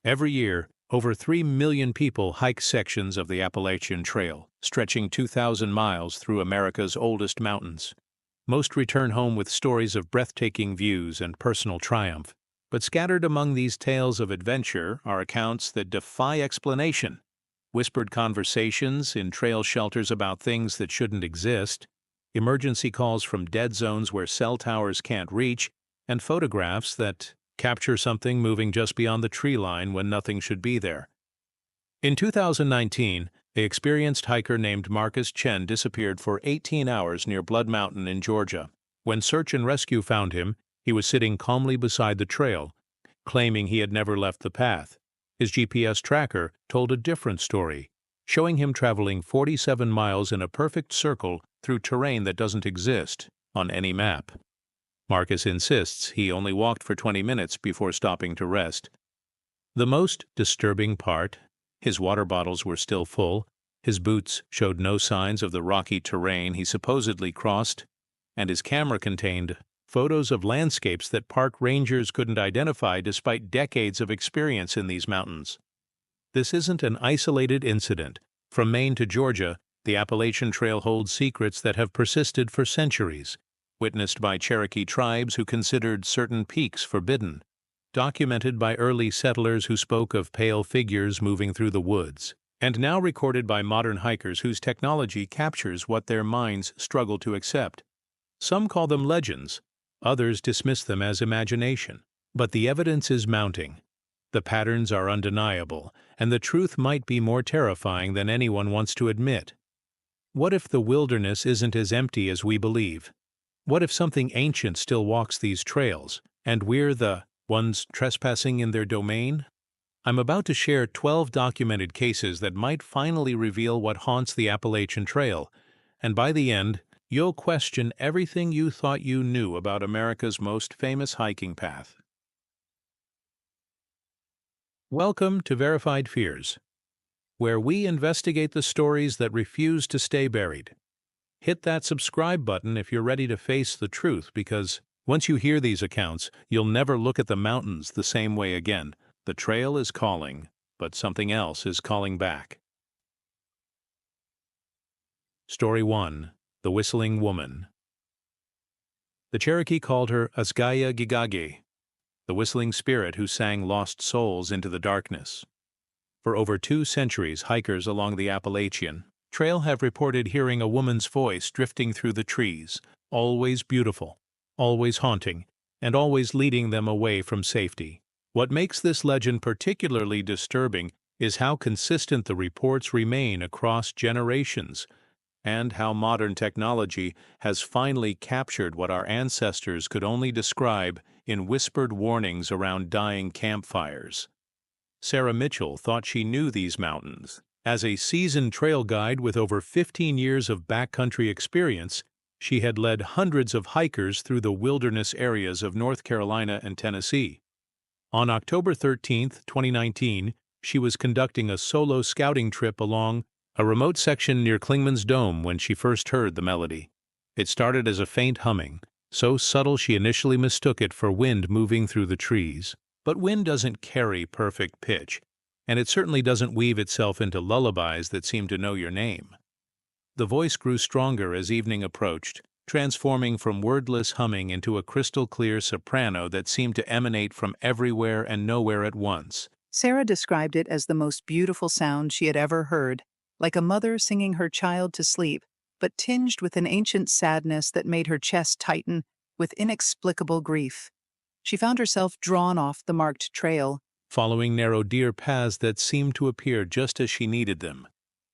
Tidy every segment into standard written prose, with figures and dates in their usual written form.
Every year, over 3 million people hike sections of the Appalachian Trail, stretching 2,000 miles through America's oldest mountains. Most return home with stories of breathtaking views and personal triumph. But scattered among these tales of adventure are accounts that defy explanation. Whispered conversations in trail shelters about things that shouldn't exist, emergency calls from dead zones where cell towers can't reach, and photographs that capture something moving just beyond the tree line when nothing should be there. In 2019, an experienced hiker named Marcus Chen disappeared for 18 hours near Blood Mountain in Georgia. When search and rescue found him, he was sitting calmly beside the trail, claiming he had never left the path. His GPS tracker told a different story, showing him traveling 47 miles in a perfect circle through terrain that doesn't exist on any map. Marcus insists he only walked for 20 minutes before stopping to rest. The most disturbing part: his water bottles were still full, his boots showed no signs of the rocky terrain he supposedly crossed, and his camera contained photos of landscapes that park rangers couldn't identify despite decades of experience in these mountains. This isn't an isolated incident. From Maine to Georgia, the Appalachian Trail holds secrets that have persisted for centuries, witnessed by Cherokee tribes who considered certain peaks forbidden, documented by early settlers who spoke of pale figures moving through the woods, and now recorded by modern hikers whose technology captures what their minds struggle to accept. Some call them legends, others dismiss them as imagination. But the evidence is mounting. The patterns are undeniable, and the truth might be more terrifying than anyone wants to admit. What if the wilderness isn't as empty as we believe? What if something ancient still walks these trails, and we're the ones trespassing in their domain? I'm about to share 12 documented cases that might finally reveal what haunts the Appalachian Trail, and by the end, you'll question everything you thought you knew about America's most famous hiking path. Welcome to Verified Fears, where we investigate the stories that refuse to stay buried. Hit that subscribe button if you're ready to face the truth, because once you hear these accounts, you'll never look at the mountains the same way again. The trail is calling, but something else is calling back. Story 1. The Whistling Woman. The Cherokee called her Asgaya Gigage, the whistling spirit who sang lost souls into the darkness. For over 2 centuries, hikers along the Appalachian Trail have reported hearing a woman's voice drifting through the trees, always beautiful, always haunting, and always leading them away from safety. What makes this legend particularly disturbing is how consistent the reports remain across generations, and how modern technology has finally captured what our ancestors could only describe in whispered warnings around dying campfires. Sarah Mitchell thought she knew these mountains. As a seasoned trail guide with over 15 years of backcountry experience, she had led hundreds of hikers through the wilderness areas of North Carolina and Tennessee. On October 13, 2019, she was conducting a solo scouting trip along a remote section near Clingman's Dome when she first heard the melody. It started as a faint humming, so subtle she initially mistook it for wind moving through the trees. But wind doesn't carry perfect pitch, and it certainly doesn't weave itself into lullabies that seem to know your name. The voice grew stronger as evening approached, transforming from wordless humming into a crystal-clear soprano that seemed to emanate from everywhere and nowhere at once. Sarah described it as the most beautiful sound she had ever heard, like a mother singing her child to sleep, but tinged with an ancient sadness that made her chest tighten with inexplicable grief. She found herself drawn off the marked trail, following narrow deer paths that seemed to appear just as she needed them,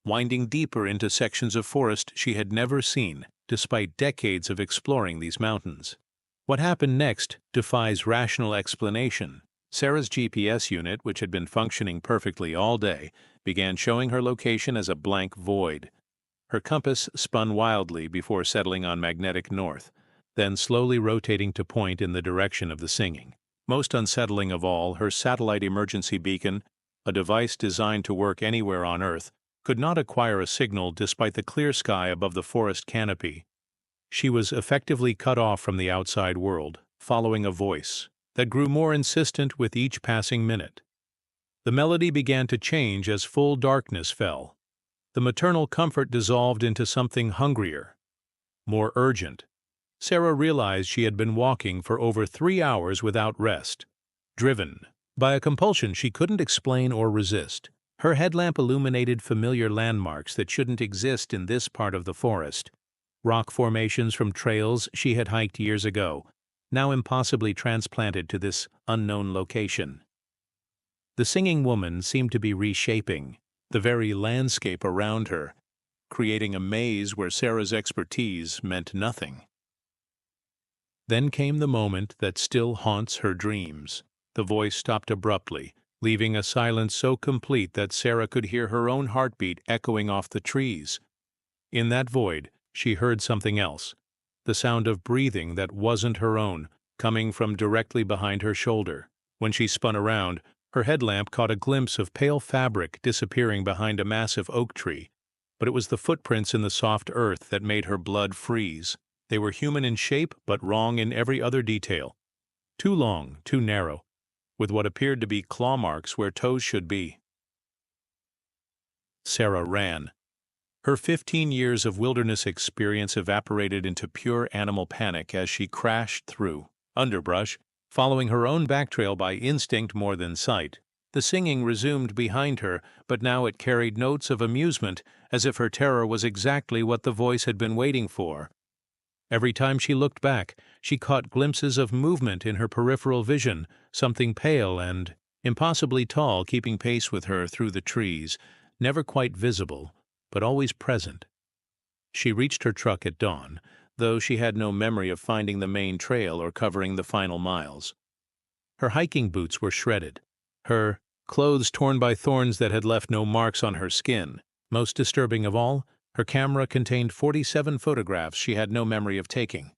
winding deeper into sections of forest she had never seen, despite decades of exploring these mountains. What happened next defies rational explanation. Sarah's GPS unit, which had been functioning perfectly all day, began showing her location as a blank void. Her compass spun wildly before settling on magnetic north, then slowly rotating to point in the direction of the singing. Most unsettling of all, her satellite emergency beacon, a device designed to work anywhere on Earth, could not acquire a signal despite the clear sky above the forest canopy. She was effectively cut off from the outside world, following a voice that grew more insistent with each passing minute. The melody began to change as full darkness fell. The maternal comfort dissolved into something hungrier, more urgent. Sarah realized she had been walking for over 3 hours without rest, driven by a compulsion she couldn't explain or resist. Her headlamp illuminated familiar landmarks that shouldn't exist in this part of the forest. Rock formations from trails she had hiked years ago, now impossibly transplanted to this unknown location. The singing woman seemed to be reshaping the very landscape around her, creating a maze where Sarah's expertise meant nothing. Then came the moment that still haunts her dreams. The voice stopped abruptly, leaving a silence so complete that Sarah could hear her own heartbeat echoing off the trees. In that void, she heard something else, the sound of breathing that wasn't her own, coming from directly behind her shoulder. When she spun around, her headlamp caught a glimpse of pale fabric disappearing behind a massive oak tree, but it was the footprints in the soft earth that made her blood freeze. They were human in shape, but wrong in every other detail. Too long, too narrow, with what appeared to be claw marks where toes should be. Sarah ran. Her 15 years of wilderness experience evaporated into pure animal panic as she crashed through underbrush, following her own backtrail by instinct more than sight. The singing resumed behind her, but now it carried notes of amusement, as if her terror was exactly what the voice had been waiting for. Every time she looked back, she caught glimpses of movement in her peripheral vision, something pale and impossibly tall keeping pace with her through the trees, never quite visible, but always present. She reached her truck at dawn, though she had no memory of finding the main trail or covering the final miles. Her hiking boots were shredded, her clothes torn by thorns that had left no marks on her skin. Most disturbing of all, her camera contained 47 photographs she had no memory of taking.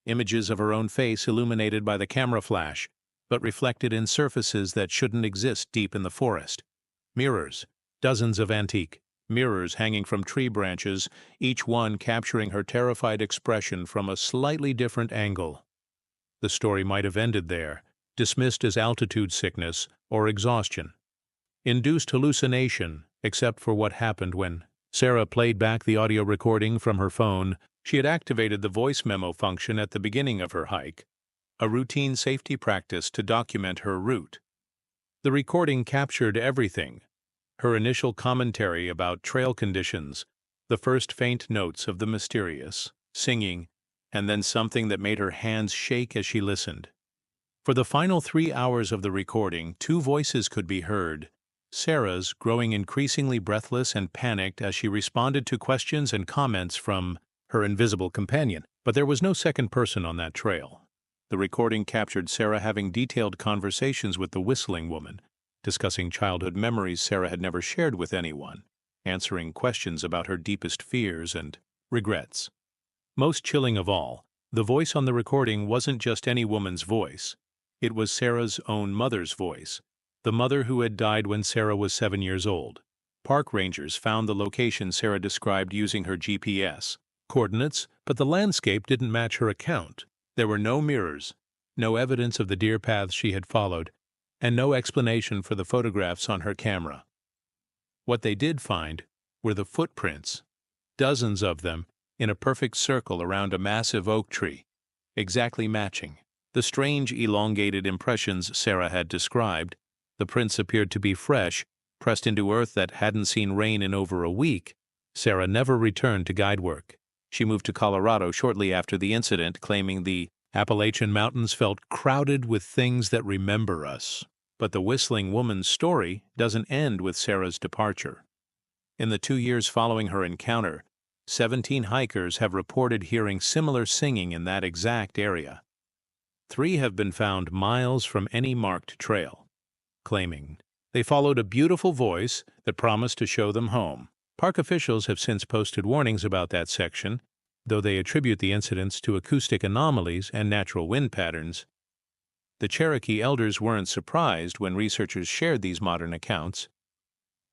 Images of her own face illuminated by the camera flash, but reflected in surfaces that shouldn't exist deep in the forest. Mirrors, dozens of antique mirrors hanging from tree branches, each one capturing her terrified expression from a slightly different angle. The story might have ended there, dismissed as altitude sickness or exhaustion. Induced hallucination, except for what happened when Sarah played back the audio recording from her phone. She had activated the voice memo function at the beginning of her hike, a routine safety practice to document her route. The recording captured everything: her initial commentary about trail conditions, the first faint notes of the mysterious singing, and then something that made her hands shake as she listened. For the final 3 hours of the recording, two voices could be heard: Sarah's, growing increasingly breathless and panicked as she responded to questions and comments from her invisible companion. But there was no second person on that trail. The recording captured Sarah having detailed conversations with the whistling woman, discussing childhood memories Sarah had never shared with anyone, answering questions about her deepest fears and regrets. Most chilling of all, the voice on the recording wasn't just any woman's voice. It was Sarah's own mother's voice, the mother who had died when Sarah was 7 years old. Park rangers found the location Sarah described using her GPS coordinates, but the landscape didn't match her account. There were no mirrors, no evidence of the deer paths she had followed, and no explanation for the photographs on her camera. What they did find were the footprints, dozens of them, in a perfect circle around a massive oak tree, exactly matching the strange elongated impressions Sarah had described. The prints appeared to be fresh, pressed into earth that hadn't seen rain in over a week. Sarah never returned to guide work. She moved to Colorado shortly after the incident, claiming the Appalachian Mountains felt crowded with things that remember us. But the whistling woman's story doesn't end with Sarah's departure. In the 2 years following her encounter, 17 hikers have reported hearing similar singing in that exact area. 3 have been found miles from any marked trail, claiming they followed a beautiful voice that promised to show them home. Park officials have since posted warnings about that section, though they attribute the incidents to acoustic anomalies and natural wind patterns. The Cherokee elders weren't surprised when researchers shared these modern accounts.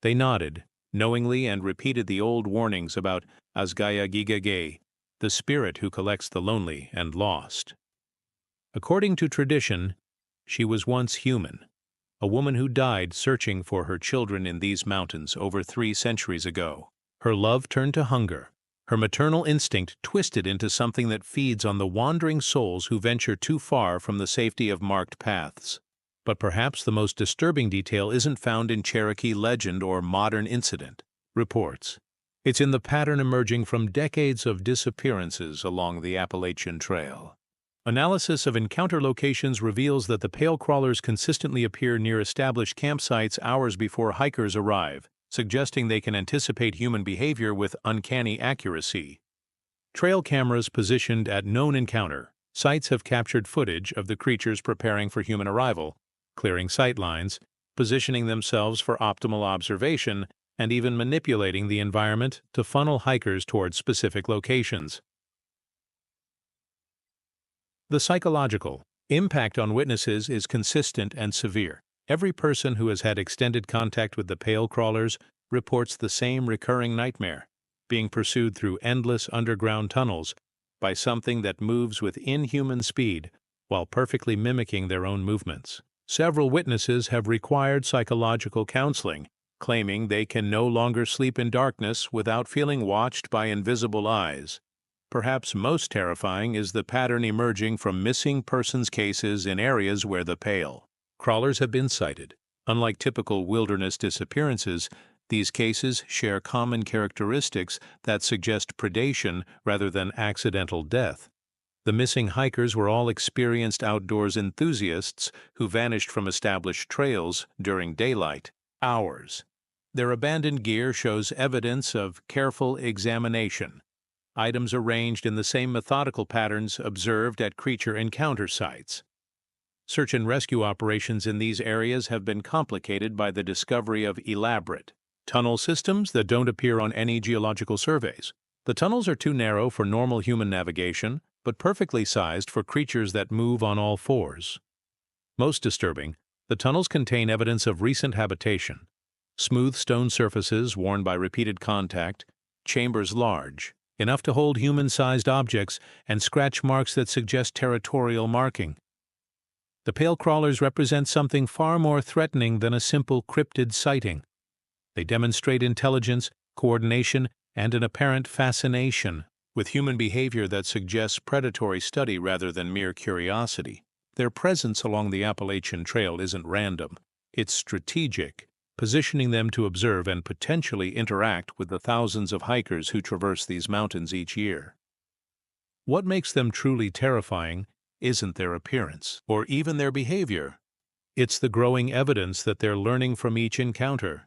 They nodded, knowingly, and repeated the old warnings about Asgaya-Gigagay, the spirit who collects the lonely and lost. According to tradition, she was once human, a woman who died searching for her children in these mountains over 3 centuries ago. Her love turned to hunger, her maternal instinct twisted into something that feeds on the wandering souls who venture too far from the safety of marked paths. But perhaps the most disturbing detail isn't found in Cherokee legend or modern incident reports. It's in the pattern emerging from decades of disappearances along the Appalachian Trail. Analysis of encounter locations reveals that the pale crawlers consistently appear near established campsites hours before hikers arrive, suggesting they can anticipate human behavior with uncanny accuracy. Trail cameras positioned at known encounter sites have captured footage of the creatures preparing for human arrival, clearing sight lines, positioning themselves for optimal observation, and even manipulating the environment to funnel hikers towards specific locations. The psychological impact on witnesses is consistent and severe. Every person who has had extended contact with the pale crawlers reports the same recurring nightmare, being pursued through endless underground tunnels by something that moves with inhuman speed while perfectly mimicking their own movements. Several witnesses have required psychological counseling, claiming they can no longer sleep in darkness without feeling watched by invisible eyes. Perhaps most terrifying is the pattern emerging from missing persons cases in areas where the pale crawlers have been sighted. Unlike typical wilderness disappearances, these cases share common characteristics that suggest predation rather than accidental death. The missing hikers were all experienced outdoors enthusiasts who vanished from established trails during daylight hours. Their abandoned gear shows evidence of careful examination, items arranged in the same methodical patterns observed at creature encounter sites. Search and rescue operations in these areas have been complicated by the discovery of elaborate tunnel systems that don't appear on any geological surveys. The tunnels are too narrow for normal human navigation, but perfectly sized for creatures that move on all fours. Most disturbing, the tunnels contain evidence of recent habitation. Smooth stone surfaces worn by repeated contact, chambers large, enough to hold human-sized objects, and scratch marks that suggest territorial marking. The pale crawlers represent something far more threatening than a simple cryptid sighting. They demonstrate intelligence, coordination, and an apparent fascination with human behavior that suggests predatory study rather than mere curiosity. Their presence along the Appalachian Trail isn't random. It's strategic, positioning them to observe and potentially interact with the thousands of hikers who traverse these mountains each year. What makes them truly terrifying isn't their appearance or even their behavior. It's the growing evidence that they're learning from each encounter,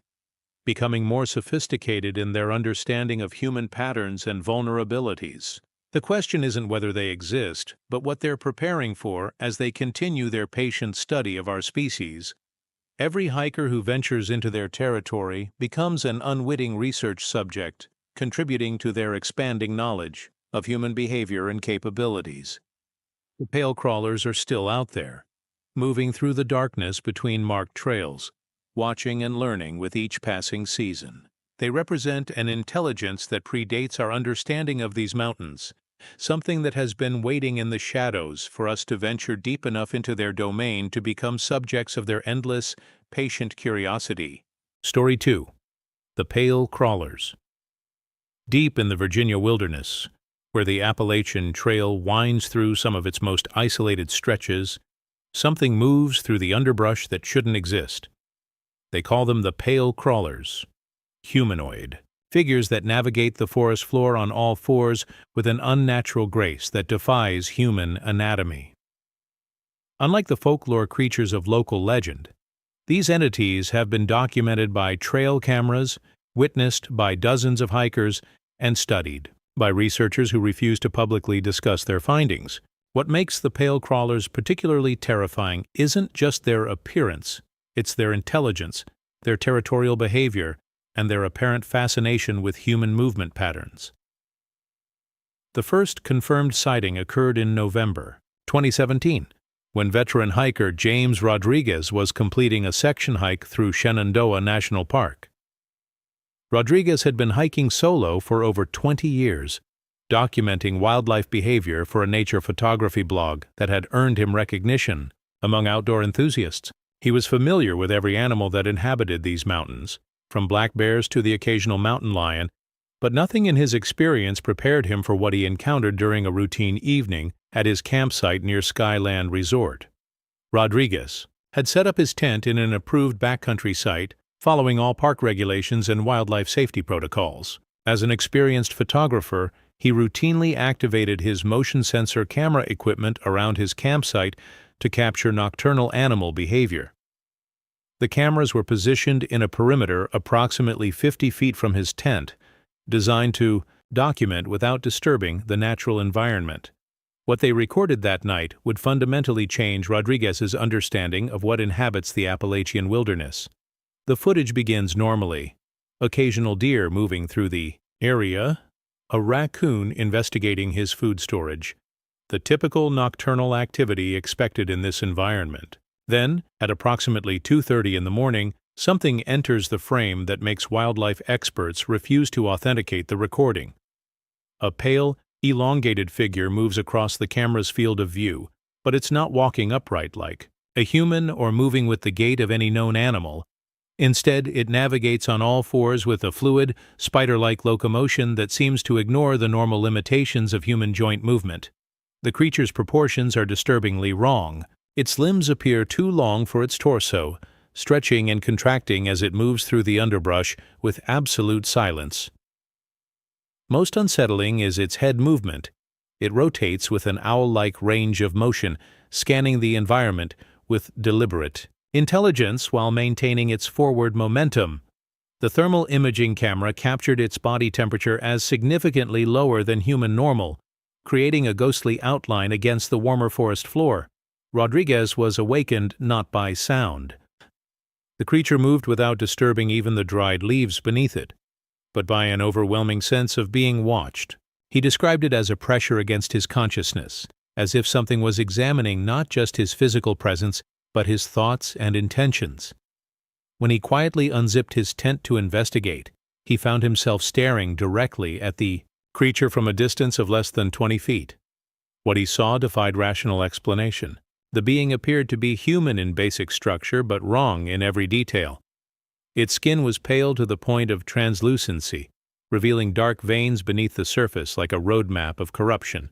becoming more sophisticated in their understanding of human patterns and vulnerabilities. The question isn't whether they exist, but what they're preparing for as they continue their patient study of our species. Every hiker who ventures into their territory becomes an unwitting research subject, contributing to their expanding knowledge of human behavior and capabilities. The pale crawlers are still out there, moving through the darkness between marked trails, watching and learning with each passing season. They represent an intelligence that predates our understanding of these mountains, something that has been waiting in the shadows for us to venture deep enough into their domain to become subjects of their endless, patient curiosity. Story 2. The Pale Crawlers. Deep in the Virginia wilderness, where the Appalachian Trail winds through some of its most isolated stretches, something moves through the underbrush that shouldn't exist. They call them the Pale Crawlers, humanoid figures that navigate the forest floor on all fours with an unnatural grace that defies human anatomy. Unlike the folklore creatures of local legend, these entities have been documented by trail cameras, witnessed by dozens of hikers, and studied by researchers who refuse to publicly discuss their findings. What makes the pale crawlers particularly terrifying isn't just their appearance, it's their intelligence, their territorial behavior, and their apparent fascination with human movement patterns. The first confirmed sighting occurred in November 2017, when veteran hiker James Rodriguez was completing a section hike through Shenandoah National Park. Rodriguez had been hiking solo for over 20 years, documenting wildlife behavior for a nature photography blog that had earned him recognition among outdoor enthusiasts. He was familiar with every animal that inhabited these mountains, from black bears to the occasional mountain lion, but nothing in his experience prepared him for what he encountered during a routine evening at his campsite near Skyland Resort. Rodriguez had set up his tent in an approved backcountry site, following all park regulations and wildlife safety protocols. As an experienced photographer, he routinely activated his motion sensor camera equipment around his campsite to capture nocturnal animal behavior. The cameras were positioned in a perimeter approximately 50 feet from his tent, designed to document without disturbing the natural environment. What they recorded that night would fundamentally change Rodriguez's understanding of what inhabits the Appalachian wilderness. The footage begins normally. Occasional deer moving through the area, a raccoon investigating his food storage, the typical nocturnal activity expected in this environment. Then, at approximately 2:30 in the morning, something enters the frame that makes wildlife experts refuse to authenticate the recording. A pale, elongated figure moves across the camera's field of view, but it's not walking upright like a human or moving with the gait of any known animal. Instead, it navigates on all fours with a fluid, spider-like locomotion that seems to ignore the normal limitations of human joint movement. The creature's proportions are disturbingly wrong. Its limbs appear too long for its torso, stretching and contracting as it moves through the underbrush with absolute silence. Most unsettling is its head movement. It rotates with an owl-like range of motion, scanning the environment with deliberate intelligence while maintaining its forward momentum. The thermal imaging camera captured its body temperature as significantly lower than human normal, creating a ghostly outline against the warmer forest floor. Rodriguez was awakened not by sound. The creature moved without disturbing even the dried leaves beneath it, but by an overwhelming sense of being watched. He described it as a pressure against his consciousness, as if something was examining not just his physical presence, but his thoughts and intentions. When he quietly unzipped his tent to investigate, he found himself staring directly at the creature from a distance of less than 20 feet. What he saw defied rational explanation. The being appeared to be human in basic structure, but wrong in every detail. Its skin was pale to the point of translucency, revealing dark veins beneath the surface like a roadmap of corruption.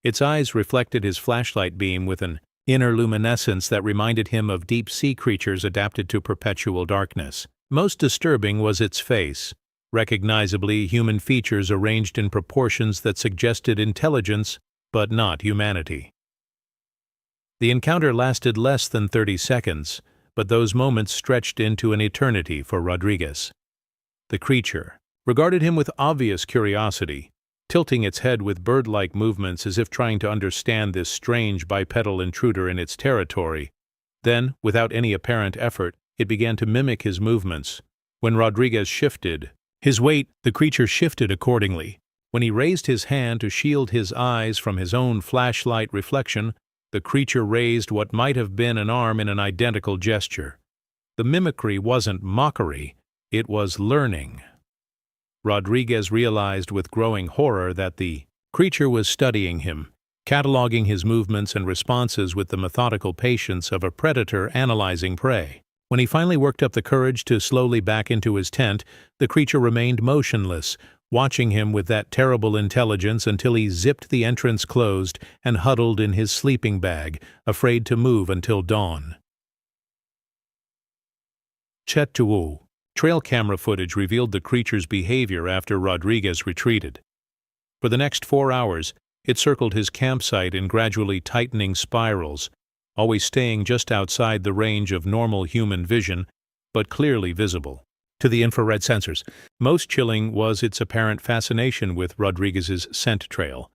Its eyes reflected his flashlight beam with an inner luminescence that reminded him of deep-sea creatures adapted to perpetual darkness. Most disturbing was its face, recognizably human features arranged in proportions that suggested intelligence, but not humanity. The encounter lasted less than 30 seconds, but those moments stretched into an eternity for Rodriguez. The creature regarded him with obvious curiosity, tilting its head with bird-like movements as if trying to understand this strange bipedal intruder in its territory. Then, without any apparent effort, it began to mimic his movements. When Rodriguez shifted his weight, the creature shifted accordingly. When he raised his hand to shield his eyes from his own flashlight reflection, the creature raised what might have been an arm in an identical gesture. The mimicry wasn't mockery, it was learning. Rodriguez realized with growing horror that the creature was studying him, cataloging his movements and responses with the methodical patience of a predator analyzing prey. When he finally worked up the courage to slowly back into his tent, the creature remained motionless, watching him with that terrible intelligence until he zipped the entrance closed and huddled in his sleeping bag, afraid to move until dawn. Chetuo. Trail camera footage revealed the creature's behavior after Rodriguez retreated. For the next 4 hours, it circled his campsite in gradually tightening spirals, always staying just outside the range of normal human vision, but clearly visible to the infrared sensors. Most chilling was its apparent fascination with Rodriguez's scent trail.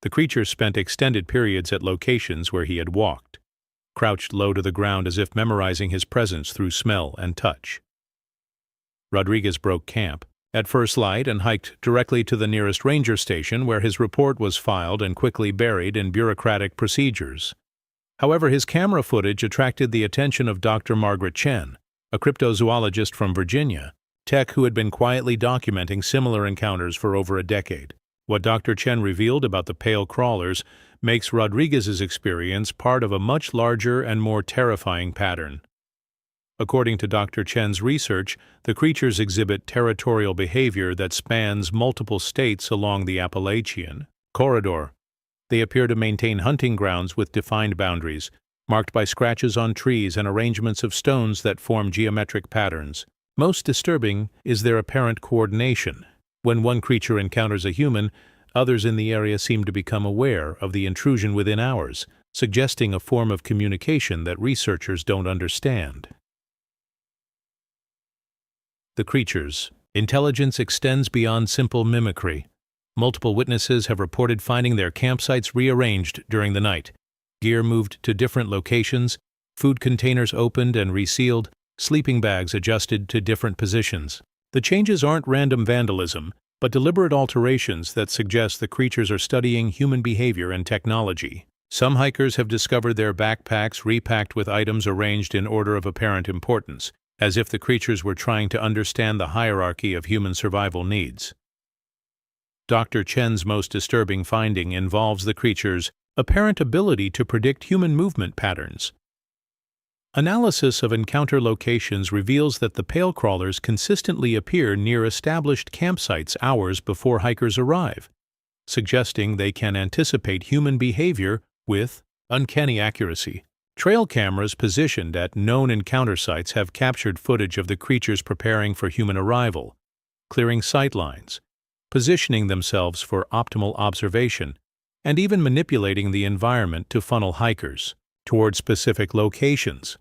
The creature spent extended periods at locations where he had walked, crouched low to the ground as if memorizing his presence through smell and touch. Rodriguez broke camp at first light and hiked directly to the nearest ranger station where his report was filed and quickly buried in bureaucratic procedures. However, his camera footage attracted the attention of Dr. Margaret Chen, a cryptozoologist from Virginia, tech who had been quietly documenting similar encounters for over a decade. What Dr. Chen revealed about the pale crawlers makes Rodriguez's experience part of a much larger and more terrifying pattern. According to Dr. Chen's research, the creatures exhibit territorial behavior that spans multiple states along the Appalachian corridor. They appear to maintain hunting grounds with defined boundaries, marked by scratches on trees and arrangements of stones that form geometric patterns. Most disturbing is their apparent coordination. When one creature encounters a human, others in the area seem to become aware of the intrusion within hours, suggesting a form of communication that researchers don't understand. The creatures. Intelligence extends beyond simple mimicry. Multiple witnesses have reported finding their campsites rearranged during the night, gear moved to different locations, food containers opened and resealed, sleeping bags adjusted to different positions. The changes aren't random vandalism, but deliberate alterations that suggest the creatures are studying human behavior and technology. Some hikers have discovered their backpacks repacked with items arranged in order of apparent importance, as if the creatures were trying to understand the hierarchy of human survival needs. Dr. Chen's most disturbing finding involves the creatures' apparent ability to predict human movement patterns. Analysis of encounter locations reveals that the pale crawlers consistently appear near established campsites hours before hikers arrive, suggesting they can anticipate human behavior with uncanny accuracy. Trail cameras positioned at known encounter sites have captured footage of the creatures preparing for human arrival, clearing sight lines, positioning themselves for optimal observation, and even manipulating the environment to funnel hikers toward specific locations.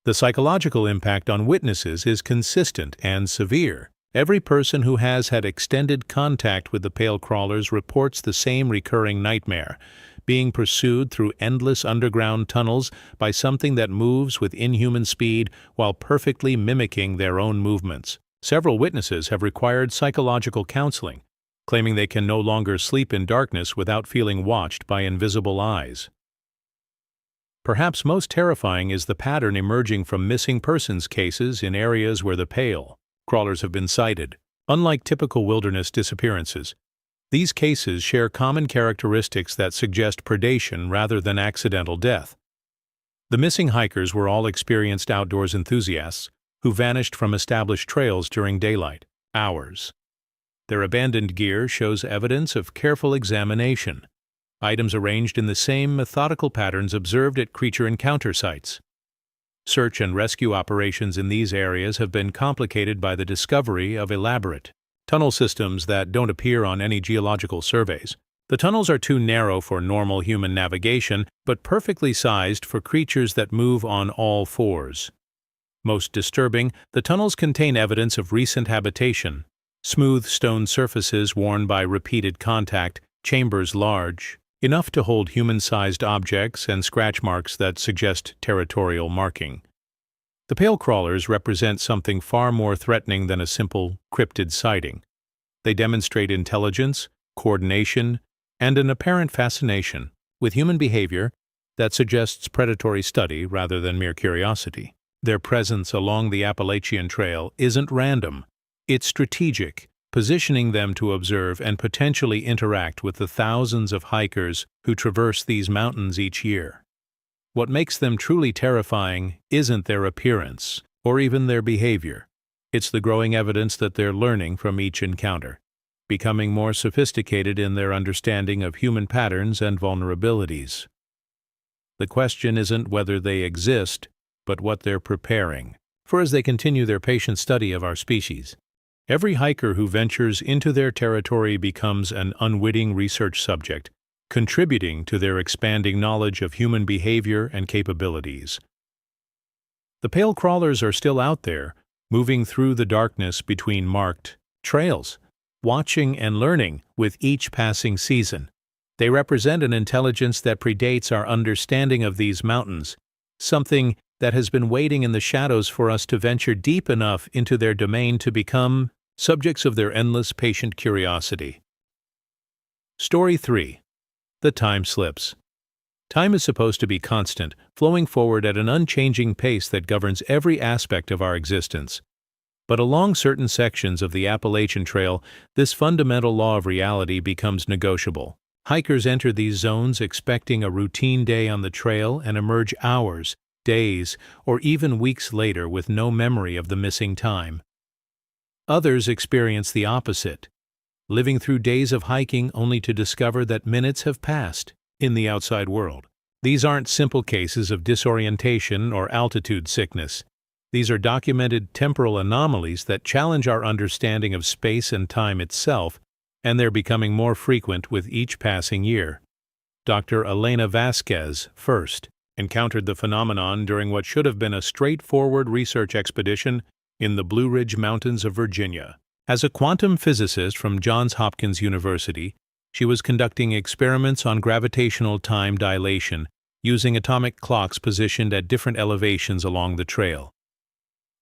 The psychological impact on witnesses is consistent and severe. Every person who has had extended contact with the pale crawlers reports the same recurring nightmare: being pursued through endless underground tunnels by something that moves with inhuman speed while perfectly mimicking their own movements. Several witnesses have required psychological counseling, claiming they can no longer sleep in darkness without feeling watched by invisible eyes. Perhaps most terrifying is the pattern emerging from missing persons cases in areas where the pale crawlers have been sighted. Unlike typical wilderness disappearances, these cases share common characteristics that suggest predation rather than accidental death. The missing hikers were all experienced outdoors enthusiasts who vanished from established trails during daylight hours. Their abandoned gear shows evidence of careful examination, items arranged in the same methodical patterns observed at creature encounter sites. Search and rescue operations in these areas have been complicated by the discovery of elaborate tunnel systems that don't appear on any geological surveys. The tunnels are too narrow for normal human navigation, but perfectly sized for creatures that move on all fours. Most disturbing, the tunnels contain evidence of recent habitation: smooth stone surfaces worn by repeated contact, chambers large enough to hold human-sized objects, and scratch marks that suggest territorial marking. The pale crawlers represent something far more threatening than a simple cryptid sighting. They demonstrate intelligence, coordination, and an apparent fascination with human behavior that suggests predatory study rather than mere curiosity. Their presence along the Appalachian Trail isn't random. It's strategic, positioning them to observe and potentially interact with the thousands of hikers who traverse these mountains each year. What makes them truly terrifying isn't their appearance or even their behavior. It's the growing evidence that they're learning from each encounter, becoming more sophisticated in their understanding of human patterns and vulnerabilities. The question isn't whether they exist, but what they're preparing for as they continue their patient study of our species. Every hiker who ventures into their territory becomes an unwitting research subject, contributing to their expanding knowledge of human behavior and capabilities. The pale crawlers are still out there, moving through the darkness between marked trails, watching and learning with each passing season. They represent an intelligence that predates our understanding of these mountains, something that has been waiting in the shadows for us to venture deep enough into their domain to become subjects of their endless patient curiosity. Story 3. The Time Slips. Time is supposed to be constant, flowing forward at an unchanging pace that governs every aspect of our existence. But along certain sections of the Appalachian Trail, this fundamental law of reality becomes negotiable. Hikers enter these zones expecting a routine day on the trail and emerge hours, days, or even weeks later with no memory of the missing time. Others experience the opposite, living through days of hiking only to discover that minutes have passed in the outside world. These aren't simple cases of disorientation or altitude sickness. These are documented temporal anomalies that challenge our understanding of space and time itself, and they're becoming more frequent with each passing year. Dr. Elena Vasquez, first, encountered the phenomenon during what should have been a straightforward research expedition in the Blue Ridge Mountains of Virginia. As a quantum physicist from Johns Hopkins University, she was conducting experiments on gravitational time dilation using atomic clocks positioned at different elevations along the trail.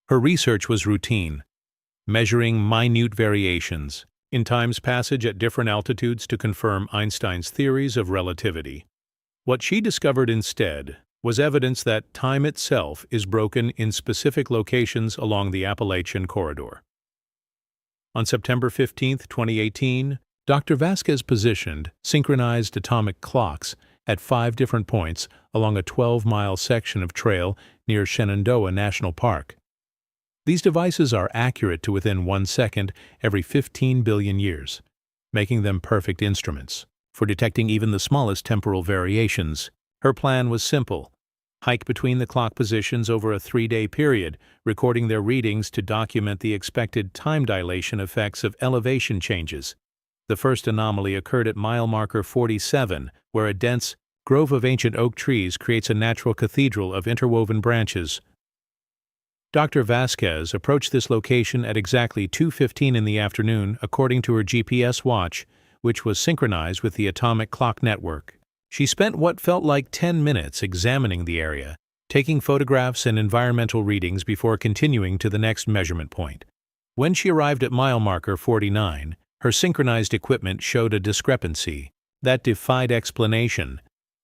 Her research was routine, measuring minute variations in time's passage at different altitudes to confirm Einstein's theories of relativity. What she discovered instead was evidence that time itself is broken in specific locations along the Appalachian corridor. On September 15, 2018, Dr. Vasquez positioned synchronized atomic clocks at 5 different points along a 12-mile section of trail near Shenandoah National Park. These devices are accurate to within 1 second every 15 billion years, making them perfect instruments for detecting even the smallest temporal variations. Her plan was simple: hike between the clock positions over a 3-day period, recording their readings to document the expected time dilation effects of elevation changes. The first anomaly occurred at mile marker 47, where a dense grove of ancient oak trees creates a natural cathedral of interwoven branches. Dr. Vasquez approached this location at exactly 2:15 in the afternoon, according to her GPS watch, which was synchronized with the atomic clock network. She spent what felt like 10 minutes examining the area, taking photographs and environmental readings before continuing to the next measurement point. When she arrived at mile marker 49, her synchronized equipment showed a discrepancy that defied explanation.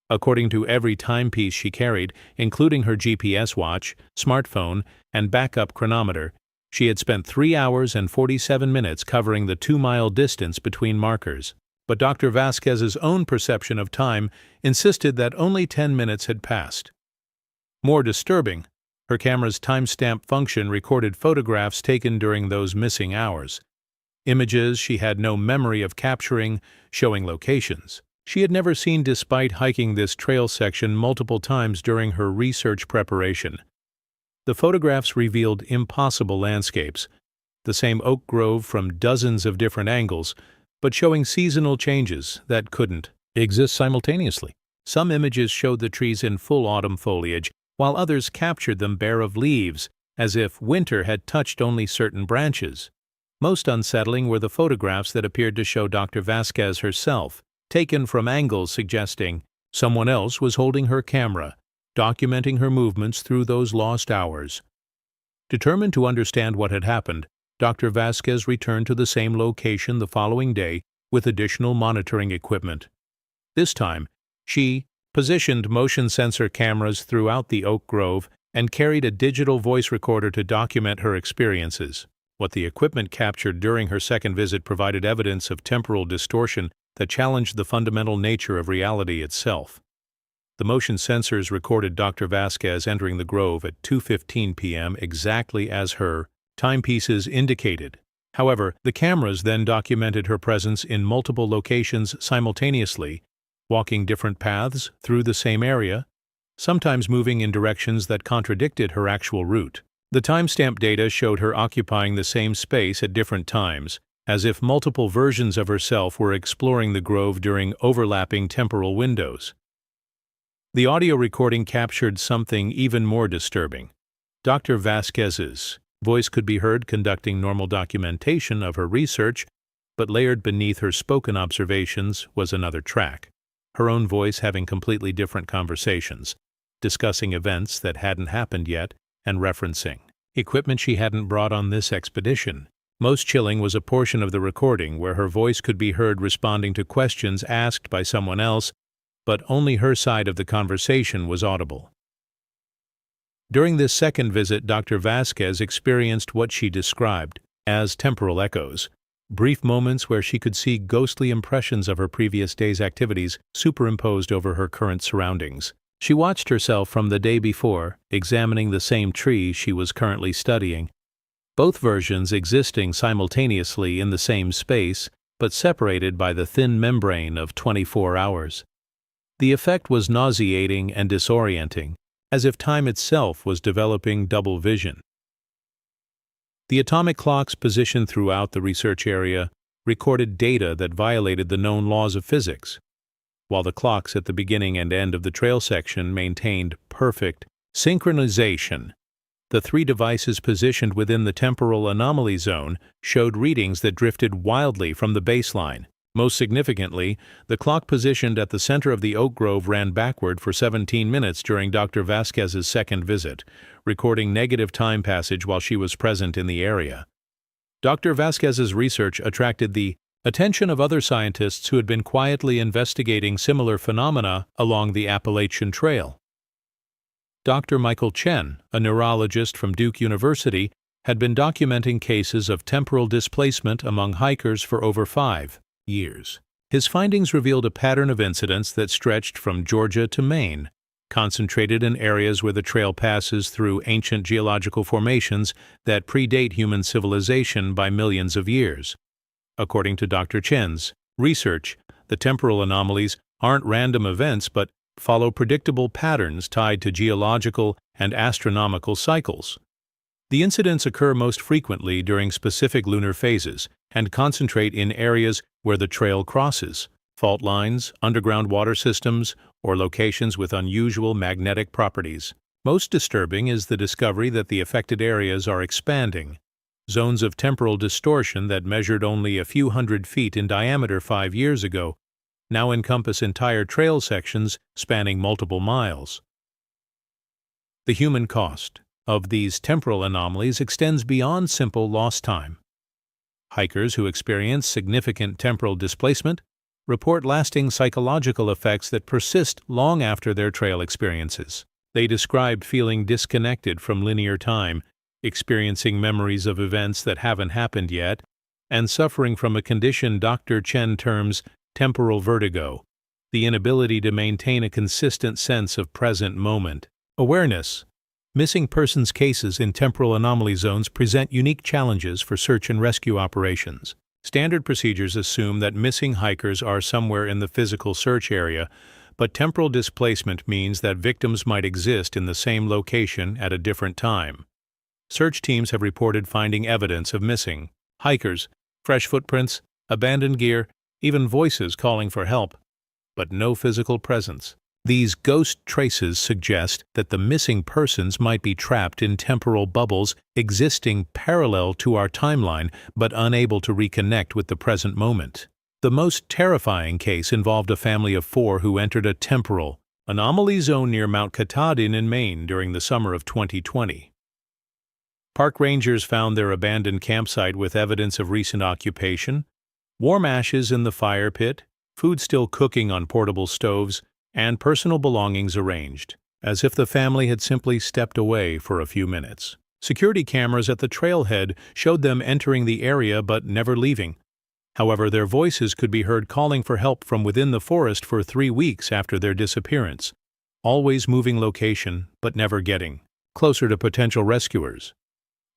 According to every timepiece she carried, including her GPS watch, smartphone, and backup chronometer, she had spent 3 hours and 47 minutes covering the 2-mile distance between markers. But Dr. Vasquez's own perception of time insisted that only 10 minutes had passed. More disturbing, her camera's timestamp function recorded photographs taken during those missing hours. Images she had no memory of capturing, showing locations she had never seen despite hiking this trail section multiple times during her research preparation. The photographs revealed impossible landscapes, the same oak grove from dozens of different angles, but showing seasonal changes that couldn't exist simultaneously. Some images showed the trees in full autumn foliage, while others captured them bare of leaves, as if winter had touched only certain branches. Most unsettling were the photographs that appeared to show Dr. Vasquez herself, taken from angles suggesting someone else was holding her camera, documenting her movements through those lost hours. Determined to understand what had happened, Dr. Vasquez returned to the same location the following day with additional monitoring equipment. This time, she positioned motion sensor cameras throughout the oak grove and carried a digital voice recorder to document her experiences. What the equipment captured during her second visit provided evidence of temporal distortion that challenged the fundamental nature of reality itself. The motion sensors recorded Dr. Vasquez entering the grove at 2:15 p.m. exactly as her timepieces indicated. However, the cameras then documented her presence in multiple locations simultaneously, walking different paths through the same area, sometimes moving in directions that contradicted her actual route. The timestamp data showed her occupying the same space at different times, as if multiple versions of herself were exploring the grove during overlapping temporal windows. The audio recording captured something even more disturbing. Dr. Vasquez's voice could be heard conducting normal documentation of her research, but layered beneath her spoken observations was another track, her own voice having completely different conversations, discussing events that hadn't happened yet and referencing equipment she hadn't brought on this expedition. Most chilling was a portion of the recording where her voice could be heard responding to questions asked by someone else, but only her side of the conversation was audible. During this second visit, Dr. Vasquez experienced what she described as temporal echoes, brief moments where she could see ghostly impressions of her previous day's activities superimposed over her current surroundings. She watched herself from the day before, examining the same tree she was currently studying, both versions existing simultaneously in the same space, but separated by the thin membrane of 24 hours. The effect was nauseating and disorienting, as if time itself was developing double vision. The atomic clocks positioned throughout the research area recorded data that violated the known laws of physics, while the clocks at the beginning and end of the trail section maintained perfect synchronization. The three devices positioned within the temporal anomaly zone showed readings that drifted wildly from the baseline. Most significantly, the clock positioned at the center of the oak grove ran backward for 17 minutes during Dr. Vasquez's second visit, recording negative time passage while she was present in the area. Dr. Vasquez's research attracted the attention of other scientists who had been quietly investigating similar phenomena along the Appalachian Trail. Dr. Michael Chen, a neurologist from Duke University, had been documenting cases of temporal displacement among hikers for over 5 years. His findings revealed a pattern of incidents that stretched from Georgia to Maine, concentrated in areas where the trail passes through ancient geological formations that predate human civilization by millions of years. According to Dr. Chen's research, the temporal anomalies aren't random events but follow predictable patterns tied to geological and astronomical cycles. The incidents occur most frequently during specific lunar phases and concentrate in areas where the trail crosses fault lines, underground water systems, or locations with unusual magnetic properties. Most disturbing is the discovery that the affected areas are expanding. Zones of temporal distortion that measured only a few hundred feet in diameter 5 years ago now encompass entire trail sections spanning multiple miles. The human cost of these temporal anomalies extends beyond simple lost time. Hikers who experience significant temporal displacement report lasting psychological effects that persist long after their trail experiences. They described feeling disconnected from linear time, experiencing memories of events that haven't happened yet, and suffering from a condition Dr. Chen terms temporal vertigo, the inability to maintain a consistent sense of present moment awareness. Missing persons cases in temporal anomaly zones present unique challenges for search and rescue operations. Standard procedures assume that missing hikers are somewhere in the physical search area, but temporal displacement means that victims might exist in the same location at a different time. Search teams have reported finding evidence of missing hikers, fresh footprints, abandoned gear, even voices calling for help, but no physical presence. These ghost traces suggest that the missing persons might be trapped in temporal bubbles existing parallel to our timeline but unable to reconnect with the present moment. The most terrifying case involved a family of 4 who entered a temporal anomaly zone near Mount Katahdin in Maine during the summer of 2020. Park rangers found their abandoned campsite with evidence of recent occupation, warm ashes in the fire pit, food still cooking on portable stoves, and personal belongings arranged, as if the family had simply stepped away for a few minutes. Security cameras at the trailhead showed them entering the area but never leaving. However, their voices could be heard calling for help from within the forest for 3 weeks after their disappearance, always moving location but never getting closer to potential rescuers.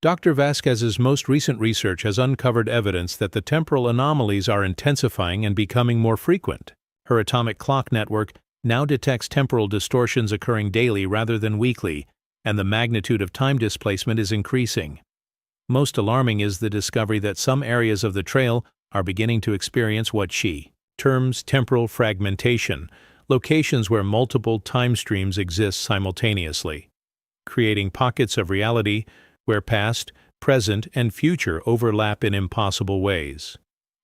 Dr. Vasquez's most recent research has uncovered evidence that the temporal anomalies are intensifying and becoming more frequent. Her atomic clock network now detects temporal distortions occurring daily rather than weekly, and the magnitude of time displacement is increasing. Most alarming is the discovery that some areas of the trail are beginning to experience what she terms temporal fragmentation, locations where multiple time streams exist simultaneously, creating pockets of reality where past, present, and future overlap in impossible ways.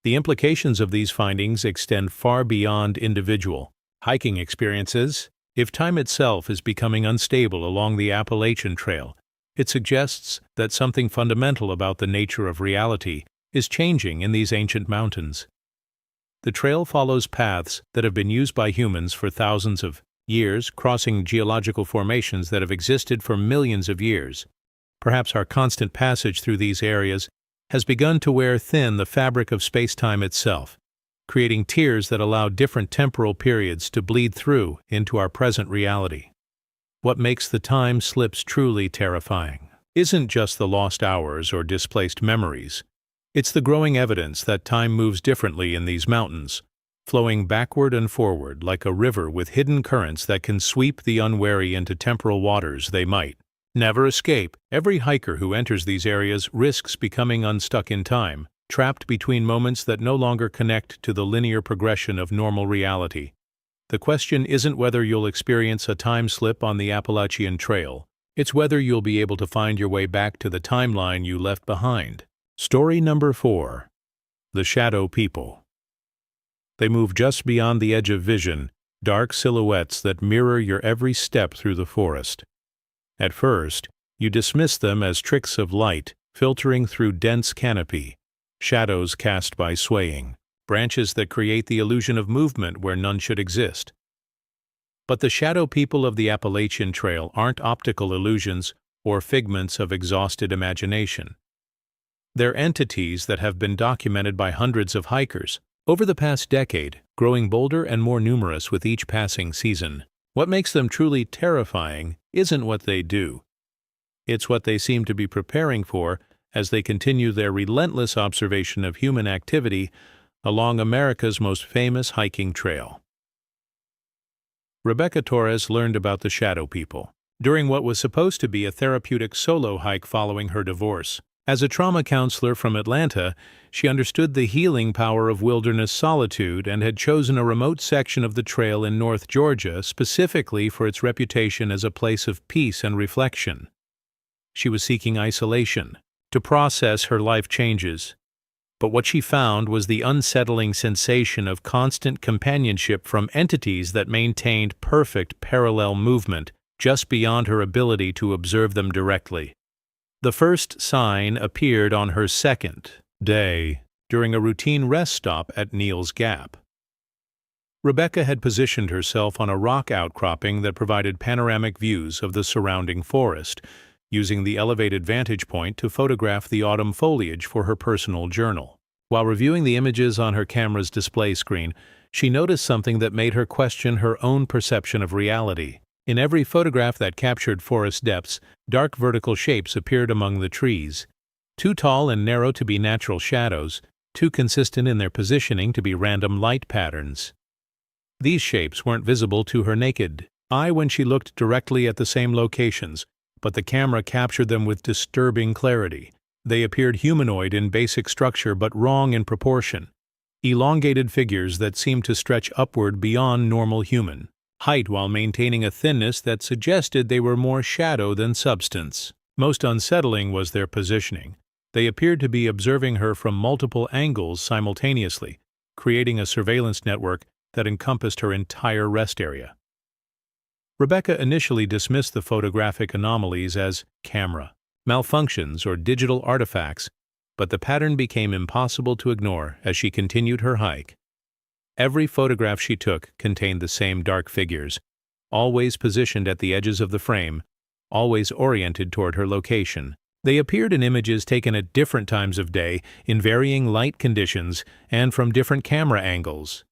The implications of these findings extend far beyond individual hiking experiences. If time itself is becoming unstable along the Appalachian Trail, it suggests that something fundamental about the nature of reality is changing in these ancient mountains. The trail follows paths that have been used by humans for thousands of years, crossing geological formations that have existed for millions of years. Perhaps our constant passage through these areas has begun to wear thin the fabric of space-time itself, creating tiers that allow different temporal periods to bleed through into our present reality. What makes the time slips truly terrifying isn't just the lost hours or displaced memories. It's the growing evidence that time moves differently in these mountains, flowing backward and forward like a river with hidden currents that can sweep the unwary into temporal waters they might never escape. Every hiker who enters these areas risks becoming unstuck in time, trapped between moments that no longer connect to the linear progression of normal reality. The question isn't whether you'll experience a time slip on the Appalachian Trail. It's whether you'll be able to find your way back to the timeline you left behind. Story number 4. The Shadow People. They move just beyond the edge of vision, dark silhouettes that mirror your every step through the forest. At first, you dismiss them as tricks of light filtering through dense canopy, shadows cast by swaying branches that create the illusion of movement where none should exist. But the shadow people of the Appalachian Trail aren't optical illusions or figments of exhausted imagination. They're entities that have been documented by hundreds of hikers over the past decade, growing bolder and more numerous with each passing season. What makes them truly terrifying isn't what they do. It's what they seem to be preparing for as they continue their relentless observation of human activity along America's most famous hiking trail. Rebecca Torres learned about the shadow people during what was supposed to be a therapeutic solo hike following her divorce. As a trauma counselor from Atlanta, she understood the healing power of wilderness solitude and had chosen a remote section of the trail in North Georgia specifically for its reputation as a place of peace and reflection. She was seeking isolation to process her life changes, but what she found was the unsettling sensation of constant companionship from entities that maintained perfect parallel movement just beyond her ability to observe them directly. The first sign appeared on her second day during a routine rest stop at Neal's Gap. Rebecca had positioned herself on a rock outcropping that provided panoramic views of the surrounding forest, using the elevated vantage point to photograph the autumn foliage for her personal journal. While reviewing the images on her camera's display screen, she noticed something that made her question her own perception of reality. In every photograph that captured forest depths, dark vertical shapes appeared among the trees, too tall and narrow to be natural shadows, too consistent in their positioning to be random light patterns. These shapes weren't visible to her naked eye when she looked directly at the same locations, but the camera captured them with disturbing clarity. They appeared humanoid in basic structure but wrong in proportion, elongated figures that seemed to stretch upward beyond normal human height while maintaining a thinness that suggested they were more shadow than substance. Most unsettling was their positioning. They appeared to be observing her from multiple angles simultaneously, creating a surveillance network that encompassed her entire rest area. Rebecca initially dismissed the photographic anomalies as camera malfunctions or digital artifacts, but the pattern became impossible to ignore as she continued her hike. Every photograph she took contained the same dark figures, always positioned at the edges of the frame, always oriented toward her location. They appeared in images taken at different times of day, in varying light conditions, and from different camera angles.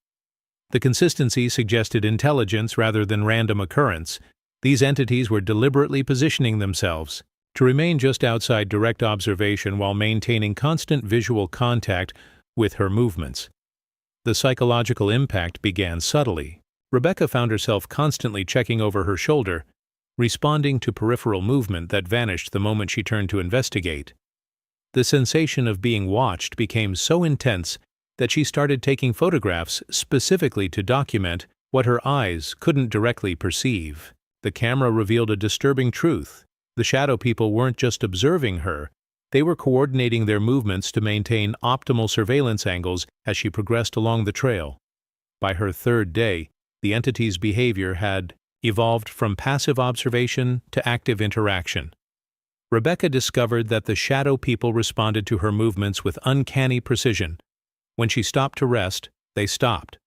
The consistency suggested intelligence rather than random occurrence. These entities were deliberately positioning themselves to remain just outside direct observation while maintaining constant visual contact with her movements. The psychological impact began subtly. Rebecca found herself constantly checking over her shoulder, responding to peripheral movement that vanished the moment she turned to investigate. The sensation of being watched became so intense that she started taking photographs specifically to document what her eyes couldn't directly perceive. The camera revealed a disturbing truth. The shadow people weren't just observing her, they were coordinating their movements to maintain optimal surveillance angles as she progressed along the trail. By her third day, the entity's behavior had evolved from passive observation to active interaction. Rebecca discovered that the shadow people responded to her movements with uncanny precision. When she stopped to rest, they stopped.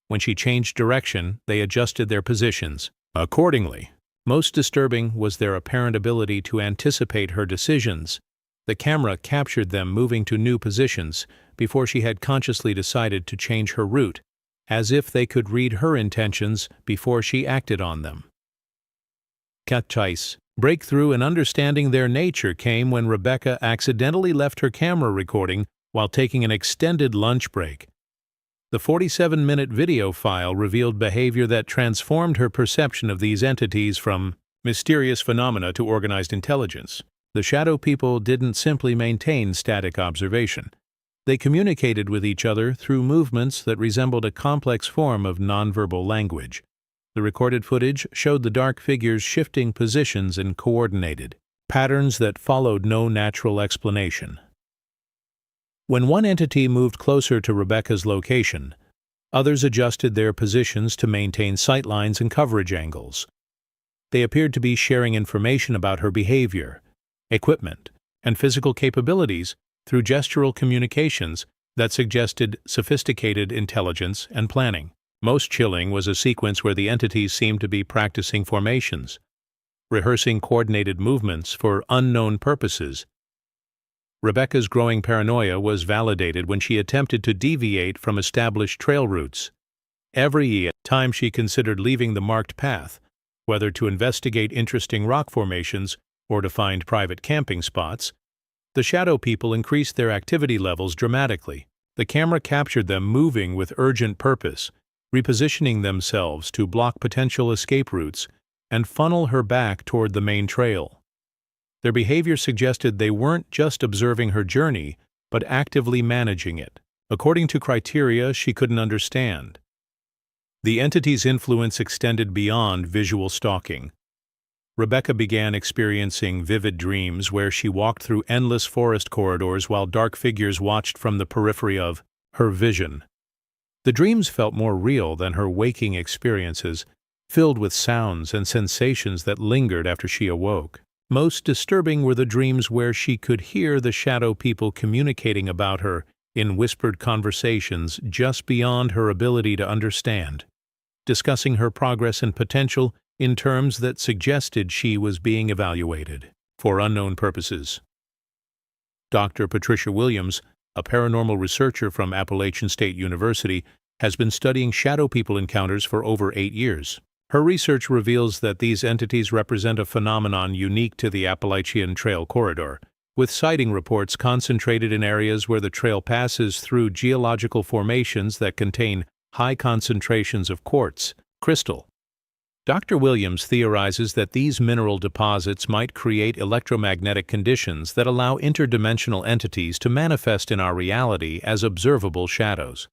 When she changed direction, they adjusted their positions accordingly. Most disturbing was their apparent ability to anticipate her decisions. The camera captured them moving to new positions before she had consciously decided to change her route, as if they could read her intentions before she acted on them. Breakthrough in understanding their nature came when Rebecca accidentally left her camera recording while taking an extended lunch break. The 47-minute video file revealed behavior that transformed her perception of these entities from mysterious phenomena to organized intelligence. The shadow people didn't simply maintain static observation. They communicated with each other through movements that resembled a complex form of nonverbal language. The recorded footage showed the dark figures shifting positions in coordinated patterns that followed no natural explanation. When one entity moved closer to Rebecca's location, others adjusted their positions to maintain sightlines and coverage angles. They appeared to be sharing information about her behavior, equipment, and physical capabilities through gestural communications that suggested sophisticated intelligence and planning. Most chilling was a sequence where the entities seemed to be practicing formations, rehearsing coordinated movements for unknown purposes. Rebecca's growing paranoia was validated when she attempted to deviate from established trail routes. Every time she considered leaving the marked path, whether to investigate interesting rock formations or to find private camping spots, the shadow people increased their activity levels dramatically. The camera captured them moving with urgent purpose, repositioning themselves to block potential escape routes and funnel her back toward the main trail. Their behavior suggested they weren't just observing her journey, but actively managing it, according to criteria she couldn't understand. The entity's influence extended beyond visual stalking. Rebecca began experiencing vivid dreams where she walked through endless forest corridors while dark figures watched from the periphery of her vision. The dreams felt more real than her waking experiences, filled with sounds and sensations that lingered after she awoke. Most disturbing were the dreams where she could hear the shadow people communicating about her in whispered conversations just beyond her ability to understand, discussing her progress and potential in terms that suggested she was being evaluated for unknown purposes. Dr. Patricia Williams, a paranormal researcher from Appalachian State University, has been studying shadow people encounters for over 8 years. Her research reveals that these entities represent a phenomenon unique to the Appalachian Trail corridor, with sighting reports concentrated in areas where the trail passes through geological formations that contain high concentrations of quartz, crystal. Dr. Williams theorizes that these mineral deposits might create electromagnetic conditions that allow interdimensional entities to manifest in our reality as observable shadows.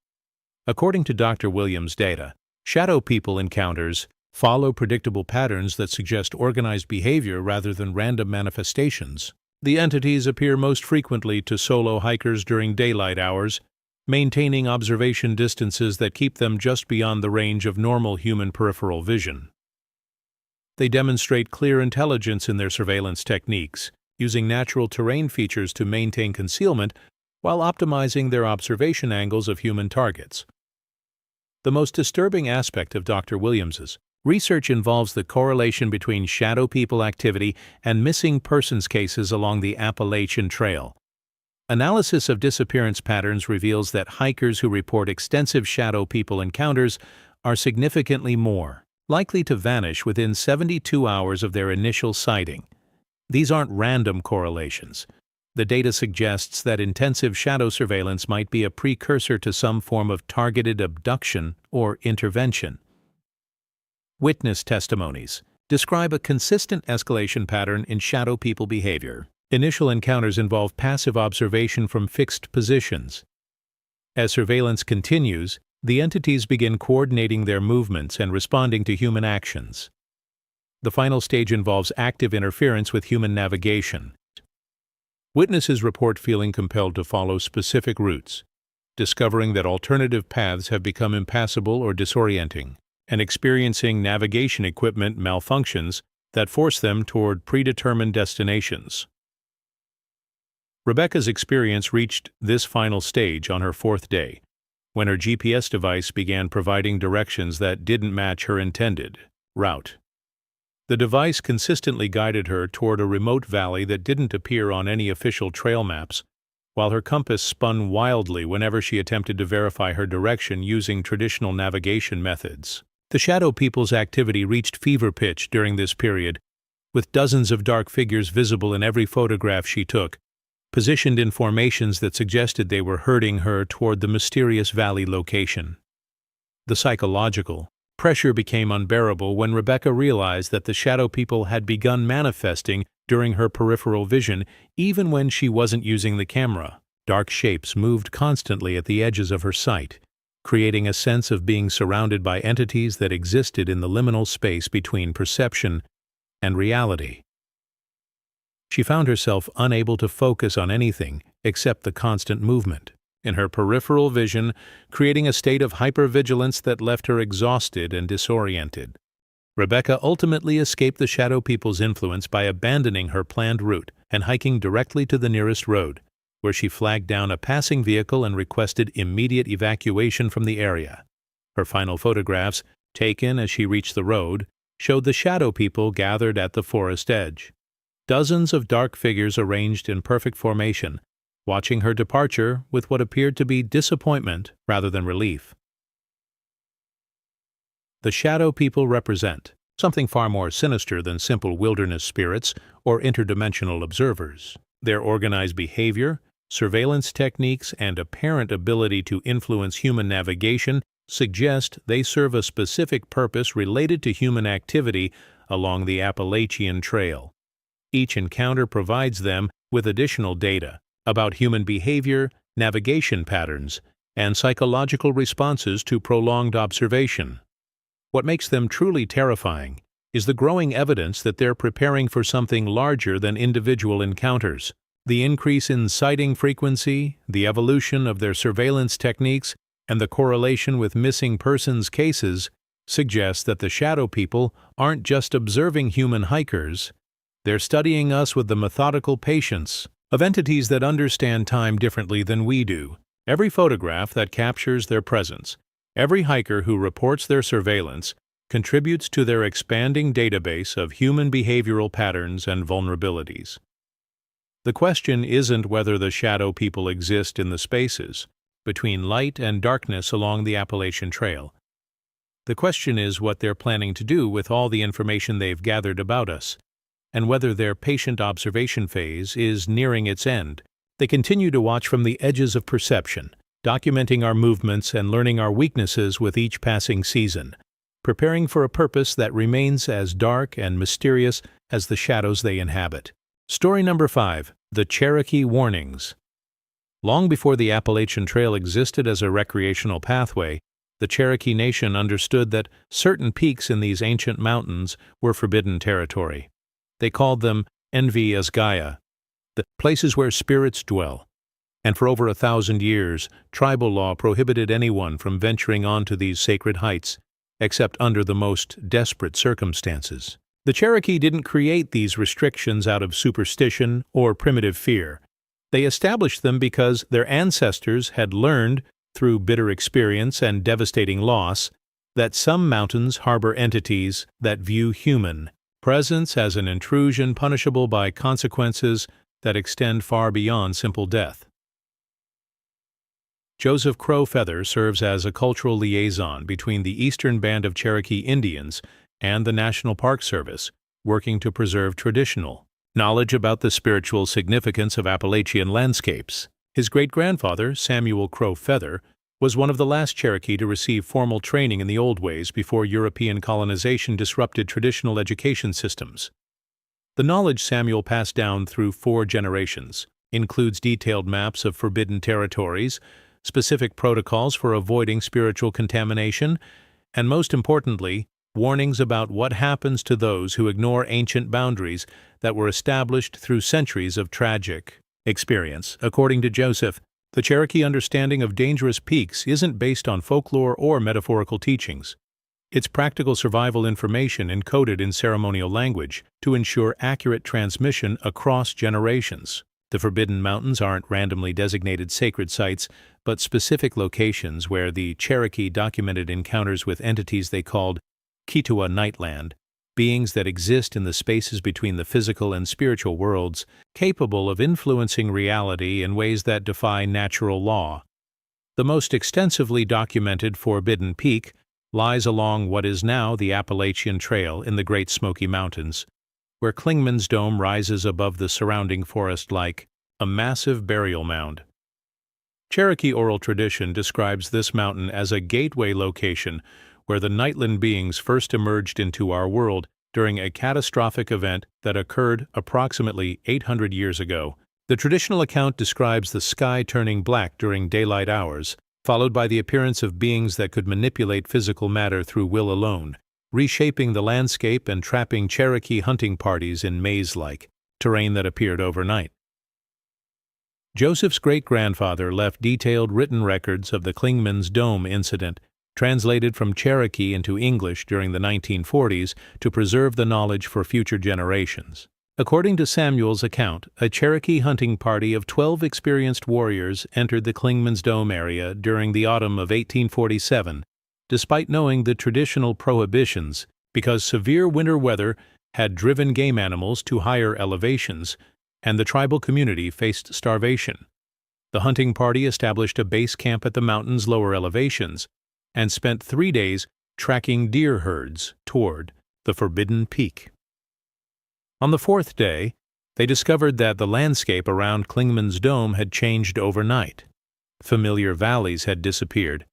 According to Dr. Williams' data, shadow people encounters follow predictable patterns that suggest organized behavior rather than random manifestations. The entities appear most frequently to solo hikers during daylight hours, maintaining observation distances that keep them just beyond the range of normal human peripheral vision. They demonstrate clear intelligence in their surveillance techniques, using natural terrain features to maintain concealment while optimizing their observation angles of human targets. The most disturbing aspect of Dr. Williams's research involves the correlation between shadow people activity and missing persons cases along the Appalachian Trail. Analysis of disappearance patterns reveals that hikers who report extensive shadow people encounters are significantly more likely to vanish within 72 hours of their initial sighting. These aren't random correlations. The data suggests that intensive shadow surveillance might be a precursor to some form of targeted abduction or intervention. Witness testimonies describe a consistent escalation pattern in shadow people behavior. Initial encounters involve passive observation from fixed positions. As surveillance continues, the entities begin coordinating their movements and responding to human actions. The final stage involves active interference with human navigation. Witnesses report feeling compelled to follow specific routes, discovering that alternative paths have become impassable or disorienting, and experiencing navigation equipment malfunctions that force them toward predetermined destinations. Rebecca's experience reached this final stage on her 4th day, when her GPS device began providing directions that didn't match her intended route. The device consistently guided her toward a remote valley that didn't appear on any official trail maps, while her compass spun wildly whenever she attempted to verify her direction using traditional navigation methods. The shadow people's activity reached fever pitch during this period, with dozens of dark figures visible in every photograph she took, positioned in formations that suggested they were herding her toward the mysterious valley location. The psychological pressure became unbearable when Rebecca realized that the shadow people had begun manifesting during her peripheral vision even when she wasn't using the camera. Dark shapes moved constantly at the edges of her sight, creating a sense of being surrounded by entities that existed in the liminal space between perception and reality. She found herself unable to focus on anything except the constant movement in her peripheral vision, creating a state of hypervigilance that left her exhausted and disoriented. Rebecca ultimately escaped the shadow people's influence by abandoning her planned route and hiking directly to the nearest road, where she flagged down a passing vehicle and requested immediate evacuation from the area. Her final photographs, taken as she reached the road, showed the shadow people gathered at the forest edge. Dozens of dark figures arranged in perfect formation, watching her departure with what appeared to be disappointment rather than relief. The shadow people represent something far more sinister than simple wilderness spirits or interdimensional observers. Their organized behavior, surveillance techniques, and apparent ability to influence human navigation suggest they serve a specific purpose related to human activity along the Appalachian Trail. Each encounter provides them with additional data about human behavior, navigation patterns, and psychological responses to prolonged observation. What makes them truly terrifying is the growing evidence that they're preparing for something larger than individual encounters. The increase in sighting frequency, the evolution of their surveillance techniques, and the correlation with missing persons cases suggest that the shadow people aren't just observing human hikers, they're studying us with the methodical patience of entities that understand time differently than we do. Every photograph that captures their presence, every hiker who reports their surveillance, contributes to their expanding database of human behavioral patterns and vulnerabilities. The question isn't whether the shadow people exist in the spaces between light and darkness along the Appalachian Trail. The question is what they're planning to do with all the information they've gathered about us, and whether their patient observation phase is nearing its end. They continue to watch from the edges of perception, documenting our movements and learning our weaknesses with each passing season, preparing for a purpose that remains as dark and mysterious as the shadows they inhabit. Story number 5. The Cherokee Warnings. Long before the Appalachian Trail existed as a recreational pathway, the Cherokee Nation understood that certain peaks in these ancient mountains were forbidden territory. They called them Envi Asgaya, the places where spirits dwell. And for over 1,000 years, tribal law prohibited anyone from venturing onto these sacred heights, except under the most desperate circumstances. The Cherokee didn't create these restrictions out of superstition or primitive fear. They established them because their ancestors had learned, through bitter experience and devastating loss, that some mountains harbor entities that view human presence as an intrusion punishable by consequences that extend far beyond simple death. Joseph Crow Feather serves as a cultural liaison between the Eastern Band of Cherokee Indians and the National Park Service, working to preserve traditional knowledge about the spiritual significance of Appalachian landscapes. His great-grandfather, Samuel Crow Feather, was one of the last Cherokee to receive formal training in the old ways before European colonization disrupted traditional education systems. The knowledge Samuel passed down through 4 generations includes detailed maps of forbidden territories, specific protocols for avoiding spiritual contamination, and most importantly, warnings about what happens to those who ignore ancient boundaries that were established through centuries of tragic experience. According to Joseph, the Cherokee understanding of dangerous peaks isn't based on folklore or metaphorical teachings. It's practical survival information encoded in ceremonial language to ensure accurate transmission across generations. The Forbidden Mountains aren't randomly designated sacred sites, but specific locations where the Cherokee documented encounters with entities they called Kituwa Nightland, beings that exist in the spaces between the physical and spiritual worlds, capable of influencing reality in ways that defy natural law. The most extensively documented Forbidden Peak lies along what is now the Appalachian Trail in the Great Smoky Mountains, where Clingman's Dome rises above the surrounding forest like a massive burial mound. Cherokee oral tradition describes this mountain as a gateway location where the Nightland beings first emerged into our world during a catastrophic event that occurred approximately 800 years ago. The traditional account describes the sky turning black during daylight hours, followed by the appearance of beings that could manipulate physical matter through will alone, reshaping the landscape and trapping Cherokee hunting parties in maze-like terrain that appeared overnight. Joseph's great-grandfather left detailed written records of the Clingman's Dome incident, translated from Cherokee into English during the 1940s to preserve the knowledge for future generations. According to Samuel's account, a Cherokee hunting party of 12 experienced warriors entered the Clingman's Dome area during the autumn of 1847, despite knowing the traditional prohibitions, because severe winter weather had driven game animals to higher elevations, and the tribal community faced starvation. The hunting party established a base camp at the mountain's lower elevations, and spent 3 days tracking deer herds toward the Forbidden Peak. On the 4th day, they discovered that the landscape around Clingman's Dome had changed overnight. Familiar valleys had disappeared,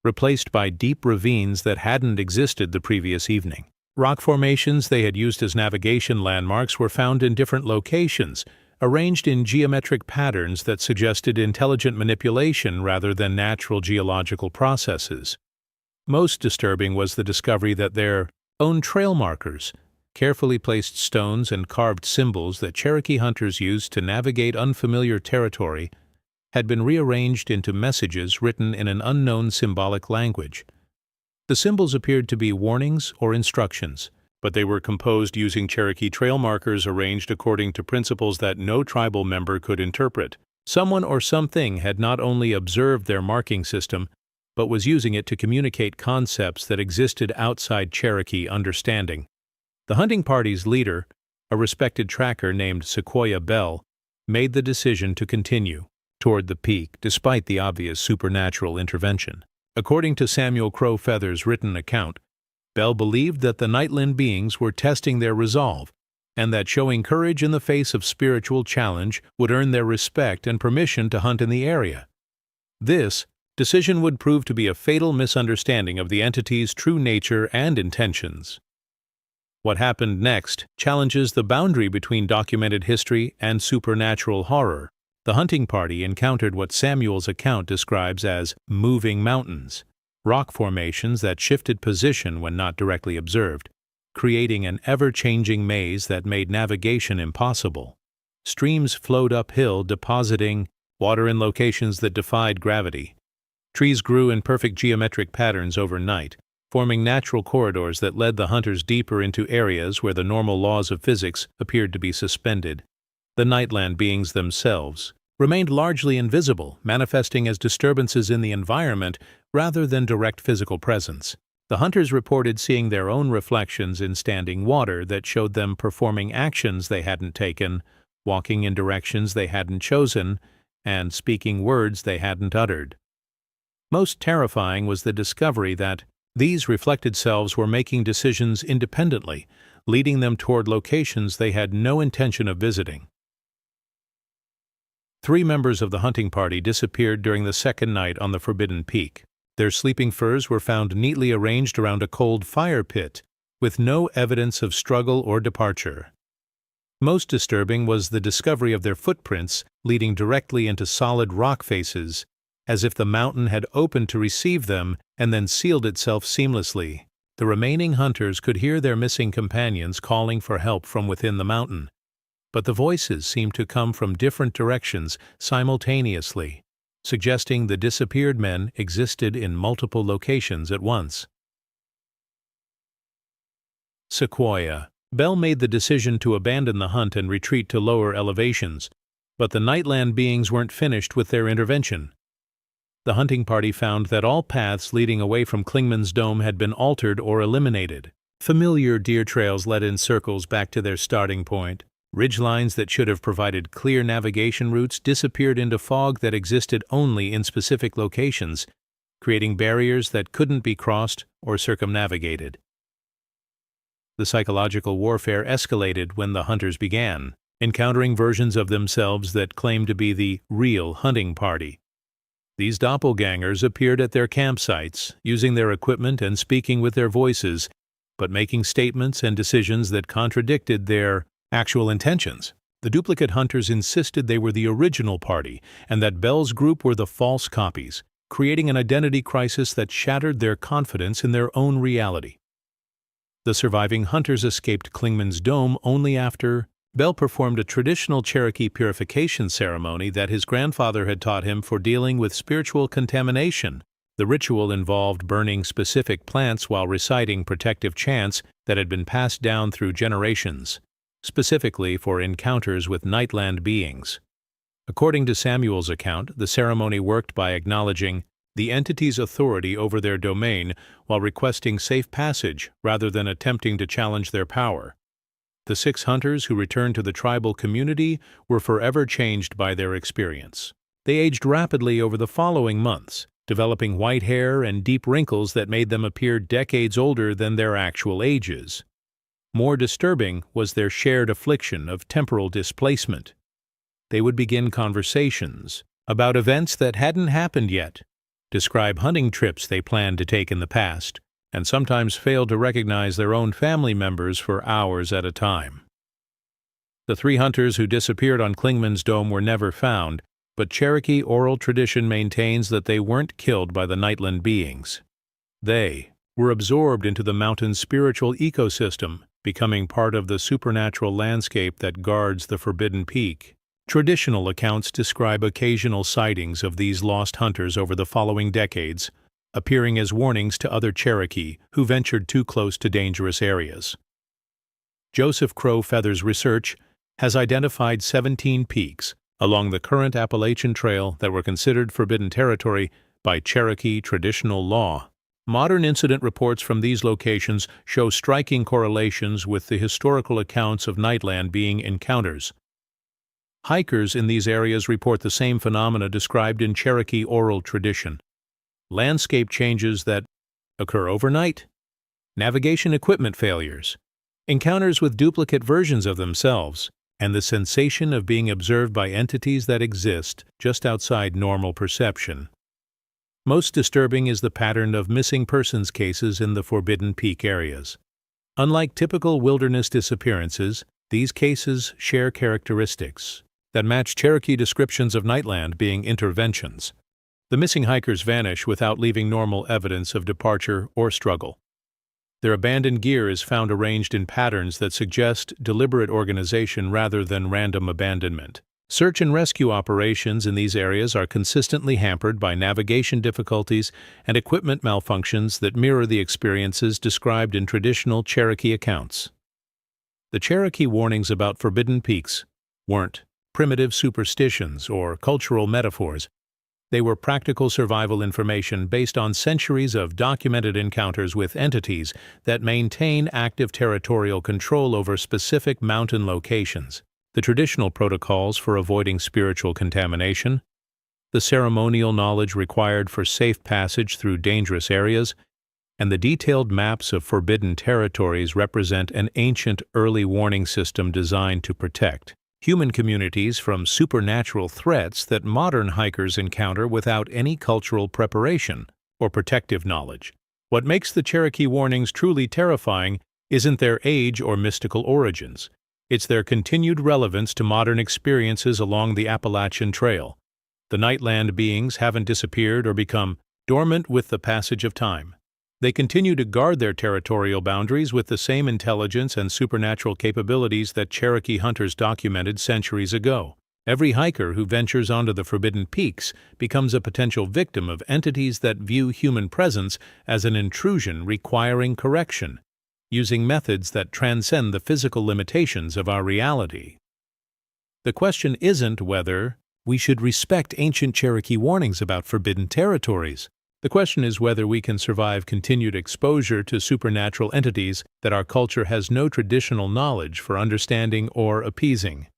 replaced by deep ravines that hadn't existed the previous evening. Rock formations they had used as navigation landmarks were found in different locations, arranged in geometric patterns that suggested intelligent manipulation rather than natural geological processes. Most disturbing was the discovery that their own trail markers, carefully placed stones and carved symbols that Cherokee hunters used to navigate unfamiliar territory, had been rearranged into messages written in an unknown symbolic language. The symbols appeared to be warnings or instructions, but they were composed using Cherokee trail markers arranged according to principles that no tribal member could interpret. Someone or something had not only observed their marking system, but was using it to communicate concepts that existed outside Cherokee understanding. The hunting party's leader, a respected tracker named Sequoia Bell, made the decision to continue toward the peak despite the obvious supernatural intervention. According to Samuel Crow Feather's written account, Bell believed that the Nightland beings were testing their resolve, and that showing courage in the face of spiritual challenge would earn their respect and permission to hunt in the area. This decision would prove to be a fatal misunderstanding of the entity's true nature and intentions. What happened next challenges the boundary between documented history and supernatural horror. The hunting party encountered what Samuel's account describes as moving mountains, rock formations that shifted position when not directly observed, creating an ever-changing maze that made navigation impossible. Streams flowed uphill, depositing water in locations that defied gravity. Trees grew in perfect geometric patterns overnight, forming natural corridors that led the hunters deeper into areas where the normal laws of physics appeared to be suspended. The Nightland beings themselves remained largely invisible, manifesting as disturbances in the environment rather than direct physical presence. The hunters reported seeing their own reflections in standing water that showed them performing actions they hadn't taken, walking in directions they hadn't chosen, and speaking words they hadn't uttered. Most terrifying was the discovery that these reflected selves were making decisions independently, leading them toward locations they had no intention of visiting. 3 members of the hunting party disappeared during the second night on the Forbidden Peak. Their sleeping furs were found neatly arranged around a cold fire pit, with no evidence of struggle or departure. Most disturbing was the discovery of their footprints leading directly into solid rock faces, as if the mountain had opened to receive them and then sealed itself seamlessly. The remaining hunters could hear their missing companions calling for help from within the mountain, but the voices seemed to come from different directions simultaneously, suggesting the disappeared men existed in multiple locations at once. Sequoia. Bell made the decision to abandon the hunt and retreat to lower elevations, but the Nightland beings weren't finished with their intervention. The hunting party found that all paths leading away from Clingman's Dome had been altered or eliminated. Familiar deer trails led in circles back to their starting point. Ridgelines that should have provided clear navigation routes disappeared into fog that existed only in specific locations, creating barriers that couldn't be crossed or circumnavigated. The psychological warfare escalated when the hunters began encountering versions of themselves that claimed to be the real hunting party. These doppelgangers appeared at their campsites, using their equipment and speaking with their voices, but making statements and decisions that contradicted their actual intentions. The duplicate hunters insisted they were the original party and that Bell's group were the false copies, creating an identity crisis that shattered their confidence in their own reality. The surviving hunters escaped Clingman's Dome only after Bell performed a traditional Cherokee purification ceremony that his grandfather had taught him for dealing with spiritual contamination. The ritual involved burning specific plants while reciting protective chants that had been passed down through generations, specifically for encounters with nightland beings. According to Samuel's account, the ceremony worked by acknowledging the entity's authority over their domain while requesting safe passage rather than attempting to challenge their power. The 6 hunters who returned to the tribal community were forever changed by their experience. They aged rapidly over the following months, developing white hair and deep wrinkles that made them appear decades older than their actual ages. More disturbing was their shared affliction of temporal displacement. They would begin conversations about events that hadn't happened yet, describe hunting trips they planned to take in the past, and sometimes failed to recognize their own family members for hours at a time. The 3 hunters who disappeared on Clingman's Dome were never found, but Cherokee oral tradition maintains that they weren't killed by the nightland beings. They were absorbed into the mountain's spiritual ecosystem, becoming part of the supernatural landscape that guards the Forbidden Peak. Traditional accounts describe occasional sightings of these lost hunters over the following decades, appearing as warnings to other Cherokee who ventured too close to dangerous areas. Joseph Crow Feather's research has identified 17 peaks along the current Appalachian Trail that were considered forbidden territory by Cherokee traditional law. Modern incident reports from these locations show striking correlations with the historical accounts of nightland being encounters. Hikers in these areas report the same phenomena described in Cherokee oral tradition. Landscape changes that occur overnight, navigation equipment failures, encounters with duplicate versions of themselves, and the sensation of being observed by entities that exist just outside normal perception. Most disturbing is the pattern of missing persons cases in the Forbidden Peak areas. Unlike typical wilderness disappearances, these cases share characteristics that match Cherokee descriptions of nightland being interventions. The missing hikers vanish without leaving normal evidence of departure or struggle. Their abandoned gear is found arranged in patterns that suggest deliberate organization rather than random abandonment. Search and rescue operations in these areas are consistently hampered by navigation difficulties and equipment malfunctions that mirror the experiences described in traditional Cherokee accounts. The Cherokee warnings about forbidden peaks weren't primitive superstitions or cultural metaphors. They were practical survival information based on centuries of documented encounters with entities that maintain active territorial control over specific mountain locations. The traditional protocols for avoiding spiritual contamination, the ceremonial knowledge required for safe passage through dangerous areas, and the detailed maps of forbidden territories represent an ancient early warning system designed to protect human communities from supernatural threats that modern hikers encounter without any cultural preparation or protective knowledge. What makes the Cherokee warnings truly terrifying isn't their age or mystical origins. It's their continued relevance to modern experiences along the Appalachian Trail. The nightland beings haven't disappeared or become dormant with the passage of time. They continue to guard their territorial boundaries with the same intelligence and supernatural capabilities that Cherokee hunters documented centuries ago. Every hiker who ventures onto the Forbidden Peaks becomes a potential victim of entities that view human presence as an intrusion requiring correction, using methods that transcend the physical limitations of our reality. The question isn't whether we should respect ancient Cherokee warnings about forbidden territories. The question is whether we can survive continued exposure to supernatural entities that our culture has no traditional knowledge for understanding or appeasing.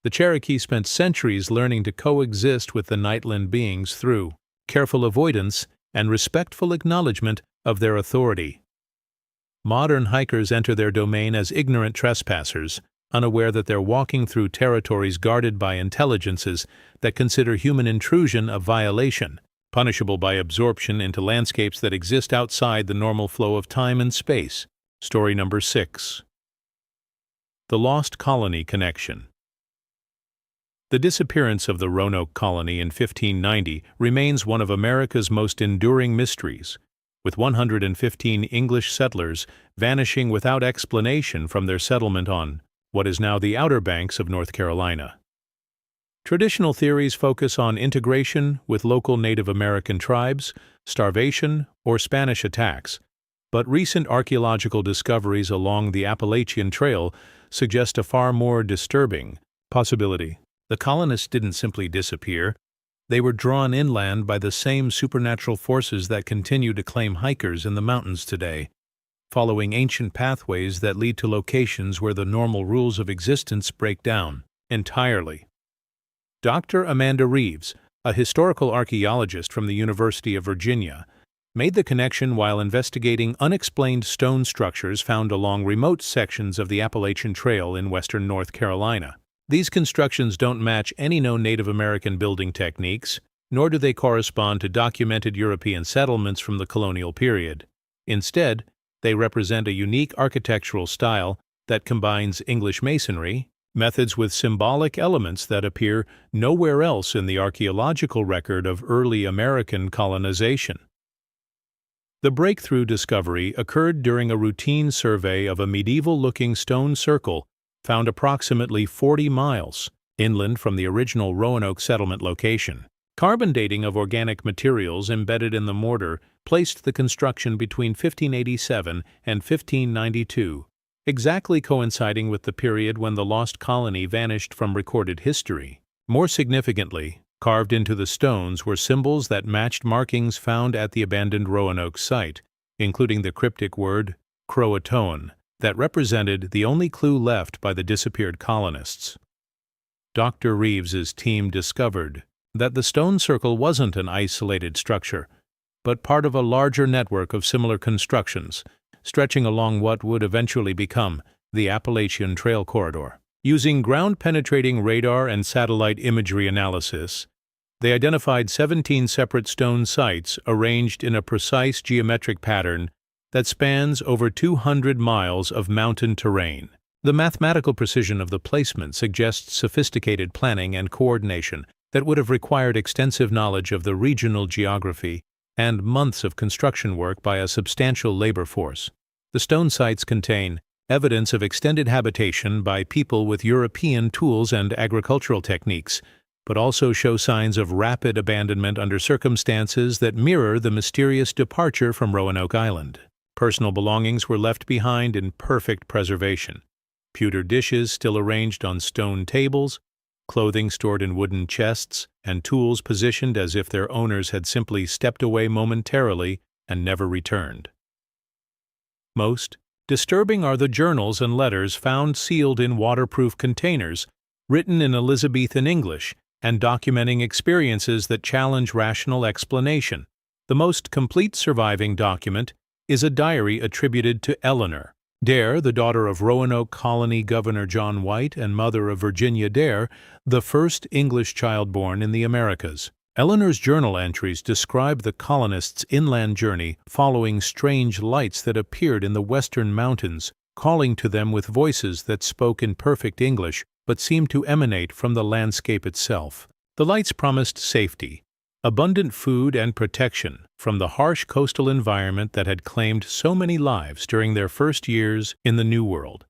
The Cherokee spent centuries learning to coexist with the nightland beings through careful avoidance and respectful acknowledgement of their authority. Modern hikers enter their domain as ignorant trespassers, unaware that they're walking through territories guarded by intelligences that consider human intrusion a violation, punishable by absorption into landscapes that exist outside the normal flow of time and space. Story number 6. The Lost Colony Connection. The disappearance of the Roanoke colony in 1590 remains one of America's most enduring mysteries, with 115 English settlers vanishing without explanation from their settlement on what is now the Outer Banks of North Carolina. Traditional theories focus on integration with local Native American tribes, starvation, or Spanish attacks, but recent archaeological discoveries along the Appalachian Trail suggest a far more disturbing possibility. The colonists didn't simply disappear. They were drawn inland by the same supernatural forces that continue to claim hikers in the mountains today, following ancient pathways that lead to locations where the normal rules of existence break down entirely. Dr. Amanda Reeves, a historical archaeologist from the University of Virginia, made the connection while investigating unexplained stone structures found along remote sections of the Appalachian Trail in western North Carolina. These constructions don't match any known Native American building techniques, nor do they correspond to documented European settlements from the colonial period. Instead, they represent a unique architectural style that combines English masonry methods with symbolic elements that appear nowhere else in the archaeological record of early American colonization. The breakthrough discovery occurred during a routine survey of a medieval-looking stone circle found approximately 40 miles inland from the original Roanoke settlement location. Carbon dating of organic materials embedded in the mortar placed the construction between 1587 and 1592, exactly coinciding with the period when the lost colony vanished from recorded history. More significantly, carved into the stones were symbols that matched markings found at the abandoned Roanoke site, including the cryptic word Croatoan, that represented the only clue left by the disappeared colonists. Dr. Reeves's team discovered that the stone circle wasn't an isolated structure, but part of a larger network of similar constructions, stretching along what would eventually become the Appalachian Trail corridor. Using ground-penetrating radar and satellite imagery analysis, they identified 17 separate stone sites arranged in a precise geometric pattern that spans over 200 miles of mountain terrain. The mathematical precision of the placement suggests sophisticated planning and coordination that would have required extensive knowledge of the regional geography and months of construction work by a substantial labor force. The stone sites contain evidence of extended habitation by people with European tools and agricultural techniques, but also show signs of rapid abandonment under circumstances that mirror the mysterious departure from Roanoke Island. Personal belongings were left behind in perfect preservation. Pewter dishes still arranged on stone tables, clothing stored in wooden chests, and tools positioned as if their owners had simply stepped away momentarily and never returned. Most disturbing are the journals and letters found sealed in waterproof containers, written in Elizabethan English and documenting experiences that challenge rational explanation. The most complete surviving document is a diary attributed to Eleanor Dare, the daughter of Roanoke Colony Governor John White and mother of Virginia Dare, the first English child born in the Americas. Eleanor's journal entries describe the colonists' inland journey following strange lights that appeared in the western mountains, calling to them with voices that spoke in perfect English but seemed to emanate from the landscape itself. The lights promised safety, abundant food and protection from the harsh coastal environment that had claimed so many lives during their first years in the New World.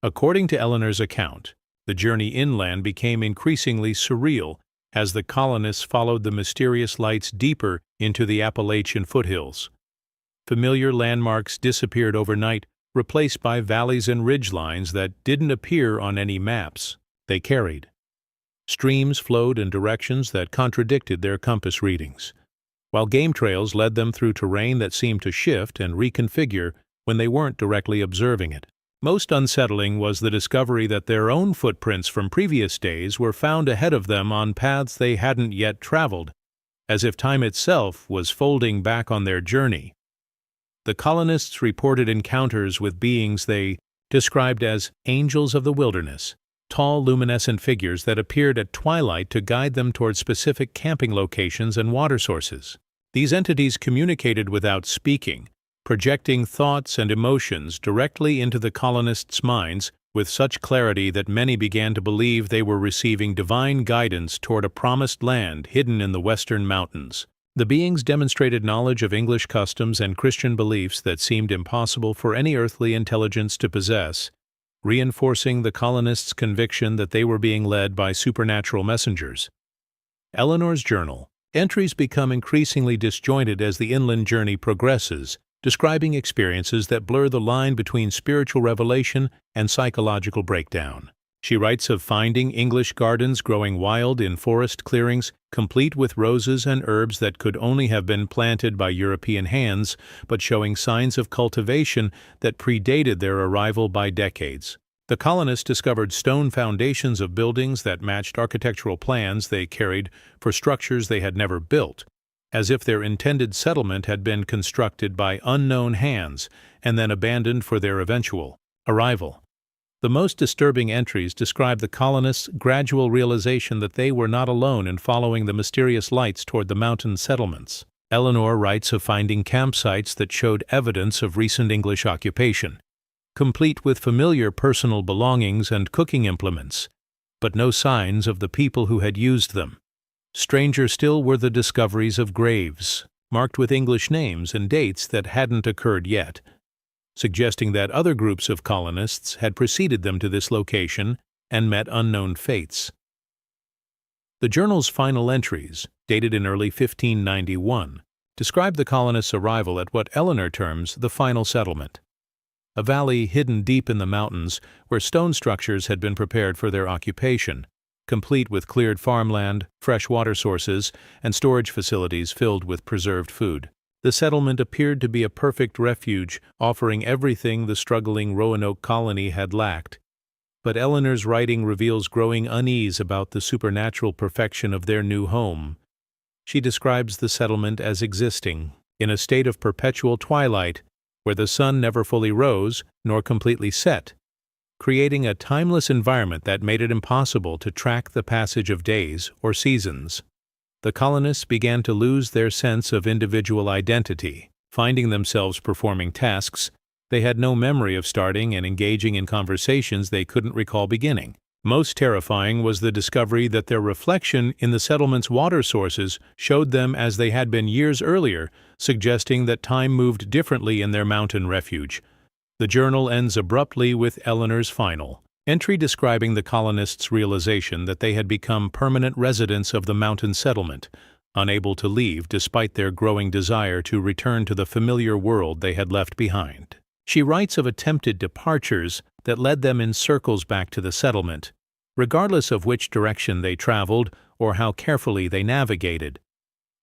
According to Eleanor's account, the journey inland became increasingly surreal as the colonists followed the mysterious lights deeper into the Appalachian foothills. Familiar landmarks disappeared overnight, replaced by valleys and ridgelines that didn't appear on any maps they carried. Streams flowed in directions that contradicted their compass readings, while game trails led them through terrain that seemed to shift and reconfigure when they weren't directly observing it. Most unsettling was the discovery that their own footprints from previous days were found ahead of them on paths they hadn't yet traveled, as if time itself was folding back on their journey. The colonists reported encounters with beings they described as angels of the wilderness, tall luminescent figures that appeared at twilight to guide them toward specific camping locations and water sources. These entities communicated without speaking, projecting thoughts and emotions directly into the colonists' minds with such clarity that many began to believe they were receiving divine guidance toward a promised land hidden in the western mountains. The beings demonstrated knowledge of English customs and Christian beliefs that seemed impossible for any earthly intelligence to possess, reinforcing the colonists' conviction that they were being led by supernatural messengers. Eleanor's journal. Entries become increasingly disjointed as the inland journey progresses, describing experiences that blur the line between spiritual revelation and psychological breakdown. She writes of finding English gardens growing wild in forest clearings, complete with roses and herbs that could only have been planted by European hands, but showing signs of cultivation that predated their arrival by decades. The colonists discovered stone foundations of buildings that matched architectural plans they carried for structures they had never built, as if their intended settlement had been constructed by unknown hands and then abandoned for their eventual arrival. The most disturbing entries describe the colonists' gradual realization that they were not alone in following the mysterious lights toward the mountain settlements. Eleanor writes of finding campsites that showed evidence of recent English occupation, complete with familiar personal belongings and cooking implements, but no signs of the people who had used them. Stranger still were the discoveries of graves, marked with English names and dates that hadn't occurred yet, suggesting that other groups of colonists had preceded them to this location and met unknown fates. The journal's final entries, dated in early 1591, describe the colonists' arrival at what Eleanor terms the final settlement, a valley hidden deep in the mountains where stone structures had been prepared for their occupation, complete with cleared farmland, fresh water sources, and storage facilities filled with preserved food. The settlement appeared to be a perfect refuge, offering everything the struggling Roanoke colony had lacked. But Eleanor's writing reveals growing unease about the supernatural perfection of their new home. She describes the settlement as existing in a state of perpetual twilight, where the sun never fully rose nor completely set, creating a timeless environment that made it impossible to track the passage of days or seasons. The colonists began to lose their sense of individual identity, finding themselves performing tasks they had no memory of starting and engaging in conversations they couldn't recall beginning. Most terrifying was the discovery that their reflection in the settlement's water sources showed them as they had been years earlier, suggesting that time moved differently in their mountain refuge. The journal ends abruptly with Eleanor's final entry describing the colonists' realization that they had become permanent residents of the mountain settlement, unable to leave despite their growing desire to return to the familiar world they had left behind. She writes of attempted departures that led them in circles back to the settlement, regardless of which direction they traveled or how carefully they navigated.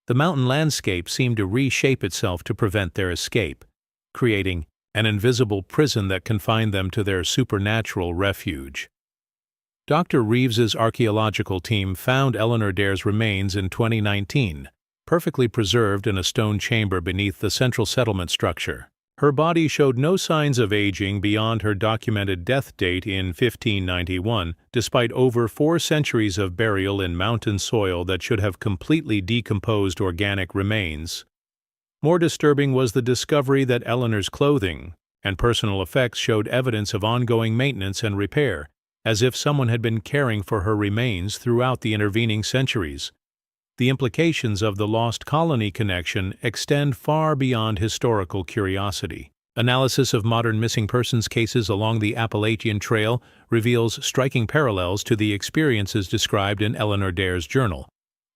The mountain landscape seemed to reshape itself to prevent their escape, creating an invisible prison that confined them to their supernatural refuge. Dr. Reeves's archaeological team found Eleanor Dare's remains in 2019, perfectly preserved in a stone chamber beneath the central settlement structure. Her body showed no signs of aging beyond her documented death date in 1591, despite over 4 centuries of burial in mountain soil that should have completely decomposed organic remains. More disturbing was the discovery that Eleanor's clothing and personal effects showed evidence of ongoing maintenance and repair, as if someone had been caring for her remains throughout the intervening centuries. The implications of the lost colony connection extend far beyond historical curiosity. Analysis of modern missing persons cases along the Appalachian Trail reveals striking parallels to the experiences described in Eleanor Dare's journal.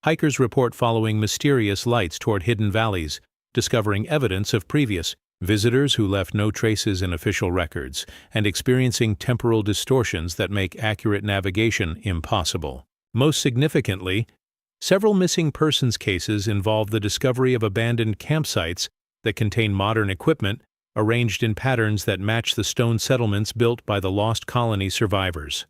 Hikers report following mysterious lights toward hidden valleys, discovering evidence of previous visitors who left no traces in official records, and experiencing temporal distortions that make accurate navigation impossible. Most significantly, several missing persons cases involve the discovery of abandoned campsites that contain modern equipment arranged in patterns that match the stone settlements built by the lost colony survivors.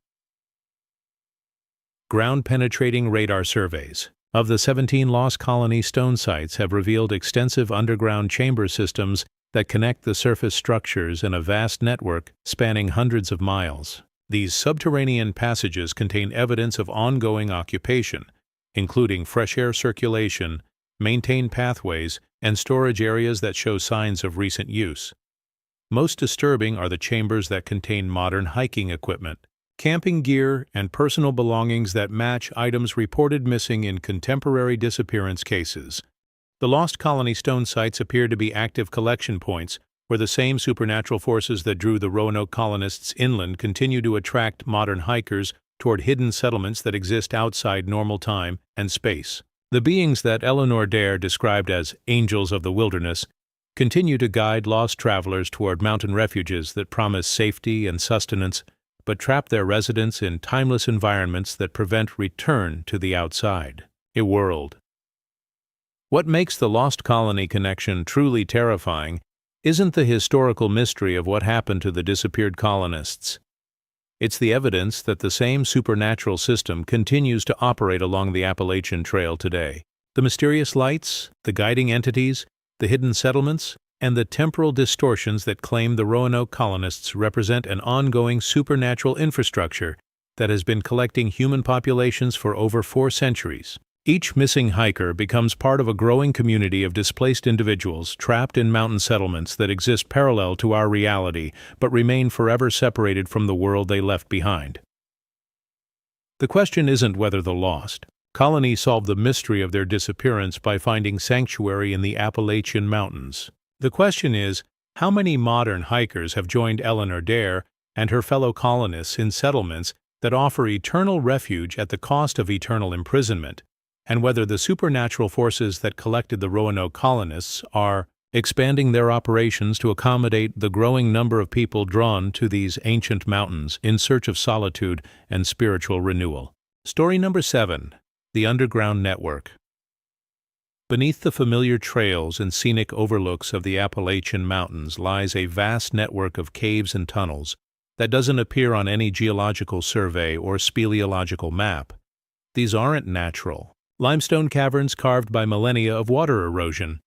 Ground-penetrating radar surveys of the 17 lost colony stone sites have revealed extensive underground chamber systems that connect the surface structures in a vast network spanning hundreds of miles. These subterranean passages contain evidence of ongoing occupation, including fresh air circulation, maintained pathways, and storage areas that show signs of recent use. Most disturbing are the chambers that contain modern hiking equipment, camping gear, and personal belongings that match items reported missing in contemporary disappearance cases. The Lost Colony stone sites appear to be active collection points where the same supernatural forces that drew the Roanoke colonists inland continue to attract modern hikers toward hidden settlements that exist outside normal time and space. The beings that Eleanor Dare described as angels of the wilderness continue to guide lost travelers toward mountain refuges that promise safety and sustenance, but trap their residents in timeless environments that prevent return to the outside world. What makes the Lost Colony connection truly terrifying isn't the historical mystery of what happened to the disappeared colonists. It's the evidence that the same supernatural system continues to operate along the Appalachian Trail today. The mysterious lights, the guiding entities, the hidden settlements, and the temporal distortions that claim the Roanoke colonists represent an ongoing supernatural infrastructure that has been collecting human populations for over 4 centuries. Each missing hiker becomes part of a growing community of displaced individuals trapped in mountain settlements that exist parallel to our reality but remain forever separated from the world they left behind. The question isn't whether the Lost Colony solved the mystery of their disappearance by finding sanctuary in the Appalachian Mountains. The question is, how many modern hikers have joined Eleanor Dare and her fellow colonists in settlements that offer eternal refuge at the cost of eternal imprisonment, and whether the supernatural forces that collected the Roanoke colonists are expanding their operations to accommodate the growing number of people drawn to these ancient mountains in search of solitude and spiritual renewal. Story number 7. The Underground Network. Beneath the familiar trails and scenic overlooks of the Appalachian Mountains lies a vast network of caves and tunnels that doesn't appear on any geological survey or speleological map. These aren't natural limestone caverns carved by millennia of water erosion,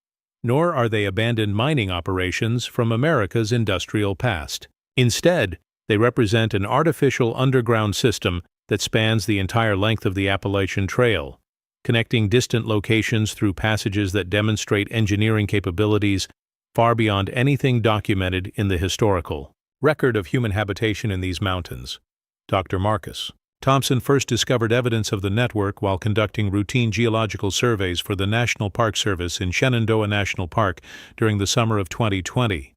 nor are they abandoned mining operations from America's industrial past. Instead, they represent an artificial underground system that spans the entire length of the Appalachian Trail, connecting distant locations through passages that demonstrate engineering capabilities far beyond anything documented in the historical record of human habitation in these mountains. Dr. Marcus Thompson first discovered evidence of the network while conducting routine geological surveys for the National Park Service in Shenandoah National Park during the summer of 2020.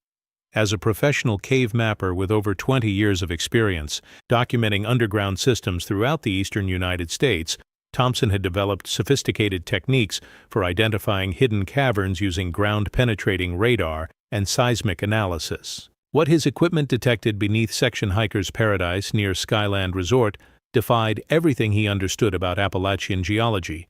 As a professional cave mapper with over 20 years of experience documenting underground systems throughout the eastern United States, Thompson had developed sophisticated techniques for identifying hidden caverns using ground-penetrating radar and seismic analysis. What his equipment detected beneath Section Hiker's Paradise near Skyland Resort defied everything he understood about Appalachian geology.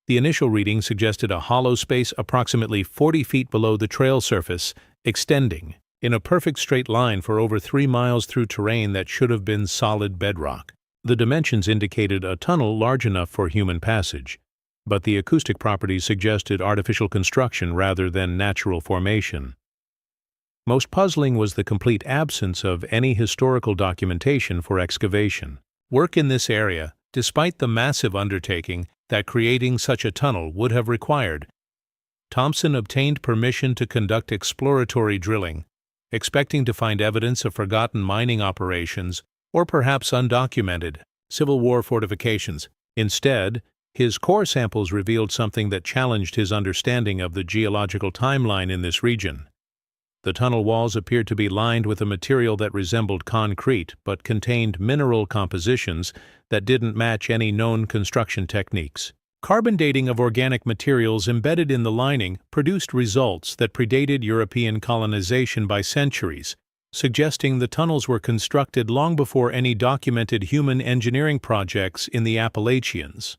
The initial reading suggested a hollow space approximately 40 feet below the trail surface, extending in a perfect straight line for over 3 miles through terrain that should have been solid bedrock. The dimensions indicated a tunnel large enough for human passage, but the acoustic properties suggested artificial construction rather than natural formation. Most puzzling was the complete absence of any historical documentation for excavation. Work in this area, despite the massive undertaking that creating such a tunnel would have required. Thompson obtained permission to conduct exploratory drilling, expecting to find evidence of forgotten mining operations or perhaps undocumented Civil War fortifications. Instead, his core samples revealed something that challenged his understanding of the geological timeline in this region. The tunnel walls appeared to be lined with a material that resembled concrete but contained mineral compositions that didn't match any known construction techniques. Carbon dating of organic materials embedded in the lining produced results that predated European colonization by centuries, suggesting the tunnels were constructed long before any documented human engineering projects in the Appalachians.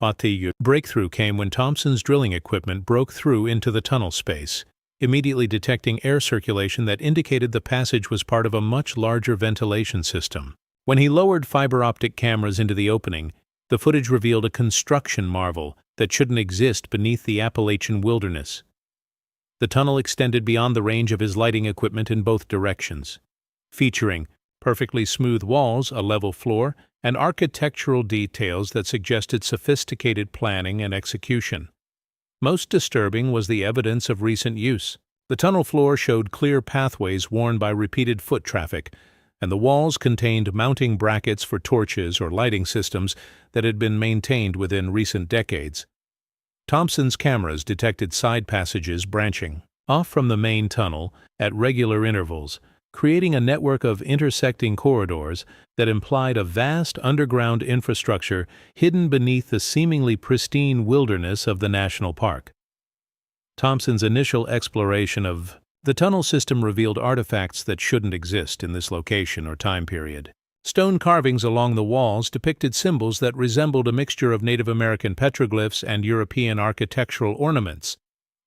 But the breakthrough came when Thompson's drilling equipment broke through into the tunnel space, immediately detecting air circulation that indicated the passage was part of a much larger ventilation system. When he lowered fiber optic cameras into the opening, the footage revealed a construction marvel that shouldn't exist beneath the Appalachian wilderness. The tunnel extended beyond the range of his lighting equipment in both directions, featuring perfectly smooth walls, a level floor, and architectural details that suggested sophisticated planning and execution. Most disturbing was the evidence of recent use. The tunnel floor showed clear pathways worn by repeated foot traffic, and the walls contained mounting brackets for torches or lighting systems that had been maintained within recent decades. Thompson's cameras detected side passages branching off from the main tunnel at regular intervals, creating a network of intersecting corridors that implied a vast underground infrastructure hidden beneath the seemingly pristine wilderness of the national park. Thompson's initial exploration of the tunnel system revealed artifacts that shouldn't exist in this location or time period. Stone carvings along the walls depicted symbols that resembled a mixture of Native American petroglyphs and European architectural ornaments,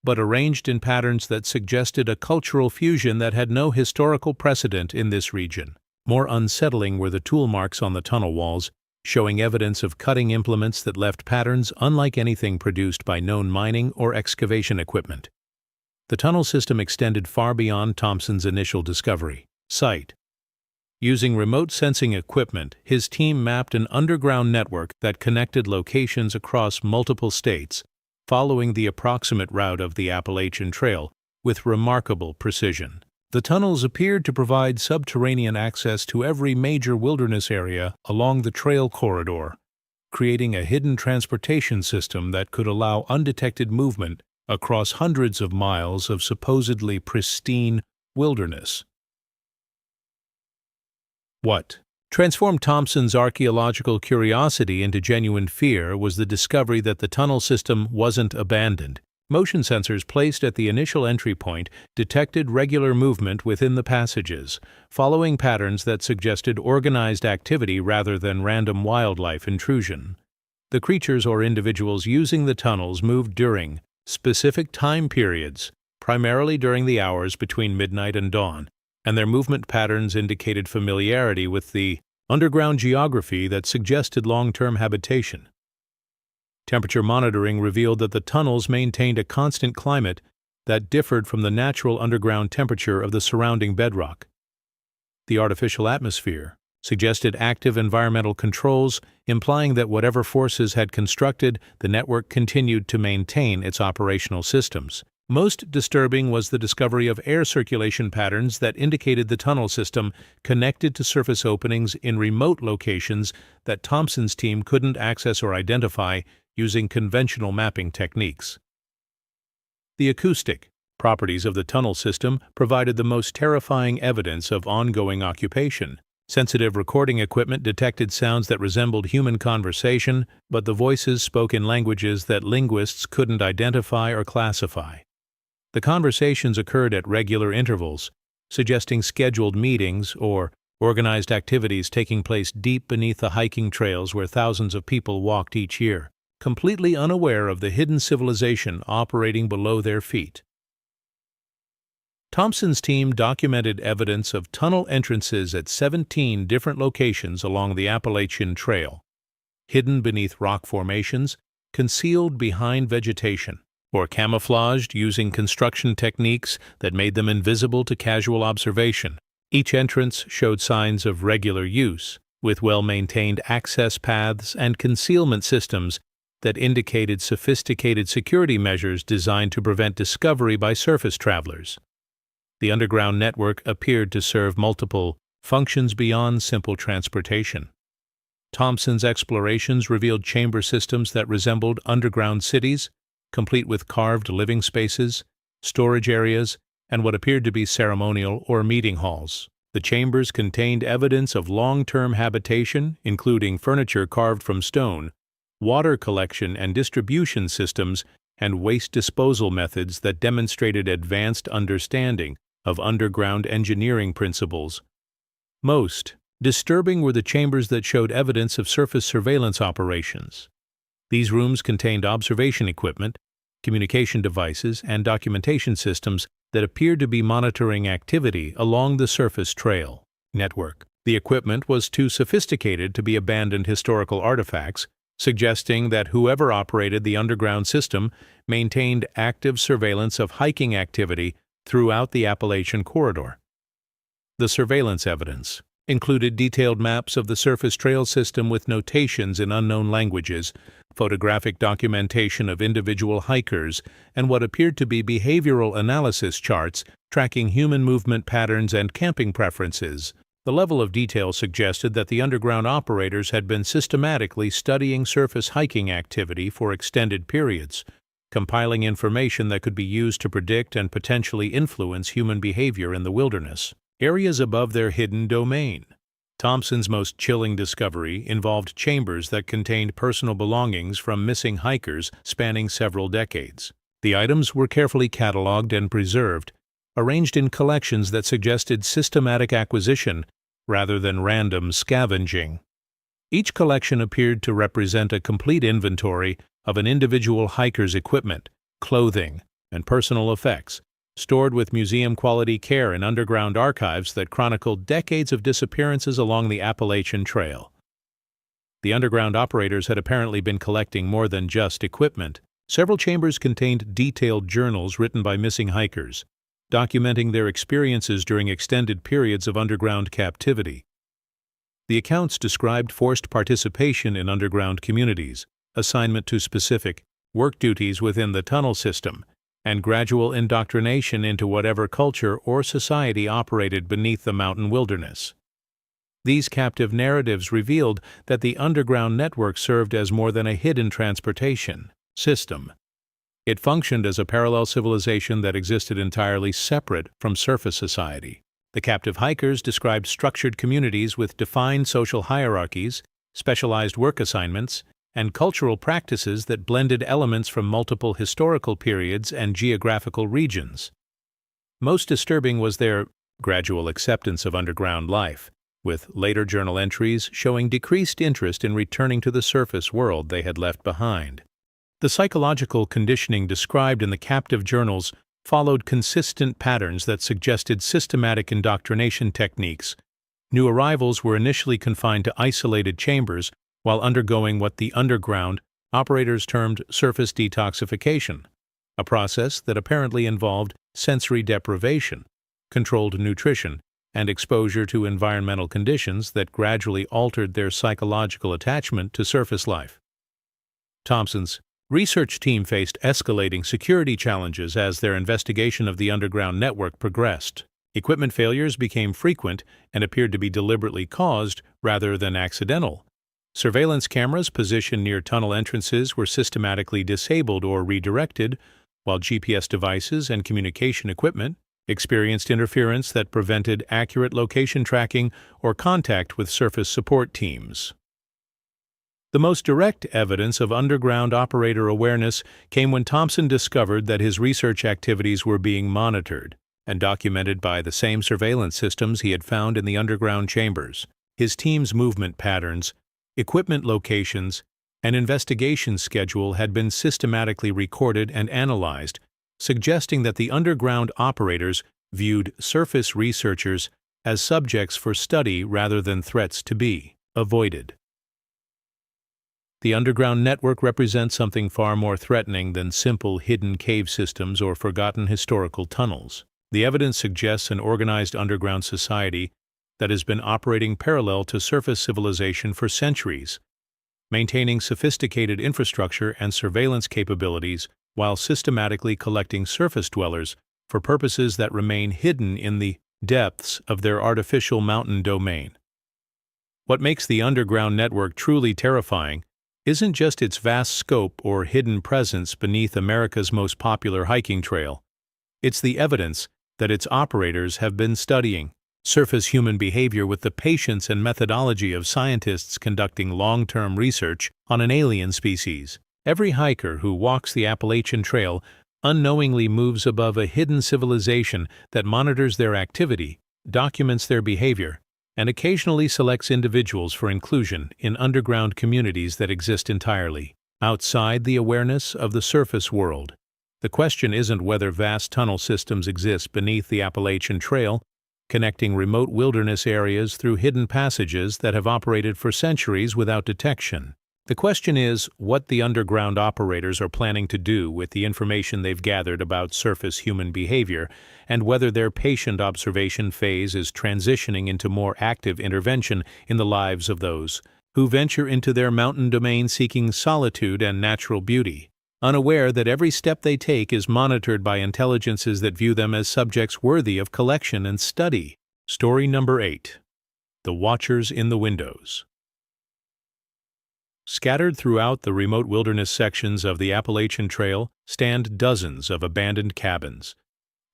but arranged in patterns that suggested a cultural fusion that had no historical precedent in this region. More unsettling were the tool marks on the tunnel walls, showing evidence of cutting implements that left patterns unlike anything produced by known mining or excavation equipment. The tunnel system extended far beyond Thompson's initial discovery. Sight. Using remote sensing equipment, his team mapped an underground network that connected locations across multiple states, following the approximate route of the Appalachian Trail with remarkable precision. The tunnels appeared to provide subterranean access to every major wilderness area along the trail corridor, creating a hidden transportation system that could allow undetected movement across hundreds of miles of supposedly pristine wilderness. What transformed Thompson's archaeological curiosity into genuine fear was the discovery that the tunnel system wasn't abandoned. Motion sensors placed at the initial entry point detected regular movement within the passages, following patterns that suggested organized activity rather than random wildlife intrusion. The creatures or individuals using the tunnels moved during specific time periods, primarily during the hours between midnight and dawn, and their movement patterns indicated familiarity with the underground geography that suggested long-term habitation. Temperature monitoring revealed that the tunnels maintained a constant climate that differed from the natural underground temperature of the surrounding bedrock. The artificial atmosphere suggested active environmental controls, implying that whatever forces had constructed, the network continued to maintain its operational systems. Most disturbing was the discovery of air circulation patterns that indicated the tunnel system connected to surface openings in remote locations that Thompson's team couldn't access or identify using conventional mapping techniques. The acoustic properties of the tunnel system provided the most terrifying evidence of ongoing occupation. Sensitive recording equipment detected sounds that resembled human conversation, but the voices spoke in languages that linguists couldn't identify or classify. The conversations occurred at regular intervals, suggesting scheduled meetings or organized activities taking place deep beneath the hiking trails where thousands of people walked each year, completely unaware of the hidden civilization operating below their feet. Thompson's team documented evidence of tunnel entrances at 17 different locations along the Appalachian Trail, hidden beneath rock formations, concealed behind vegetation, or camouflaged using construction techniques that made them invisible to casual observation. Each entrance showed signs of regular use, with well-maintained access paths and concealment systems that indicated sophisticated security measures designed to prevent discovery by surface travelers. The underground network appeared to serve multiple functions beyond simple transportation. Thompson's explorations revealed chamber systems that resembled underground cities, complete with carved living spaces, storage areas, and what appeared to be ceremonial or meeting halls. The chambers contained evidence of long-term habitation, including furniture carved from stone, water collection and distribution systems, and waste disposal methods that demonstrated advanced understanding of underground engineering principles. Most disturbing were the chambers that showed evidence of surface surveillance operations. These rooms contained observation equipment, communication devices, and documentation systems that appeared to be monitoring activity along the surface trail network. The equipment was too sophisticated to be abandoned historical artifacts, suggesting that whoever operated the underground system maintained active surveillance of hiking activity throughout the Appalachian corridor. The surveillance evidence included detailed maps of the surface trail system with notations in unknown languages, photographic documentation of individual hikers, and what appeared to be behavioral analysis charts tracking human movement patterns and camping preferences. The level of detail suggested that the underground operators had been systematically studying surface hiking activity for extended periods, compiling information that could be used to predict and potentially influence human behavior in the wilderness. Areas above their hidden domain. Thompson's most chilling discovery involved chambers that contained personal belongings from missing hikers spanning several decades. The items were carefully cataloged and preserved, arranged in collections that suggested systematic acquisition rather than random scavenging. Each collection appeared to represent a complete inventory of an individual hiker's equipment, clothing, and personal effects, stored with museum-quality care in underground archives that chronicled decades of disappearances along the Appalachian Trail. The underground operators had apparently been collecting more than just equipment. Several chambers contained detailed journals written by missing hikers, documenting their experiences during extended periods of underground captivity. The accounts described forced participation in underground communities, assignment to specific work duties within the tunnel system, and gradual indoctrination into whatever culture or society operated beneath the mountain wilderness. These captive narratives revealed that the underground network served as more than a hidden transportation system. It functioned as a parallel civilization that existed entirely separate from surface society. The captive hikers described structured communities with defined social hierarchies, specialized work assignments, and cultural practices that blended elements from multiple historical periods and geographical regions. Most disturbing was their gradual acceptance of underground life, with later journal entries showing decreased interest in returning to the surface world they had left behind. The psychological conditioning described in the captive journals followed consistent patterns that suggested systematic indoctrination techniques. New arrivals were initially confined to isolated chambers while undergoing what the underground operators termed surface detoxification, a process that apparently involved sensory deprivation, controlled nutrition, and exposure to environmental conditions that gradually altered their psychological attachment to surface life. Thompson's research team faced escalating security challenges as their investigation of the underground network progressed. Equipment failures became frequent and appeared to be deliberately caused rather than accidental. Surveillance cameras positioned near tunnel entrances were systematically disabled or redirected, while GPS devices and communication equipment experienced interference that prevented accurate location tracking or contact with surface support teams. The most direct evidence of underground operator awareness came when Thompson discovered that his research activities were being monitored and documented by the same surveillance systems he had found in the underground chambers. His team's movement patterns, equipment locations, and investigation schedule had been systematically recorded and analyzed, suggesting that the underground operators viewed surface researchers as subjects for study rather than threats to be avoided. The underground network represents something far more threatening than simple hidden cave systems or forgotten historical tunnels. The evidence suggests an organized underground society that has been operating parallel to surface civilization for centuries, maintaining sophisticated infrastructure and surveillance capabilities while systematically collecting surface dwellers for purposes that remain hidden in the depths of their artificial mountain domain. What makes the underground network truly terrifying isn't just its vast scope or hidden presence beneath America's most popular hiking trail. It's the evidence that its operators have been studying surface human behavior with the patience and methodology of scientists conducting long-term research on an alien species. Every hiker who walks the Appalachian Trail unknowingly moves above a hidden civilization that monitors their activity, documents their behavior, and occasionally selects individuals for inclusion in underground communities that exist entirely outside the awareness of the surface world. The question isn't whether vast tunnel systems exist beneath the Appalachian Trail, connecting remote wilderness areas through hidden passages that have operated for centuries without detection. The question is what the underground operators are planning to do with the information they've gathered about surface human behavior, and whether their patient observation phase is transitioning into more active intervention in the lives of those who venture into their mountain domain seeking solitude and natural beauty, unaware that every step they take is monitored by intelligences that view them as subjects worthy of collection and study. Story number 8. The Watchers in the Windows. Scattered throughout the remote wilderness sections of the Appalachian Trail stand dozens of abandoned cabins,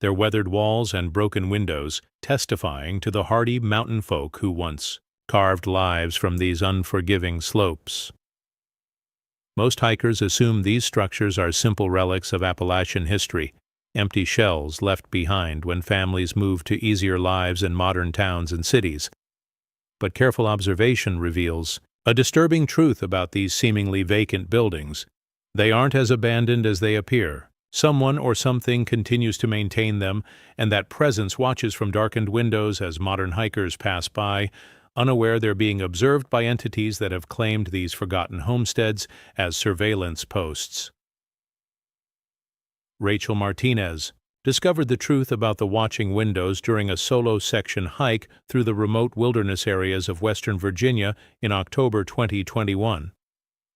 their weathered walls and broken windows testifying to the hardy mountain folk who once carved lives from these unforgiving slopes. Most hikers assume these structures are simple relics of Appalachian history, empty shells left behind when families moved to easier lives in modern towns and cities. But careful observation reveals a disturbing truth about these seemingly vacant buildings. They aren't as abandoned as they appear. Someone or something continues to maintain them, and that presence watches from darkened windows as modern hikers pass by, unaware they're being observed by entities that have claimed these forgotten homesteads as surveillance posts. Rachel Martinez discovered the truth about the watching windows during a solo section hike through the remote wilderness areas of Western Virginia in October 2021.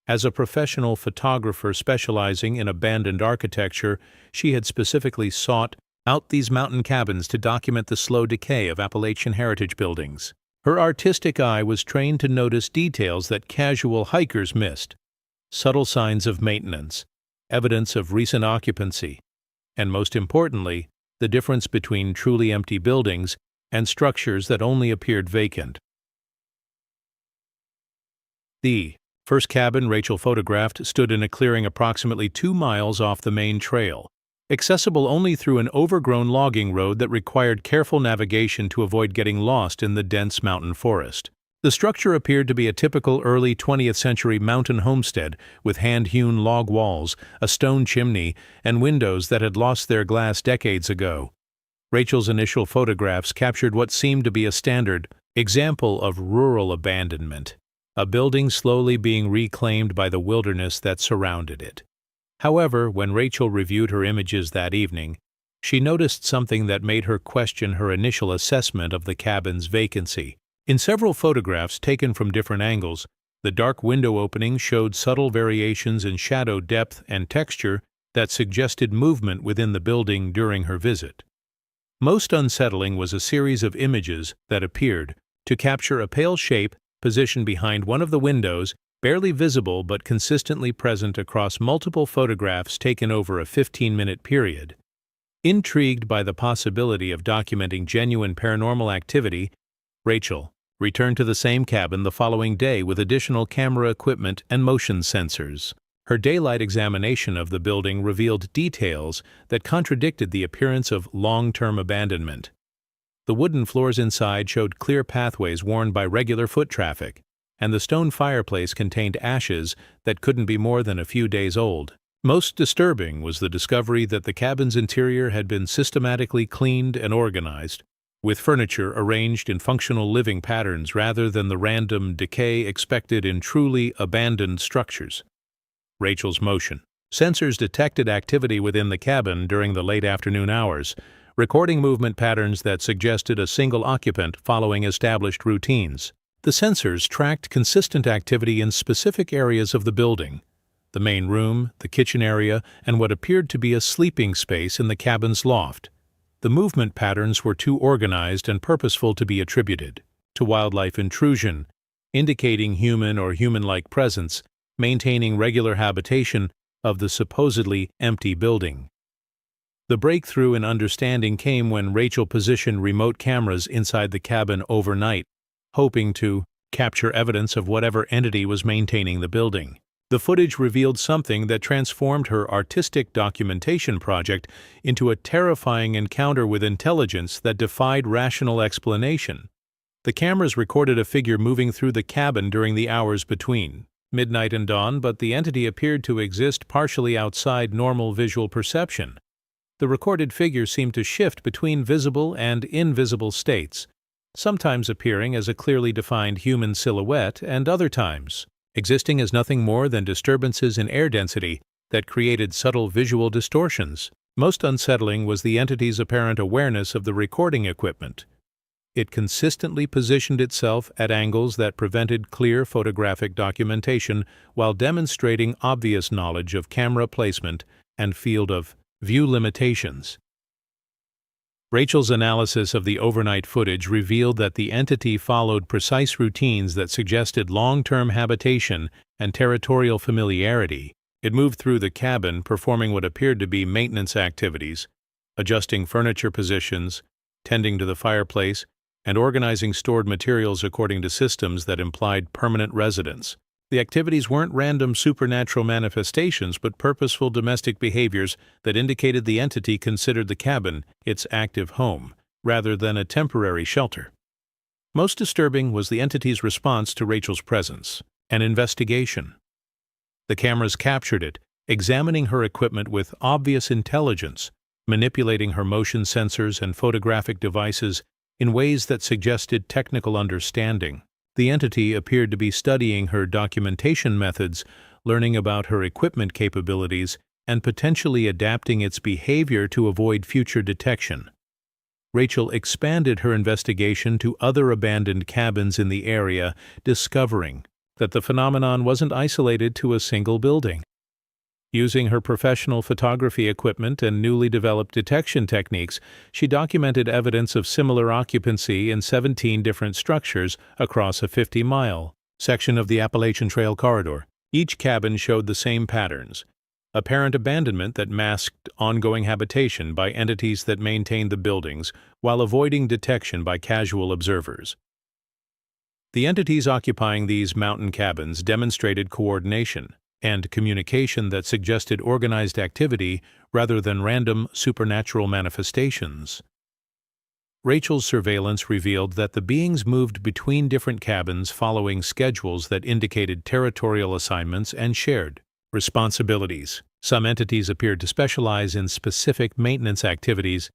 As a professional photographer specializing in abandoned architecture, she had specifically sought out these mountain cabins to document the slow decay of Appalachian heritage buildings. Her artistic eye was trained to notice details that casual hikers missed: subtle signs of maintenance, evidence of recent occupancy, and most importantly, the difference between truly empty buildings and structures that only appeared vacant. The first cabin Rachel photographed stood in a clearing approximately 2 miles off the main trail, accessible only through an overgrown logging road that required careful navigation to avoid getting lost in the dense mountain forest. The structure appeared to be a typical early 20th century mountain homestead with hand-hewn log walls, a stone chimney, and windows that had lost their glass decades ago. Rachel's initial photographs captured what seemed to be a standard example of rural abandonment, a building slowly being reclaimed by the wilderness that surrounded it. However, when Rachel reviewed her images that evening, she noticed something that made her question her initial assessment of the cabin's vacancy. In several photographs taken from different angles, the dark window opening showed subtle variations in shadow depth and texture that suggested movement within the building during her visit. Most unsettling was a series of images that appeared to capture a pale shape positioned behind one of the windows, barely visible but consistently present across multiple photographs taken over a 15-minute period. Intrigued by the possibility of documenting genuine paranormal activity, Rachel returned to the same cabin the following day with additional camera equipment and motion sensors. Her daylight examination of the building revealed details that contradicted the appearance of long-term abandonment. The wooden floors inside showed clear pathways worn by regular foot traffic, and the stone fireplace contained ashes that couldn't be more than a few days old. Most disturbing was the discovery that the cabin's interior had been systematically cleaned and organized, with furniture arranged in functional living patterns rather than the random decay expected in truly abandoned structures. Rachel's motion sensors detected activity within the cabin during the late afternoon hours, recording movement patterns that suggested a single occupant following established routines. The sensors tracked consistent activity in specific areas of the building: the main room, the kitchen area, and what appeared to be a sleeping space in the cabin's loft. The movement patterns were too organized and purposeful to be attributed to wildlife intrusion, indicating human or human-like presence, maintaining regular habitation of the supposedly empty building. The breakthrough in understanding came when Rachel positioned remote cameras inside the cabin overnight, hoping to capture evidence of whatever entity was maintaining the building. The footage revealed something that transformed her artistic documentation project into a terrifying encounter with intelligence that defied rational explanation. The cameras recorded a figure moving through the cabin during the hours between midnight and dawn, but the entity appeared to exist partially outside normal visual perception. The recorded figure seemed to shift between visible and invisible states, sometimes appearing as a clearly defined human silhouette and other times existing as nothing more than disturbances in air density that created subtle visual distortions. Most unsettling was the entity's apparent awareness of the recording equipment. It consistently positioned itself at angles that prevented clear photographic documentation while demonstrating obvious knowledge of camera placement and field of view limitations. Rachel's analysis of the overnight footage revealed that the entity followed precise routines that suggested long-term habitation and territorial familiarity. It moved through the cabin, performing what appeared to be maintenance activities, adjusting furniture positions, tending to the fireplace, and organizing stored materials according to systems that implied permanent residence. The activities weren't random supernatural manifestations but purposeful domestic behaviors that indicated the entity considered the cabin its active home, rather than a temporary shelter. Most disturbing was the entity's response to Rachel's presence, an investigation. The cameras captured it, examining her equipment with obvious intelligence, manipulating her motion sensors and photographic devices in ways that suggested technical understanding. The entity appeared to be studying her documentation methods, learning about her equipment capabilities, and potentially adapting its behavior to avoid future detection. Rachel expanded her investigation to other abandoned cabins in the area, discovering that the phenomenon wasn't isolated to a single building. Using her professional photography equipment and newly developed detection techniques, she documented evidence of similar occupancy in 17 different structures across a 50-mile section of the Appalachian Trail corridor. Each cabin showed the same patterns: apparent abandonment that masked ongoing habitation by entities that maintained the buildings while avoiding detection by casual observers. The entities occupying these mountain cabins demonstrated coordination and communication that suggested organized activity rather than random supernatural manifestations. Rachel's surveillance revealed that the beings moved between different cabins following schedules that indicated territorial assignments and shared responsibilities. Some entities appeared to specialize in specific maintenance activities,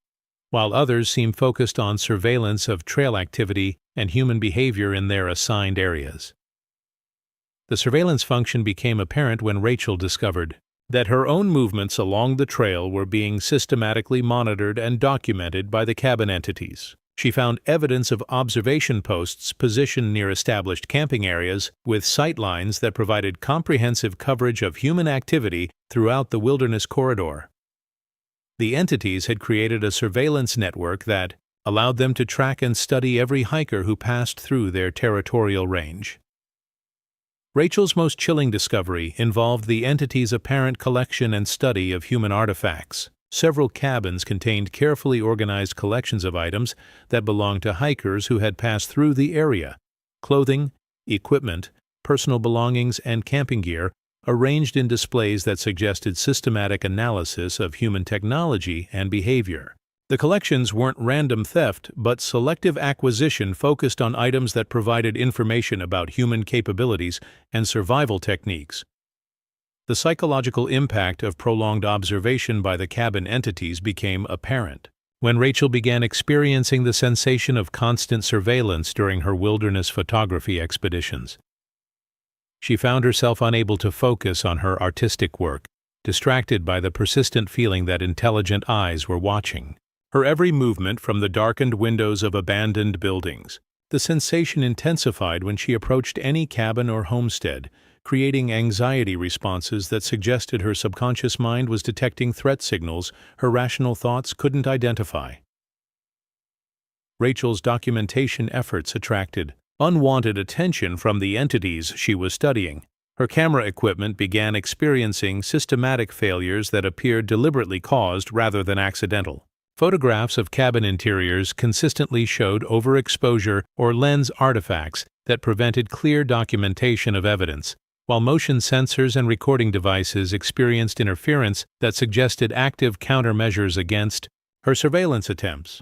while others seemed focused on surveillance of trail activity and human behavior in their assigned areas. The surveillance function became apparent when Rachel discovered that her own movements along the trail were being systematically monitored and documented by the cabin entities. She found evidence of observation posts positioned near established camping areas with sight lines that provided comprehensive coverage of human activity throughout the wilderness corridor. The entities had created a surveillance network that allowed them to track and study every hiker who passed through their territorial range. Rachel's most chilling discovery involved the entity's apparent collection and study of human artifacts. Several cabins contained carefully organized collections of items that belonged to hikers who had passed through the area: clothing, equipment, personal belongings, and camping gear, arranged in displays that suggested systematic analysis of human technology and behavior. The collections weren't random theft, but selective acquisition focused on items that provided information about human capabilities and survival techniques. The psychological impact of prolonged observation by the cabin entities became apparent when Rachel began experiencing the sensation of constant surveillance during her wilderness photography expeditions. She found herself unable to focus on her artistic work, distracted by the persistent feeling that intelligent eyes were watching her every movement from the darkened windows of abandoned buildings. The sensation intensified when she approached any cabin or homestead, creating anxiety responses that suggested her subconscious mind was detecting threat signals her rational thoughts couldn't identify. Rachel's documentation efforts attracted unwanted attention from the entities she was studying. Her camera equipment began experiencing systematic failures that appeared deliberately caused rather than accidental. Photographs of cabin interiors consistently showed overexposure or lens artifacts that prevented clear documentation of evidence, while motion sensors and recording devices experienced interference that suggested active countermeasures against her surveillance attempts.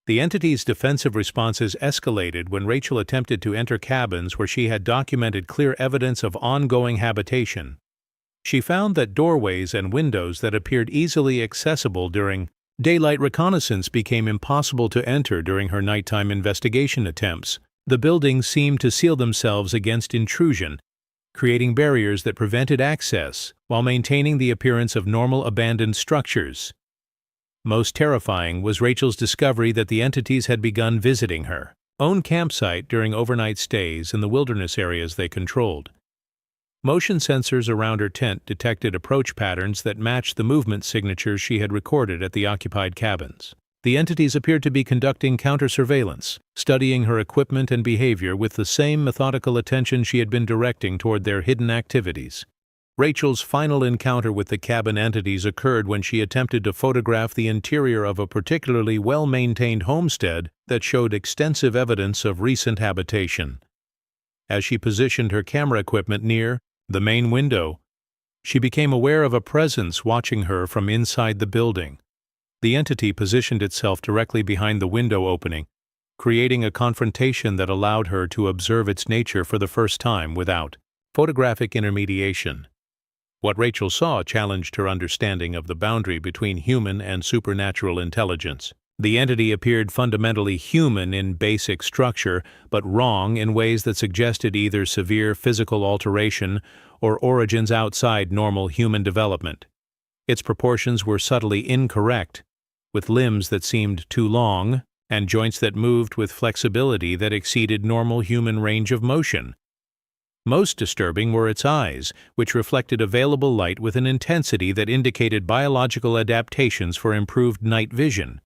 The entity's defensive responses escalated when Rachel attempted to enter cabins where she had documented clear evidence of ongoing habitation. She found that doorways and windows that appeared easily accessible during daylight reconnaissance became impossible to enter during her nighttime investigation attempts. The buildings seemed to seal themselves against intrusion, creating barriers that prevented access while maintaining the appearance of normal abandoned structures. Most terrifying was Rachel's discovery that the entities had begun visiting her own campsite during overnight stays in the wilderness areas they controlled. Motion sensors around her tent detected approach patterns that matched the movement signatures she had recorded at the occupied cabins. The entities appeared to be conducting counter-surveillance, studying her equipment and behavior with the same methodical attention she had been directing toward their hidden activities. Rachel's final encounter with the cabin entities occurred when she attempted to photograph the interior of a particularly well-maintained homestead that showed extensive evidence of recent habitation. As she positioned her camera equipment near the main window, she became aware of a presence watching her from inside the building. The entity positioned itself directly behind the window opening, creating a confrontation that allowed her to observe its nature for the first time without photographic intermediation. What Rachel saw challenged her understanding of the boundary between human and supernatural intelligence. The entity appeared fundamentally human in basic structure, but wrong in ways that suggested either severe physical alteration or origins outside normal human development. Its proportions were subtly incorrect, with limbs that seemed too long and joints that moved with flexibility that exceeded normal human range of motion. Most disturbing were its eyes, which reflected available light with an intensity that indicated biological adaptations for improved night vision.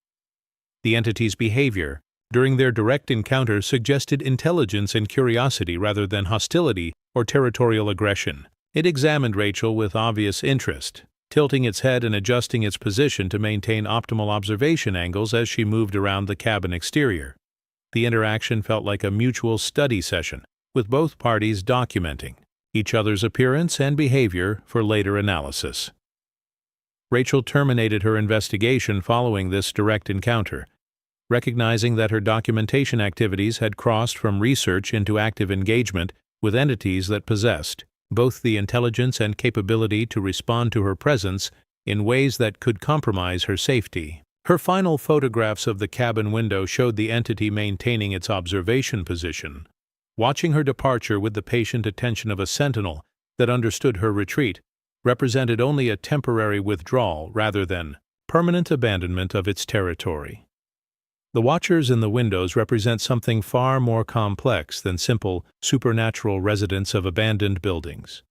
The entity's behavior during their direct encounter suggested intelligence and curiosity rather than hostility or territorial aggression. It examined Rachel with obvious interest, tilting its head and adjusting its position to maintain optimal observation angles as she moved around the cabin exterior. The interaction felt like a mutual study session, with both parties documenting each other's appearance and behavior for later analysis. Rachel terminated her investigation following this direct encounter, recognizing that her documentation activities had crossed from research into active engagement with entities that possessed both the intelligence and capability to respond to her presence in ways that could compromise her safety. Her final photographs of the cabin window showed the entity maintaining its observation position, watching her departure with the patient attention of a sentinel that understood her retreat represented only a temporary withdrawal rather than permanent abandonment of its territory. The watchers in the windows represent something far more complex than simple supernatural residents of abandoned buildings.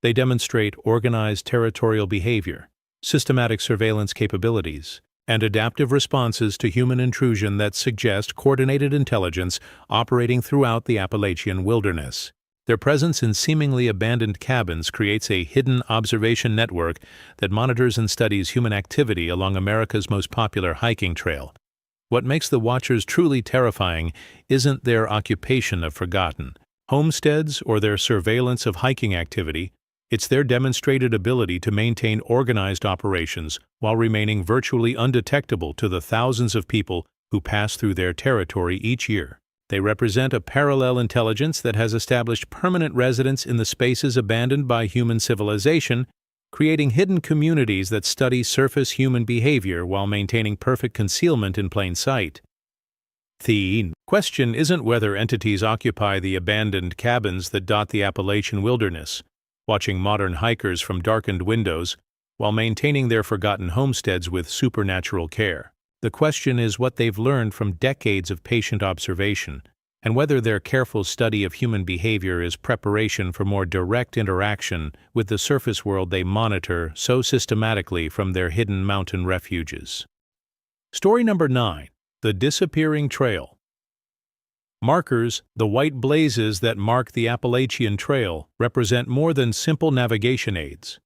They demonstrate organized territorial behavior, systematic surveillance capabilities, and adaptive responses to human intrusion that suggest coordinated intelligence operating throughout the Appalachian wilderness. Their presence in seemingly abandoned cabins creates a hidden observation network that monitors and studies human activity along America's most popular hiking trail. What makes the watchers truly terrifying isn't their occupation of forgotten homesteads or their surveillance of hiking activity. It's their demonstrated ability to maintain organized operations while remaining virtually undetectable to the thousands of people who pass through their territory each year. They represent a parallel intelligence that has established permanent residence in the spaces abandoned by human civilization, creating hidden communities that study surface human behavior while maintaining perfect concealment in plain sight. The question isn't whether entities occupy the abandoned cabins that dot the Appalachian wilderness, watching modern hikers from darkened windows while maintaining their forgotten homesteads with supernatural care. The question is what they've learned from decades of patient observation, and whether their careful study of human behavior is preparation for more direct interaction with the surface world they monitor so systematically from their hidden mountain refuges. Story number 9. The Disappearing Trail. Markers, the white blazes that mark the Appalachian Trail, represent more than simple navigation aids.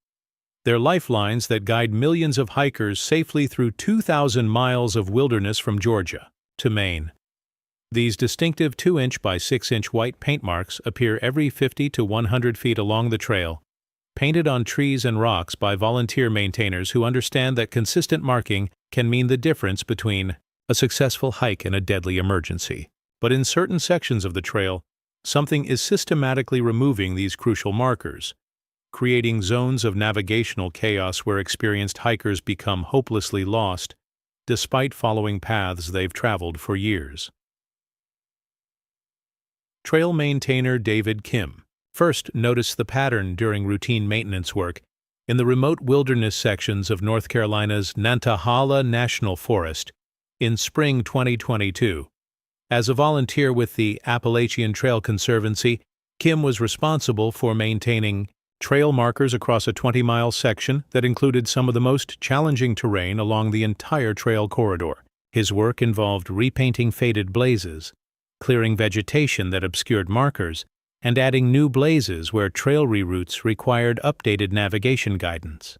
They're lifelines that guide millions of hikers safely through 2,000 miles of wilderness from Georgia to Maine. These distinctive 2-inch by 6-inch white paint marks appear every 50 to 100 feet along the trail, painted on trees and rocks by volunteer maintainers who understand that consistent marking can mean the difference between a successful hike and a deadly emergency. But in certain sections of the trail, something is systematically removing these crucial markers, creating zones of navigational chaos where experienced hikers become hopelessly lost, despite following paths they've traveled for years. Trail maintainer David Kim first noticed the pattern during routine maintenance work in the remote wilderness sections of North Carolina's Nantahala National Forest in spring 2022. As a volunteer with the Appalachian Trail Conservancy, Kim was responsible for maintaining trail markers across a 20-mile section that included some of the most challenging terrain along the entire trail corridor. His work involved repainting faded blazes, clearing vegetation that obscured markers, and adding new blazes where trail reroutes required updated navigation guidance.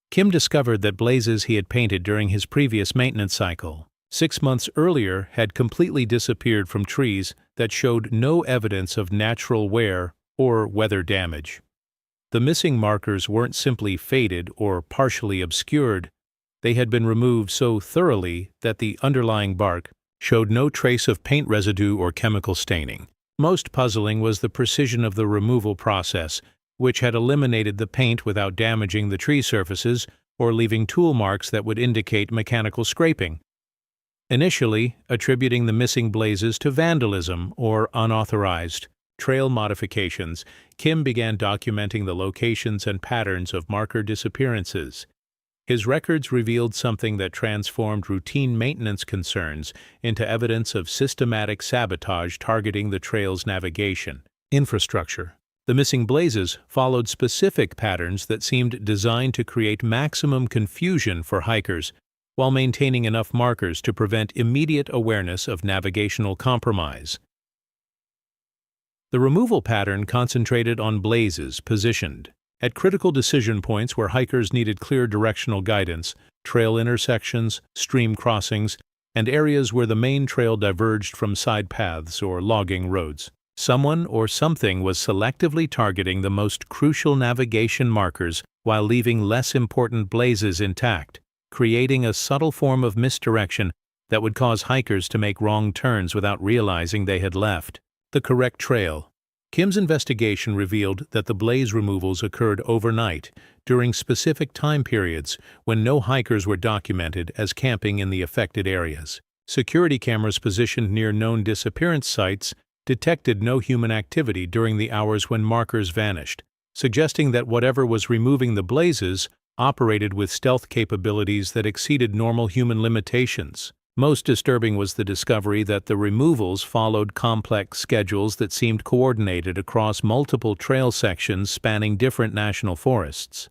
Kim discovered that blazes he had painted during his previous maintenance cycle 6 months earlier had completely disappeared from trees that showed no evidence of natural wear or weather damage. The missing markers weren't simply faded or partially obscured, they had been removed so thoroughly that the underlying bark showed no trace of paint residue or chemical staining. Most puzzling was the precision of the removal process, which had eliminated the paint without damaging the tree surfaces or leaving tool marks that would indicate mechanical scraping. Initially, attributing the missing blazes to vandalism or unauthorized trail modifications, Kim began documenting the locations and patterns of marker disappearances. His records revealed something that transformed routine maintenance concerns into evidence of systematic sabotage targeting the trail's navigation infrastructure. The missing blazes followed specific patterns that seemed designed to create maximum confusion for hikers while maintaining enough markers to prevent immediate awareness of navigational compromise. The removal pattern concentrated on blazes positioned at critical decision points where hikers needed clear directional guidance, trail intersections, stream crossings, and areas where the main trail diverged from side paths or logging roads. Someone or something was selectively targeting the most crucial navigation markers while leaving less important blazes intact, creating a subtle form of misdirection that would cause hikers to make wrong turns without realizing they had left the correct trail. Kim's investigation revealed that the blaze removals occurred overnight during specific time periods when no hikers were documented as camping in the affected areas. Security cameras positioned near known disappearance sites detected no human activity during the hours when markers vanished, suggesting that whatever was removing the blazes operated with stealth capabilities that exceeded normal human limitations. Most disturbing was the discovery that the removals followed complex schedules that seemed coordinated across multiple trail sections spanning different national forests.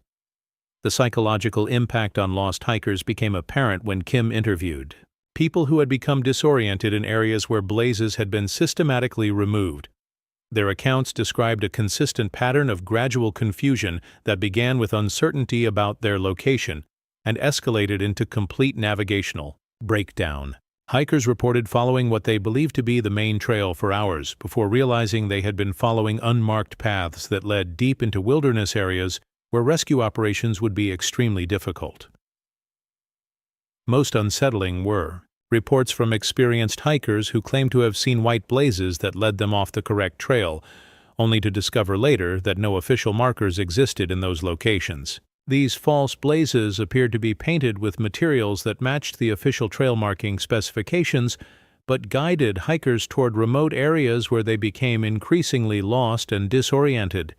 The psychological impact on lost hikers became apparent when Kim interviewed people who had become disoriented in areas where blazes had been systematically removed. Their accounts described a consistent pattern of gradual confusion that began with uncertainty about their location and escalated into complete navigational breakdown. Hikers reported following what they believed to be the main trail for hours before realizing they had been following unmarked paths that led deep into wilderness areas where rescue operations would be extremely difficult. Most unsettling were reports from experienced hikers who claimed to have seen white blazes that led them off the correct trail, only to discover later that no official markers existed in those locations. These false blazes appeared to be painted with materials that matched the official trail marking specifications, but guided hikers toward remote areas where they became increasingly lost and disoriented.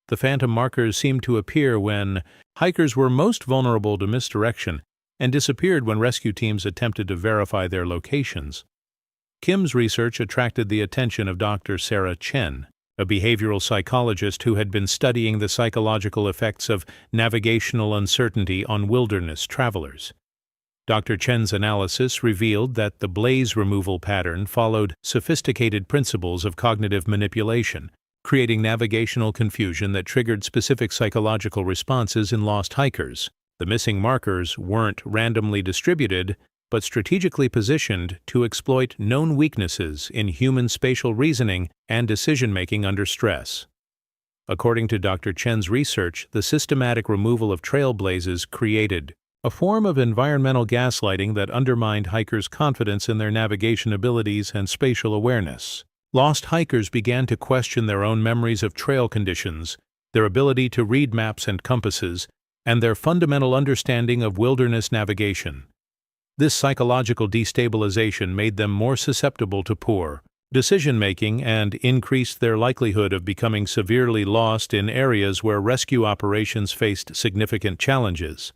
The phantom markers seemed to appear when hikers were most vulnerable to misdirection and disappeared when rescue teams attempted to verify their locations. Kim's research attracted the attention of Dr. Sarah Chen, a behavioral psychologist who had been studying the psychological effects of navigational uncertainty on wilderness travelers. Dr. Chen's analysis revealed that the blaze removal pattern followed sophisticated principles of cognitive manipulation, creating navigational confusion that triggered specific psychological responses in lost hikers. The missing markers weren't randomly distributed, but strategically positioned to exploit known weaknesses in human spatial reasoning and decision-making under stress. According to Dr. Chen's research, the systematic removal of trail blazes created a form of environmental gaslighting that undermined hikers' confidence in their navigation abilities and spatial awareness. Lost hikers began to question their own memories of trail conditions, their ability to read maps and compasses, and their fundamental understanding of wilderness navigation. This psychological destabilization made them more susceptible to poor, decision-making and increased their likelihood of becoming severely lost in areas where rescue operations faced significant challenges.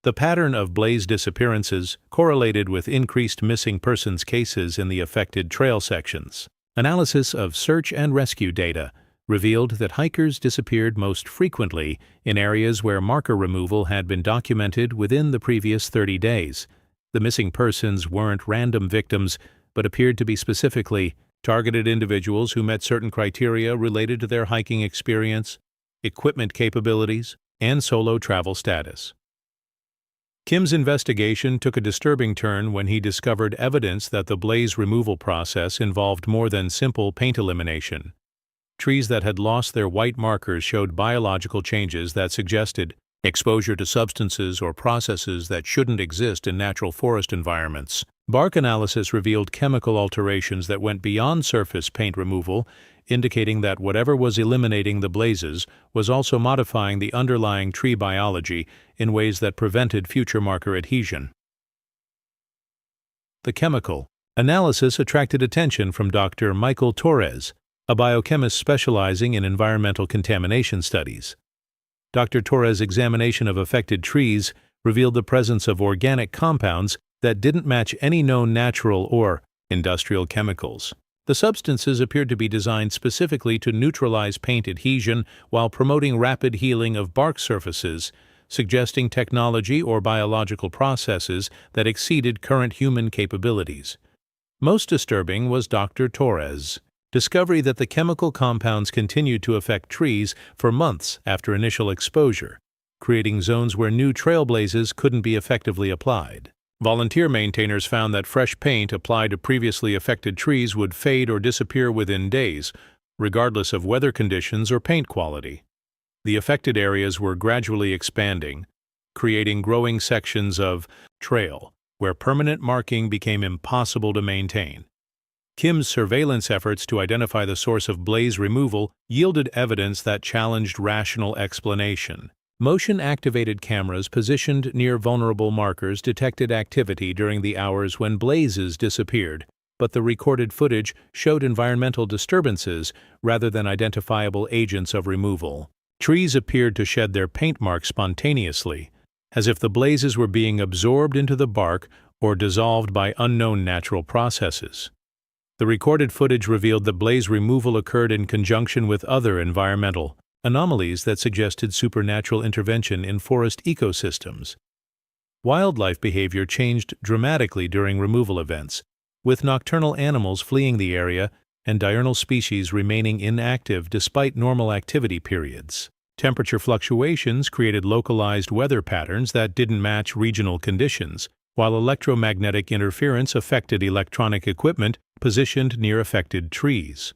The pattern of blaze disappearances correlated with increased missing persons cases in the affected trail sections. Analysis of search and rescue data revealed that hikers disappeared most frequently in areas where marker removal had been documented within the previous 30 days. The missing persons weren't random victims, but appeared to be specifically targeted individuals who met certain criteria related to their hiking experience, equipment capabilities, and solo travel status. Kim's investigation took a disturbing turn when he discovered evidence that the blaze removal process involved more than simple paint elimination. Trees that had lost their white markers showed biological changes that suggested exposure to substances or processes that shouldn't exist in natural forest environments. Bark analysis revealed chemical alterations that went beyond surface paint removal, indicating that whatever was eliminating the blazes was also modifying the underlying tree biology in ways that prevented future marker adhesion. The chemical analysis attracted attention from Dr. Michael Torres, a biochemist specializing in environmental contamination studies. Dr. Torres' examination of affected trees revealed the presence of organic compounds that didn't match any known natural or industrial chemicals. The substances appeared to be designed specifically to neutralize paint adhesion while promoting rapid healing of bark surfaces, suggesting technology or biological processes that exceeded current human capabilities. Most disturbing was Dr. Torres' discovery that the chemical compounds continued to affect trees for months after initial exposure, creating zones where new trailblazes couldn't be effectively applied. Volunteer maintainers found that fresh paint applied to previously affected trees would fade or disappear within days, regardless of weather conditions or paint quality. The affected areas were gradually expanding, creating growing sections of trail where permanent marking became impossible to maintain. Kim's surveillance efforts to identify the source of blaze removal yielded evidence that challenged rational explanation. Motion-activated cameras positioned near vulnerable markers detected activity during the hours when blazes disappeared, but the recorded footage showed environmental disturbances rather than identifiable agents of removal. Trees appeared to shed their paint marks spontaneously, as if the blazes were being absorbed into the bark or dissolved by unknown natural processes. The recorded footage revealed that blaze removal occurred in conjunction with other environmental anomalies that suggested supernatural intervention in forest ecosystems. Wildlife behavior changed dramatically during removal events, with nocturnal animals fleeing the area and diurnal species remaining inactive despite normal activity periods. Temperature fluctuations created localized weather patterns that didn't match regional conditions, while electromagnetic interference affected electronic equipment positioned near affected trees.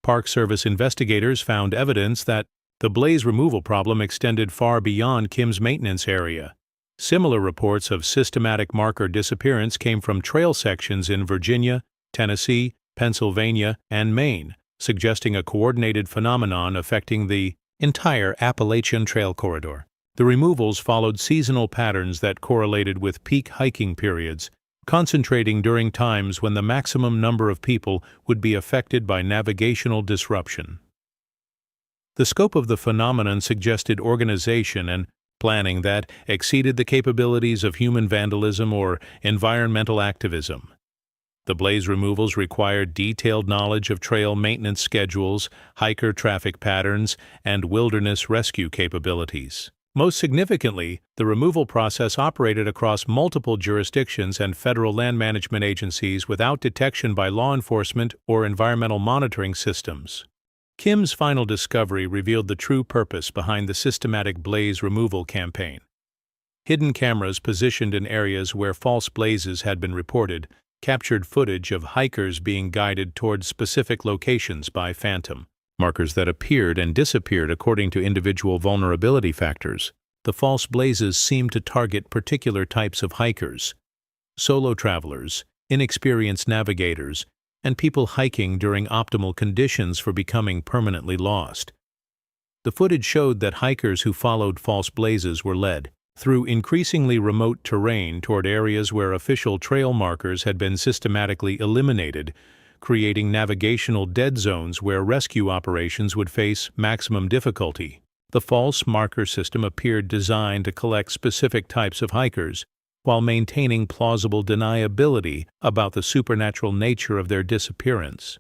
Park Service investigators found evidence that the blaze removal problem extended far beyond Kim's maintenance area. Similar reports of systematic marker disappearance came from trail sections in Virginia, Tennessee, Pennsylvania, and Maine, suggesting a coordinated phenomenon affecting the entire Appalachian Trail corridor. The removals followed seasonal patterns that correlated with peak hiking periods, concentrating during times when the maximum number of people would be affected by navigational disruption. The scope of the phenomenon suggested organization and planning that exceeded the capabilities of human vandalism or environmental activism. The blaze removals required detailed knowledge of trail maintenance schedules, hiker traffic patterns, and wilderness rescue capabilities. Most significantly, the removal process operated across multiple jurisdictions and federal land management agencies without detection by law enforcement or environmental monitoring systems. Kim's final discovery revealed the true purpose behind the systematic blaze removal campaign. Hidden cameras positioned in areas where false blazes had been reported captured footage of hikers being guided towards specific locations by phantom markers that appeared and disappeared according to individual vulnerability factors. The false blazes seemed to target particular types of hikers: solo travelers, inexperienced navigators, and people hiking during optimal conditions for becoming permanently lost. The footage showed that hikers who followed false blazes were led through increasingly remote terrain toward areas where official trail markers had been systematically eliminated, creating navigational dead zones where rescue operations would face maximum difficulty. The false marker system appeared designed to collect specific types of hikers, while maintaining plausible deniability about the supernatural nature of their disappearance.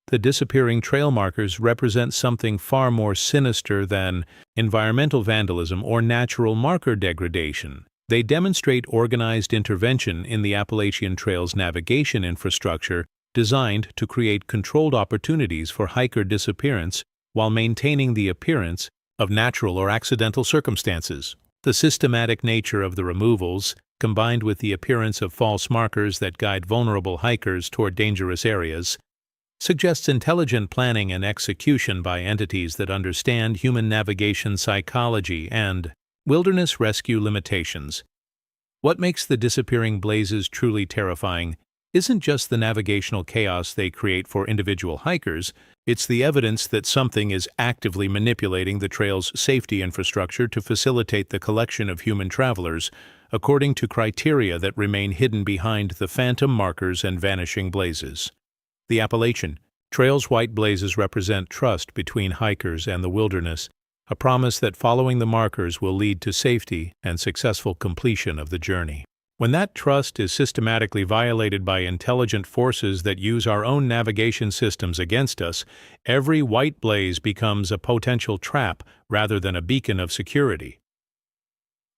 The disappearing trail markers represent something far more sinister than environmental vandalism or natural marker degradation. They demonstrate organized intervention in the Appalachian Trail's navigation infrastructure designed to create controlled opportunities for hiker disappearance while maintaining the appearance of natural or accidental circumstances. The systematic nature of the removals, combined with the appearance of false markers that guide vulnerable hikers toward dangerous areas, suggests intelligent planning and execution by entities that understand human navigation psychology and wilderness rescue limitations. What makes the disappearing blazes truly terrifying isn't just the navigational chaos they create for individual hikers, it's the evidence that something is actively manipulating the trail's safety infrastructure to facilitate the collection of human travelers, according to criteria that remain hidden behind the phantom markers and vanishing blazes. The Appalachian Trail's white blazes represent trust between hikers and the wilderness, a promise that following the markers will lead to safety and successful completion of the journey. When that trust is systematically violated by intelligent forces that use our own navigation systems against us, every white blaze becomes a potential trap rather than a beacon of security.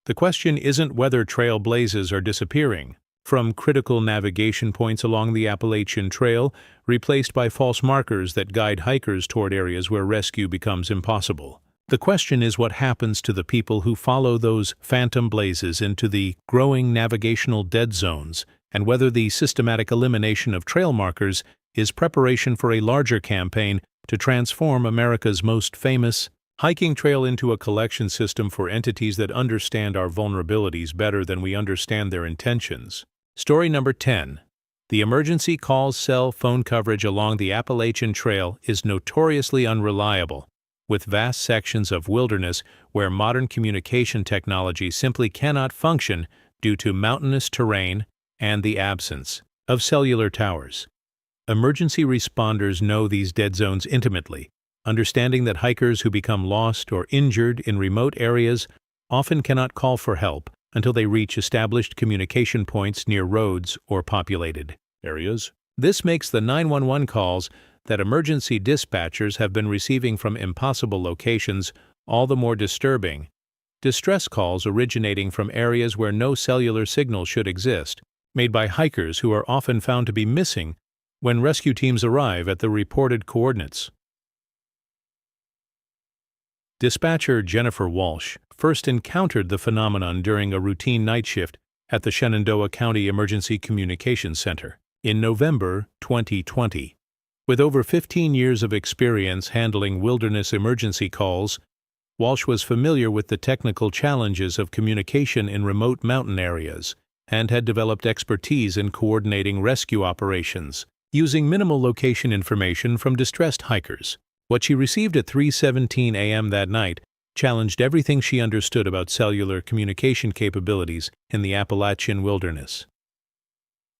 The question isn't whether trail blazes are disappearing from critical navigation points along the Appalachian Trail, replaced by false markers that guide hikers toward areas where rescue becomes impossible. The question is what happens to the people who follow those phantom blazes into the growing navigational dead zones, and whether the systematic elimination of trail markers is preparation for a larger campaign to transform America's most famous hiking trail into a collection system for entities that understand our vulnerabilities better than we understand their intentions. Story number 10. The emergency call cell phone coverage along the Appalachian Trail is notoriously unreliable, with vast sections of wilderness where modern communication technology simply cannot function due to mountainous terrain and the absence of cellular towers. Emergency responders know these dead zones intimately, understanding that hikers who become lost or injured in remote areas often cannot call for help until they reach established communication points near roads or populated areas. This makes the 911 calls that emergency dispatchers have been receiving from impossible locations all the more disturbing. Distress calls originating from areas where no cellular signal should exist, made by hikers who are often found to be missing when rescue teams arrive at the reported coordinates. Dispatcher Jennifer Walsh first encountered the phenomenon during a routine night shift at the Shenandoah County Emergency Communications Center in November 2020. With over 15 years of experience handling wilderness emergency calls, Walsh was familiar with the technical challenges of communication in remote mountain areas and had developed expertise in coordinating rescue operations using minimal location information from distressed hikers. What she received at 3:17 a.m. that night challenged everything she understood about cellular communication capabilities in the Appalachian wilderness.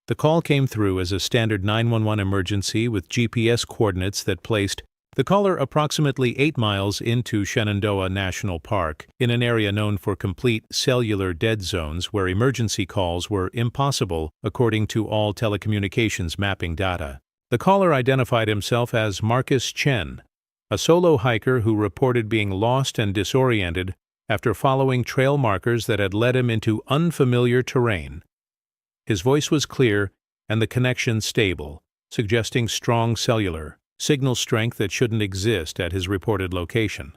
The call came through as a standard 911 emergency with GPS coordinates that placed the caller approximately 8 miles into Shenandoah National Park, in an area known for complete cellular dead zones where emergency calls were impossible according to all telecommunications mapping data. The caller identified himself as Marcus Chen, a solo hiker who reported being lost and disoriented after following trail markers that had led him into unfamiliar terrain. His voice was clear and the connection stable, suggesting strong cellular signal strength that shouldn't exist at his reported location.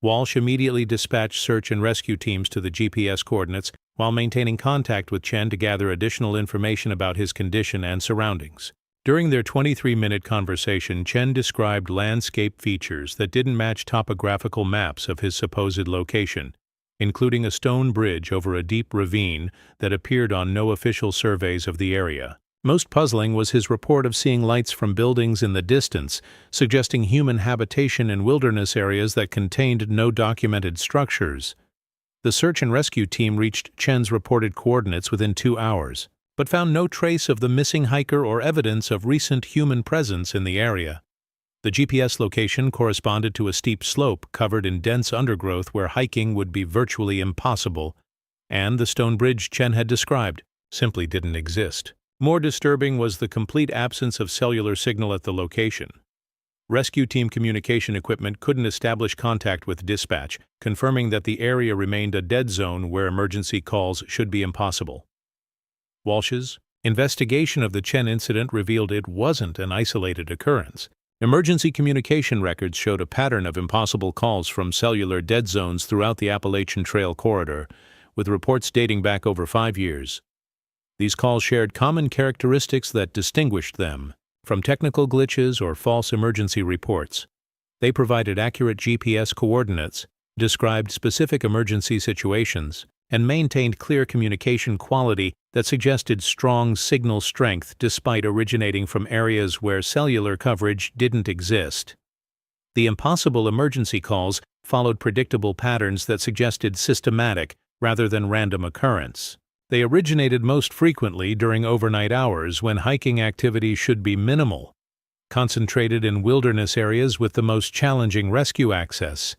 Walsh immediately dispatched search and rescue teams to the GPS coordinates while maintaining contact with Chen to gather additional information about his condition and surroundings. During their 23-minute conversation, Chen described landscape features that didn't match topographical maps of his supposed location, including a stone bridge over a deep ravine that appeared on no official surveys of the area. Most puzzling was his report of seeing lights from buildings in the distance, suggesting human habitation in wilderness areas that contained no documented structures. The search and rescue team reached Chen's reported coordinates within 2 hours, but found no trace of the missing hiker or evidence of recent human presence in the area. The GPS location corresponded to a steep slope covered in dense undergrowth where hiking would be virtually impossible, and the stone bridge Chen had described simply didn't exist. More disturbing was the complete absence of cellular signal at the location. Rescue team communication equipment couldn't establish contact with dispatch, confirming that the area remained a dead zone where emergency calls should be impossible. Walsh's investigation of the Chen incident revealed it wasn't an isolated occurrence. Emergency communication records showed a pattern of impossible calls from cellular dead zones throughout the Appalachian Trail corridor, with reports dating back over 5 years. These calls shared common characteristics that distinguished them from technical glitches or false emergency reports. They provided accurate GPS coordinates, described specific emergency situations, and maintained clear communication quality that suggested strong signal strength despite originating from areas where cellular coverage didn't exist. The impossible emergency calls followed predictable patterns that suggested systematic rather than random occurrence. They originated most frequently during overnight hours when hiking activity should be minimal, concentrated in wilderness areas with the most challenging rescue access,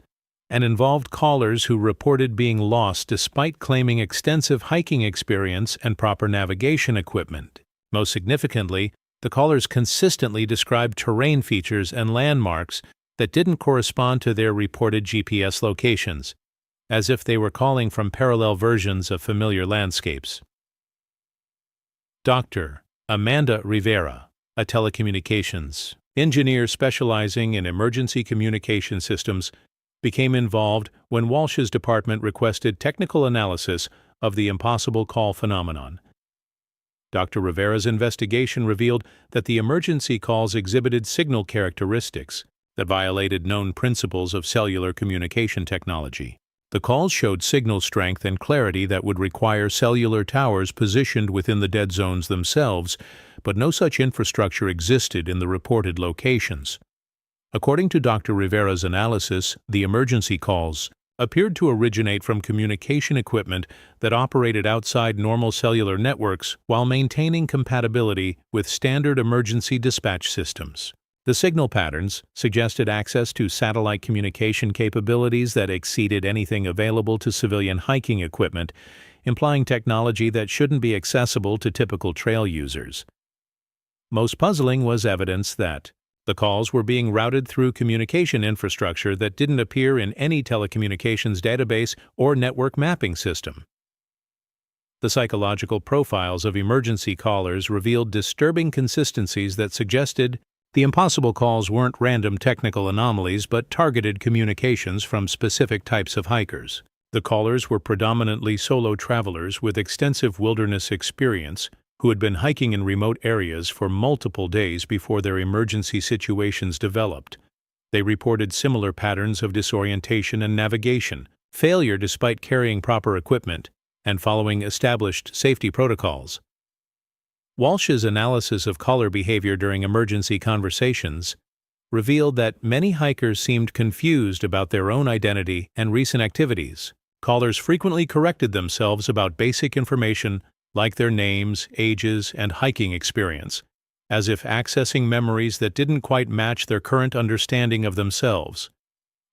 and involved callers who reported being lost despite claiming extensive hiking experience and proper navigation equipment. Most significantly, the callers consistently described terrain features and landmarks that didn't correspond to their reported GPS locations, as if they were calling from parallel versions of familiar landscapes. Dr. Amanda Rivera, a telecommunications engineer specializing in emergency communication systems, became involved when Walsh's department requested technical analysis of the impossible call phenomenon. Dr. Rivera's investigation revealed that the emergency calls exhibited signal characteristics that violated known principles of cellular communication technology. The calls showed signal strength and clarity that would require cellular towers positioned within the dead zones themselves, but no such infrastructure existed in the reported locations. According to Dr. Rivera's analysis, the emergency calls appeared to originate from communication equipment that operated outside normal cellular networks while maintaining compatibility with standard emergency dispatch systems. The signal patterns suggested access to satellite communication capabilities that exceeded anything available to civilian hiking equipment, implying technology that shouldn't be accessible to typical trail users. Most puzzling was evidence that the calls were being routed through communication infrastructure that didn't appear in any telecommunications database or network mapping system. The psychological profiles of emergency callers revealed disturbing consistencies that suggested the impossible calls weren't random technical anomalies but targeted communications from specific types of hikers. The callers were predominantly solo travelers with extensive wilderness experience who had been hiking in remote areas for multiple days before their emergency situations developed. They reported similar patterns of disorientation and navigation, failure despite carrying proper equipment, and following established safety protocols. Walsh's analysis of caller behavior during emergency conversations revealed that many hikers seemed confused about their own identity and recent activities. Callers frequently corrected themselves about basic information like their names, ages, and hiking experience, as if accessing memories that didn't quite match their current understanding of themselves.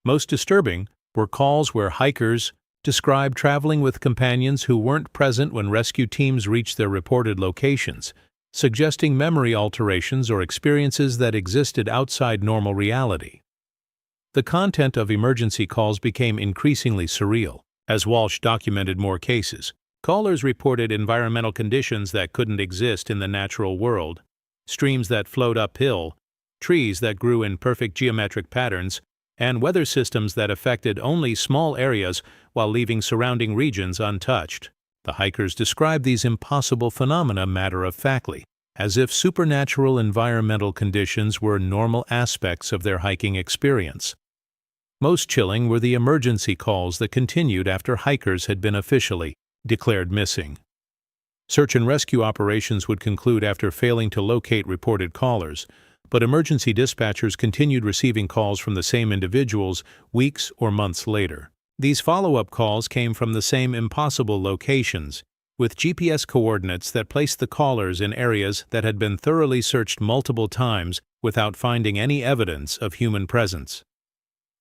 Most disturbing were calls where hikers described traveling with companions who weren't present when rescue teams reached their reported locations, suggesting memory alterations or experiences that existed outside normal reality. The content of emergency calls became increasingly surreal. As Walsh documented more cases, callers reported environmental conditions that couldn't exist in the natural world, streams that flowed uphill, trees that grew in perfect geometric patterns, and weather systems that affected only small areas while leaving surrounding regions untouched. The hikers described these impossible phenomena matter-of-factly, as if supernatural environmental conditions were normal aspects of their hiking experience. Most chilling were the emergency calls that continued after hikers had been officially declared missing. Search and rescue operations would conclude after failing to locate reported callers, but emergency dispatchers continued receiving calls from the same individuals weeks or months later. These follow-up calls came from the same impossible locations, with GPS coordinates that placed the callers in areas that had been thoroughly searched multiple times without finding any evidence of human presence.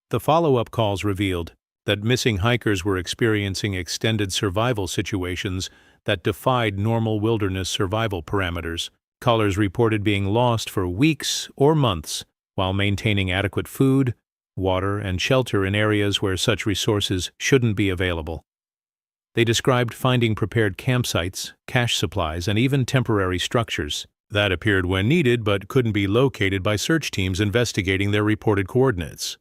The follow-up calls revealed that missing hikers were experiencing extended survival situations that defied normal wilderness survival parameters. Callers reported being lost for weeks or months while maintaining adequate food, water, and shelter in areas where such resources shouldn't be available. They described finding prepared campsites, cache supplies, and even temporary structures that appeared when needed but couldn't be located by search teams investigating their reported coordinates.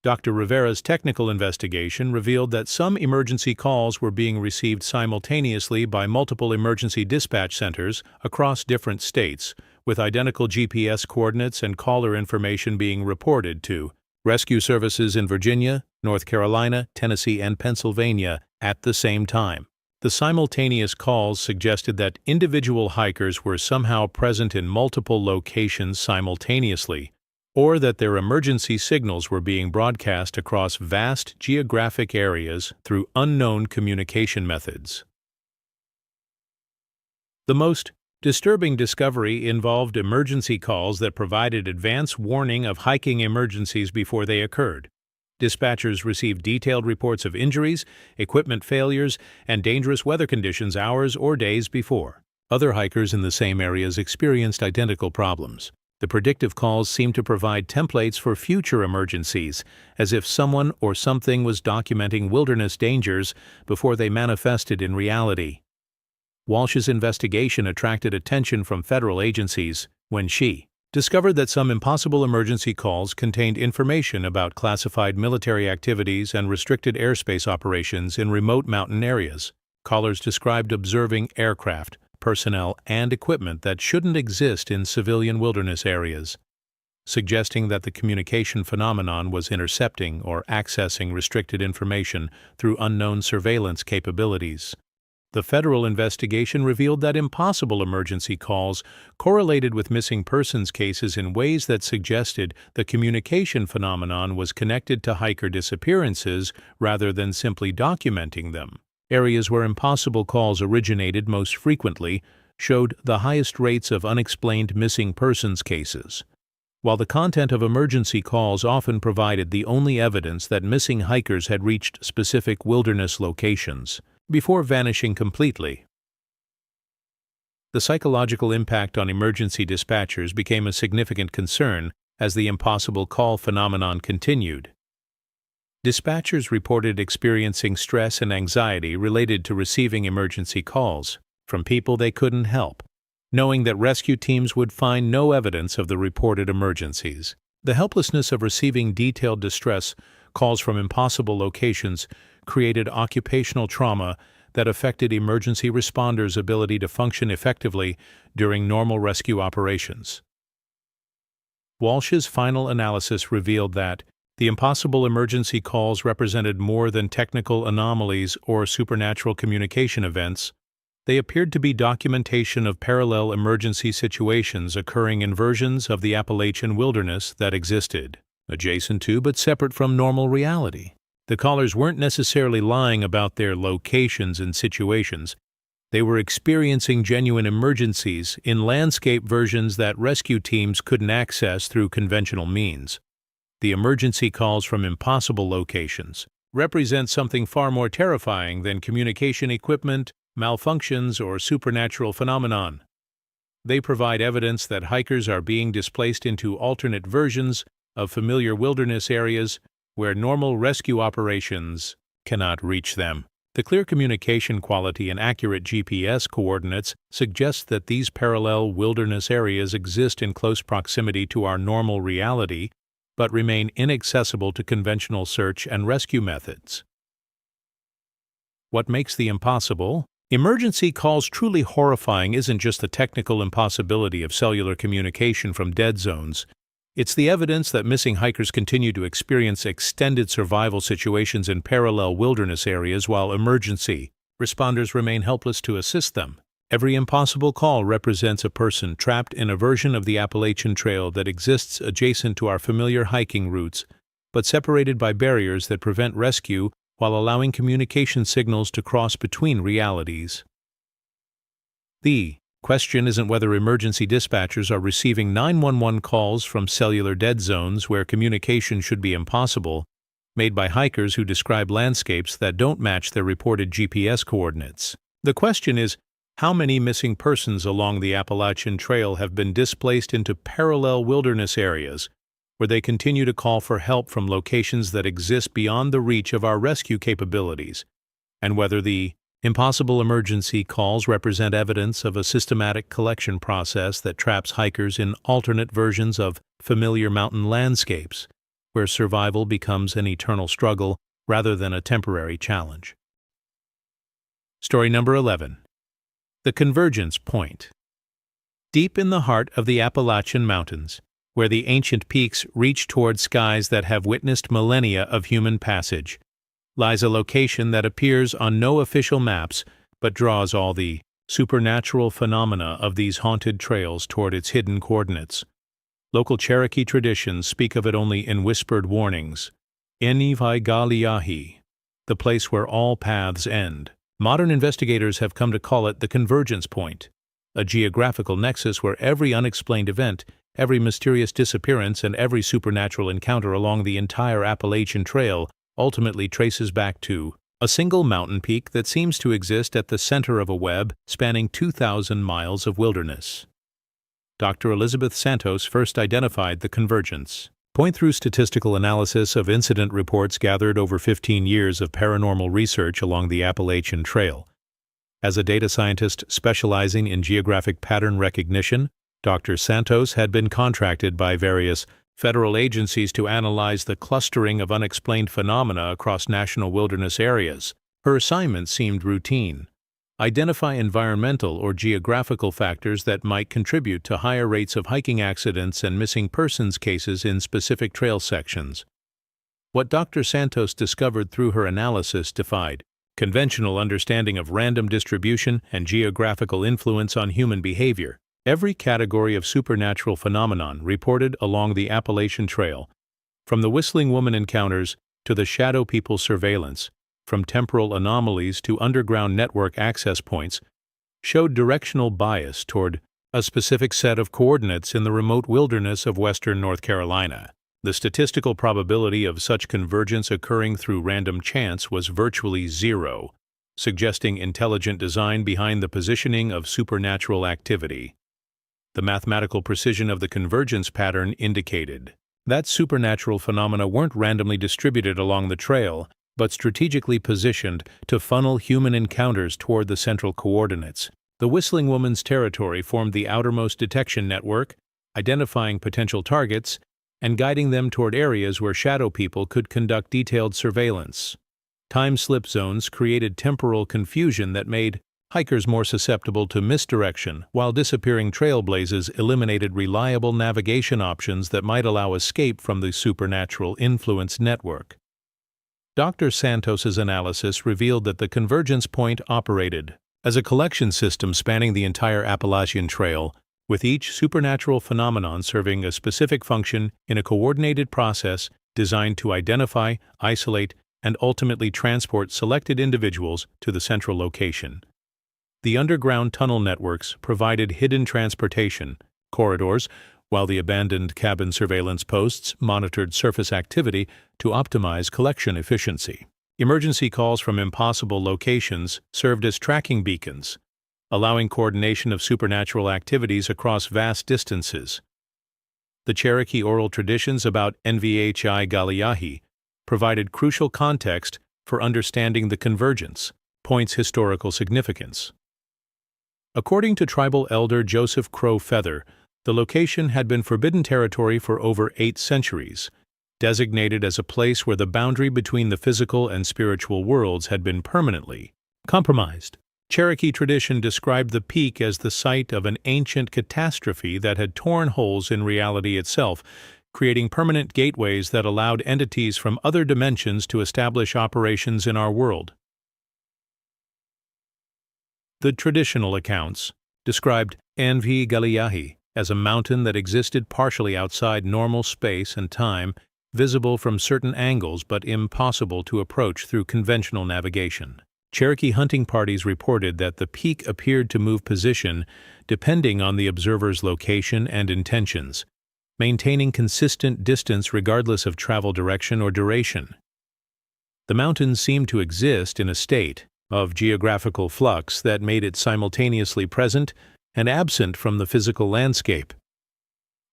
Dr. Rivera's technical investigation revealed that some emergency calls were being received simultaneously by multiple emergency dispatch centers across different states, with identical GPS coordinates and caller information being reported to rescue services in Virginia, North Carolina, Tennessee, and Pennsylvania at the same time. The simultaneous calls suggested that individual hikers were somehow present in multiple locations simultaneously, or that their emergency signals were being broadcast across vast geographic areas through unknown communication methods. The most disturbing discovery involved emergency calls that provided advance warning of hiking emergencies before they occurred. Dispatchers received detailed reports of injuries, equipment failures, and dangerous weather conditions hours or days before. Other hikers in the same areas experienced identical problems. The predictive calls seemed to provide templates for future emergencies, as if someone or something was documenting wilderness dangers before they manifested in reality. Walsh's investigation attracted attention from federal agencies when she discovered that some impossible emergency calls contained information about classified military activities and restricted airspace operations in remote mountain areas. Callers described observing aircraft, personnel, and equipment that shouldn't exist in civilian wilderness areas, suggesting that the communication phenomenon was intercepting or accessing restricted information through unknown surveillance capabilities. The federal investigation revealed that impossible emergency calls correlated with missing persons cases in ways that suggested the communication phenomenon was connected to hiker disappearances rather than simply documenting them. Areas where impossible calls originated most frequently showed the highest rates of unexplained missing persons cases, while the content of emergency calls often provided the only evidence that missing hikers had reached specific wilderness locations before vanishing completely. The psychological impact on emergency dispatchers became a significant concern as the impossible call phenomenon continued. Dispatchers reported experiencing stress and anxiety related to receiving emergency calls from people they couldn't help, knowing that rescue teams would find no evidence of the reported emergencies. The helplessness of receiving detailed distress calls from impossible locations created occupational trauma that affected emergency responders' ability to function effectively during normal rescue operations. Walsh's final analysis revealed that the impossible emergency calls represented more than technical anomalies or supernatural communication events. They appeared to be documentation of parallel emergency situations occurring in versions of the Appalachian wilderness that existed, adjacent to but separate from normal reality. The callers weren't necessarily lying about their locations and situations. They were experiencing genuine emergencies in landscape versions that rescue teams couldn't access through conventional means. The emergency calls from impossible locations represent something far more terrifying than communication equipment, malfunctions, or supernatural phenomenon. They provide evidence that hikers are being displaced into alternate versions of familiar wilderness areas where normal rescue operations cannot reach them. The clear communication quality and accurate GPS coordinates suggest that these parallel wilderness areas exist in close proximity to our normal reality, but remain inaccessible to conventional search and rescue methods. What makes the impossible emergency calls truly horrifying isn't just the technical impossibility of cellular communication from dead zones. It's the evidence that missing hikers continue to experience extended survival situations in parallel wilderness areas while emergency responders remain helpless to assist them. Every impossible call represents a person trapped in a version of the Appalachian Trail that exists adjacent to our familiar hiking routes, but separated by barriers that prevent rescue while allowing communication signals to cross between realities. The question isn't whether emergency dispatchers are receiving 911 calls from cellular dead zones where communication should be impossible, made by hikers who describe landscapes that don't match their reported GPS coordinates. The question is, how many missing persons along the Appalachian Trail have been displaced into parallel wilderness areas, where they continue to call for help from locations that exist beyond the reach of our rescue capabilities, and whether the impossible emergency calls represent evidence of a systematic collection process that traps hikers in alternate versions of familiar mountain landscapes, where survival becomes an eternal struggle rather than a temporary challenge. Story number 11. The Convergence Point. Deep in the heart of the Appalachian Mountains, where the ancient peaks reach toward skies that have witnessed millennia of human passage, lies a location that appears on no official maps but draws all the supernatural phenomena of these haunted trails toward its hidden coordinates. Local Cherokee traditions speak of it only in whispered warnings. Enivai-Galiahi, the place where all paths end. Modern investigators have come to call it the Convergence Point, a geographical nexus where every unexplained event, every mysterious disappearance, and every supernatural encounter along the entire Appalachian Trail ultimately traces back to a single mountain peak that seems to exist at the center of a web spanning 2,000 miles of wilderness. Dr. Elizabeth Santos first identified the Convergence Point through statistical analysis of incident reports gathered over 15 years of paranormal research along the Appalachian Trail. As a data scientist specializing in geographic pattern recognition, Dr. Santos had been contracted by various federal agencies to analyze the clustering of unexplained phenomena across national wilderness areas. Her assignment seemed routine. Identify environmental or geographical factors that might contribute to higher rates of hiking accidents and missing persons cases in specific trail sections. What Dr. Santos discovered through her analysis defied conventional understanding of random distribution and geographical influence on human behavior. Every category of supernatural phenomenon reported along the Appalachian Trail, from the Whistling Woman encounters to the Shadow People surveillance, from temporal anomalies to underground network access points, showed directional bias toward a specific set of coordinates in the remote wilderness of western North Carolina. The statistical probability of such convergence occurring through random chance was virtually zero, suggesting intelligent design behind the positioning of supernatural activity. The mathematical precision of the convergence pattern indicated that supernatural phenomena weren't randomly distributed along the trail, but strategically positioned to funnel human encounters toward the central coordinates. The Whistling Woman's territory formed the outermost detection network, identifying potential targets and guiding them toward areas where shadow people could conduct detailed surveillance. Time slip zones created temporal confusion that made hikers more susceptible to misdirection, while disappearing trailblazes eliminated reliable navigation options that might allow escape from the supernatural influence network. Dr. Santos's analysis revealed that the Convergence Point operated as a collection system spanning the entire Appalachian Trail, with each supernatural phenomenon serving a specific function in a coordinated process designed to identify, isolate, and ultimately transport selected individuals to the central location. The underground tunnel networks provided hidden transportation corridors, while the abandoned cabin surveillance posts monitored surface activity to optimize collection efficiency. Emergency calls from impossible locations served as tracking beacons, allowing coordination of supernatural activities across vast distances. The Cherokee oral traditions about Enivai-Galiahi provided crucial context for understanding the Convergence Point's historical significance. According to tribal elder Joseph Crow Feather, the location had been forbidden territory for over 8 centuries, designated as a place where the boundary between the physical and spiritual worlds had been permanently compromised. Cherokee tradition described the peak as the site of an ancient catastrophe that had torn holes in reality itself, creating permanent gateways that allowed entities from other dimensions to establish operations in our world. The traditional accounts described Enivai-Galiahi as a mountain that existed partially outside normal space and time visible from certain angles but impossible to approach through conventional navigation. Cherokee hunting parties reported that the peak appeared to move position depending on the observer's location and intentions, maintaining consistent distance regardless of travel direction or duration. The mountains seemed to exist in a state of geographical flux that made it simultaneously present and absent from the physical landscape.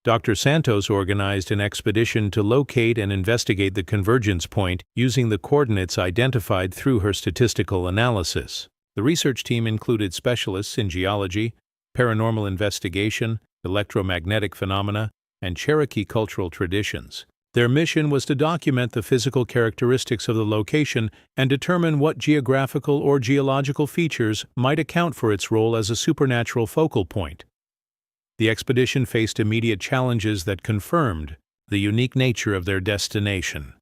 Dr. Santos organized an expedition to locate and investigate the Convergence Point using the coordinates identified through her statistical analysis. The research team included specialists in geology, paranormal investigation, electromagnetic phenomena, and Cherokee cultural traditions. Their mission was to document the physical characteristics of the location and determine what geographical or geological features might account for its role as a supernatural focal point. The expedition faced immediate challenges that confirmed the unique nature of their destination.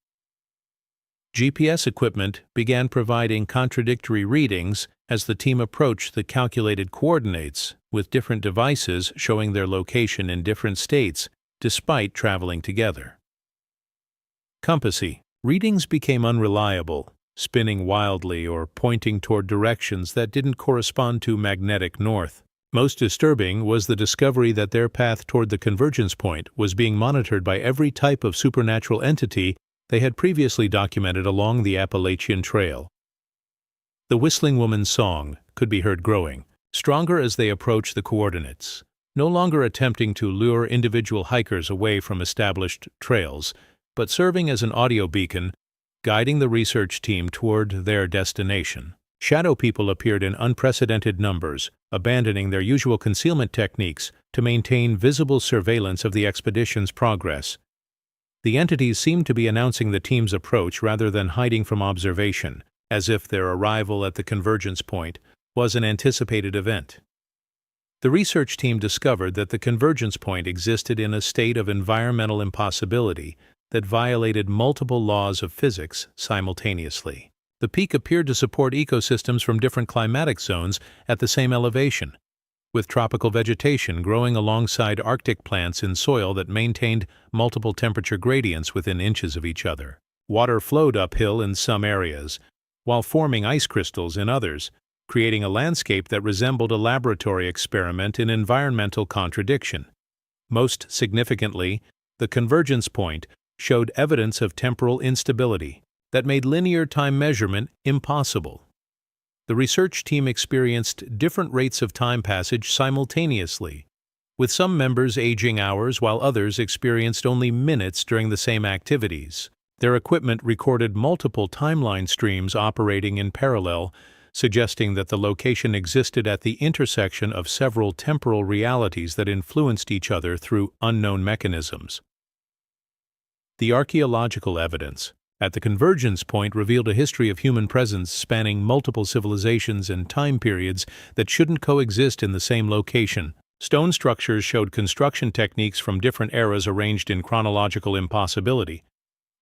GPS equipment began providing contradictory readings as the team approached the calculated coordinates, with different devices showing their location in different states despite traveling together. Compassy readings became unreliable, spinning wildly or pointing toward directions that didn't correspond to magnetic north. Most disturbing was the discovery that their path toward the Convergence Point was being monitored by every type of supernatural entity they had previously documented along the Appalachian Trail. The Whistling Woman's song could be heard growing, stronger as they approached the coordinates, no longer attempting to lure individual hikers away from established trails, but serving as an audio beacon, guiding the research team toward their destination. Shadow people appeared in unprecedented numbers, abandoning their usual concealment techniques to maintain visible surveillance of the expedition's progress. The entities seemed to be announcing the team's approach rather than hiding from observation, as if their arrival at the Convergence Point was an anticipated event. The research team discovered that the Convergence Point existed in a state of environmental impossibility that violated multiple laws of physics simultaneously. The peak appeared to support ecosystems from different climatic zones at the same elevation, with tropical vegetation growing alongside Arctic plants in soil that maintained multiple temperature gradients within inches of each other. Water flowed uphill in some areas, while forming ice crystals in others, creating a landscape that resembled a laboratory experiment in environmental contradiction. Most significantly, the Convergence Point showed evidence of temporal instability that made linear time measurement impossible. The research team experienced different rates of time passage simultaneously, with some members aging hours while others experienced only minutes during the same activities. Their equipment recorded multiple timeline streams operating in parallel, suggesting that the location existed at the intersection of several temporal realities that influenced each other through unknown mechanisms. The archaeological evidence at the Convergence Point revealed a history of human presence spanning multiple civilizations and time periods that shouldn't coexist in the same location. Stone structures showed construction techniques from different eras arranged in chronological impossibility.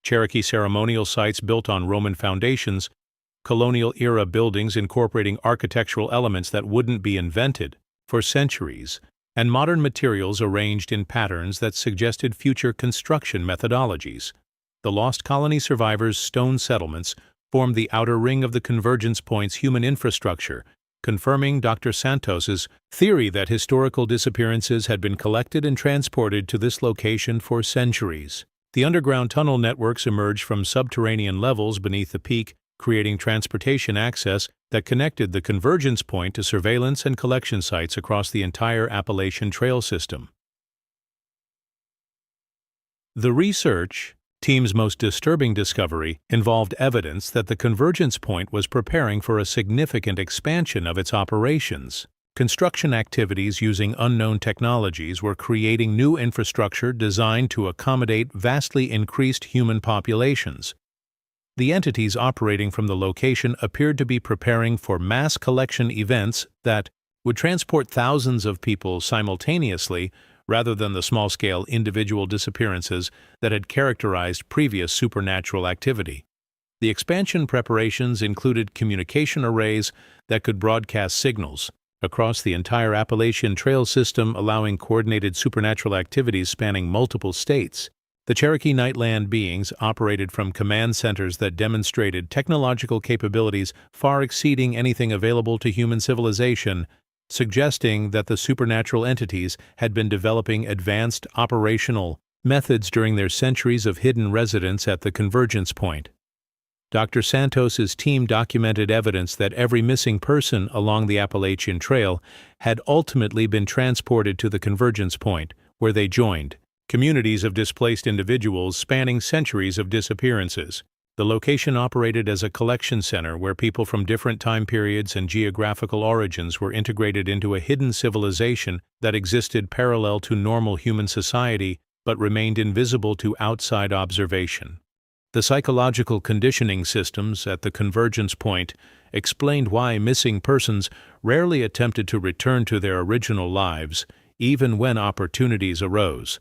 Cherokee ceremonial sites built on Roman foundations, colonial-era buildings incorporating architectural elements that wouldn't be invented for centuries, and modern materials arranged in patterns that suggested future construction methodologies. The Lost Colony survivors' stone settlements formed the outer ring of the Convergence Point's human infrastructure, confirming Dr. Santos's theory that historical disappearances had been collected and transported to this location for centuries. The underground tunnel networks emerged from subterranean levels beneath the peak, creating transportation access that connected the Convergence Point to surveillance and collection sites across the entire Appalachian Trail system. The research team's most disturbing discovery involved evidence that the Convergence Point was preparing for a significant expansion of its operations. Construction activities using unknown technologies were creating new infrastructure designed to accommodate vastly increased human populations. The entities operating from the location appeared to be preparing for mass collection events that would transport thousands of people simultaneously rather than the small-scale individual disappearances that had characterized previous supernatural activity. The expansion preparations included communication arrays that could broadcast signals across the entire Appalachian Trail system, allowing coordinated supernatural activities spanning multiple states. The Cherokee Nightland beings operated from command centers that demonstrated technological capabilities far exceeding anything available to human civilization, suggesting that the supernatural entities had been developing advanced operational methods during their centuries of hidden residence at the Convergence Point. Dr. Santos's team documented evidence that every missing person along the Appalachian Trail had ultimately been transported to the Convergence Point, where they joined communities of displaced individuals spanning centuries of disappearances. The location operated as a collection center where people from different time periods and geographical origins were integrated into a hidden civilization that existed parallel to normal human society but remained invisible to outside observation. The psychological conditioning systems at the Convergence Point explained why missing persons rarely attempted to return to their original lives, even when opportunities arose.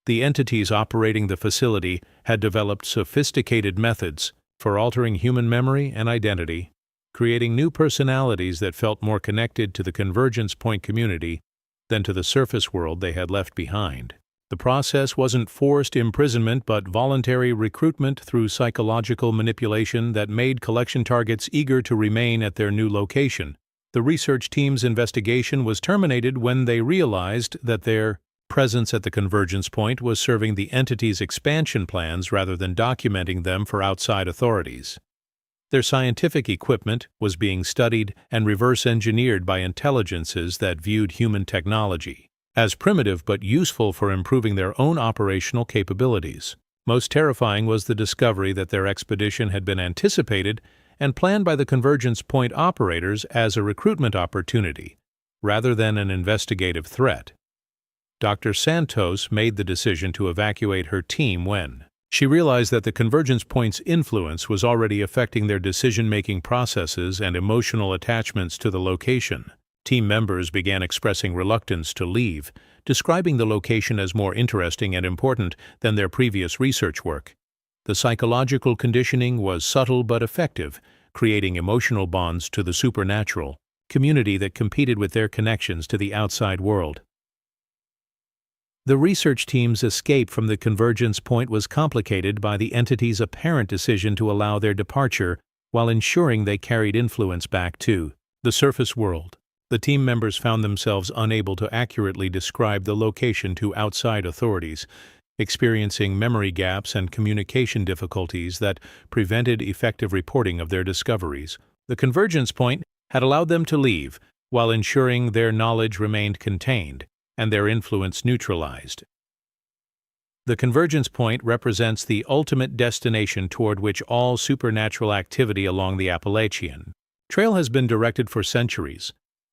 The entities operating the facility had developed sophisticated methods for altering human memory and identity, creating new personalities that felt more connected to the Convergence Point community than to the surface world they had left behind. The process wasn't forced imprisonment but voluntary recruitment through psychological manipulation that made collection targets eager to remain at their new location. The research team's investigation was terminated when they realized that their presence at the Convergence Point was serving the entity's expansion plans rather than documenting them for outside authorities. Their scientific equipment was being studied and reverse-engineered by intelligences that viewed human technology as primitive but useful for improving their own operational capabilities. Most terrifying was the discovery that their expedition had been anticipated and planned by the Convergence Point operators as a recruitment opportunity, rather than an investigative threat. Dr. Santos made the decision to evacuate her team when she realized that the Convergence Point's influence was already affecting their decision-making processes and emotional attachments to the location. Team members began expressing reluctance to leave, describing the location as more interesting and important than their previous research work. The psychological conditioning was subtle but effective, creating emotional bonds to the supernatural community that competed with their connections to the outside world. The research team's escape from the Convergence Point was complicated by the entity's apparent decision to allow their departure while ensuring they carried influence back to the surface world. The team members found themselves unable to accurately describe the location to outside authorities, experiencing memory gaps and communication difficulties that prevented effective reporting of their discoveries. The Convergence Point had allowed them to leave, while ensuring their knowledge remained contained and their influence neutralized. The Convergence Point represents the ultimate destination toward which all supernatural activity along the Appalachian Trail has been directed for centuries,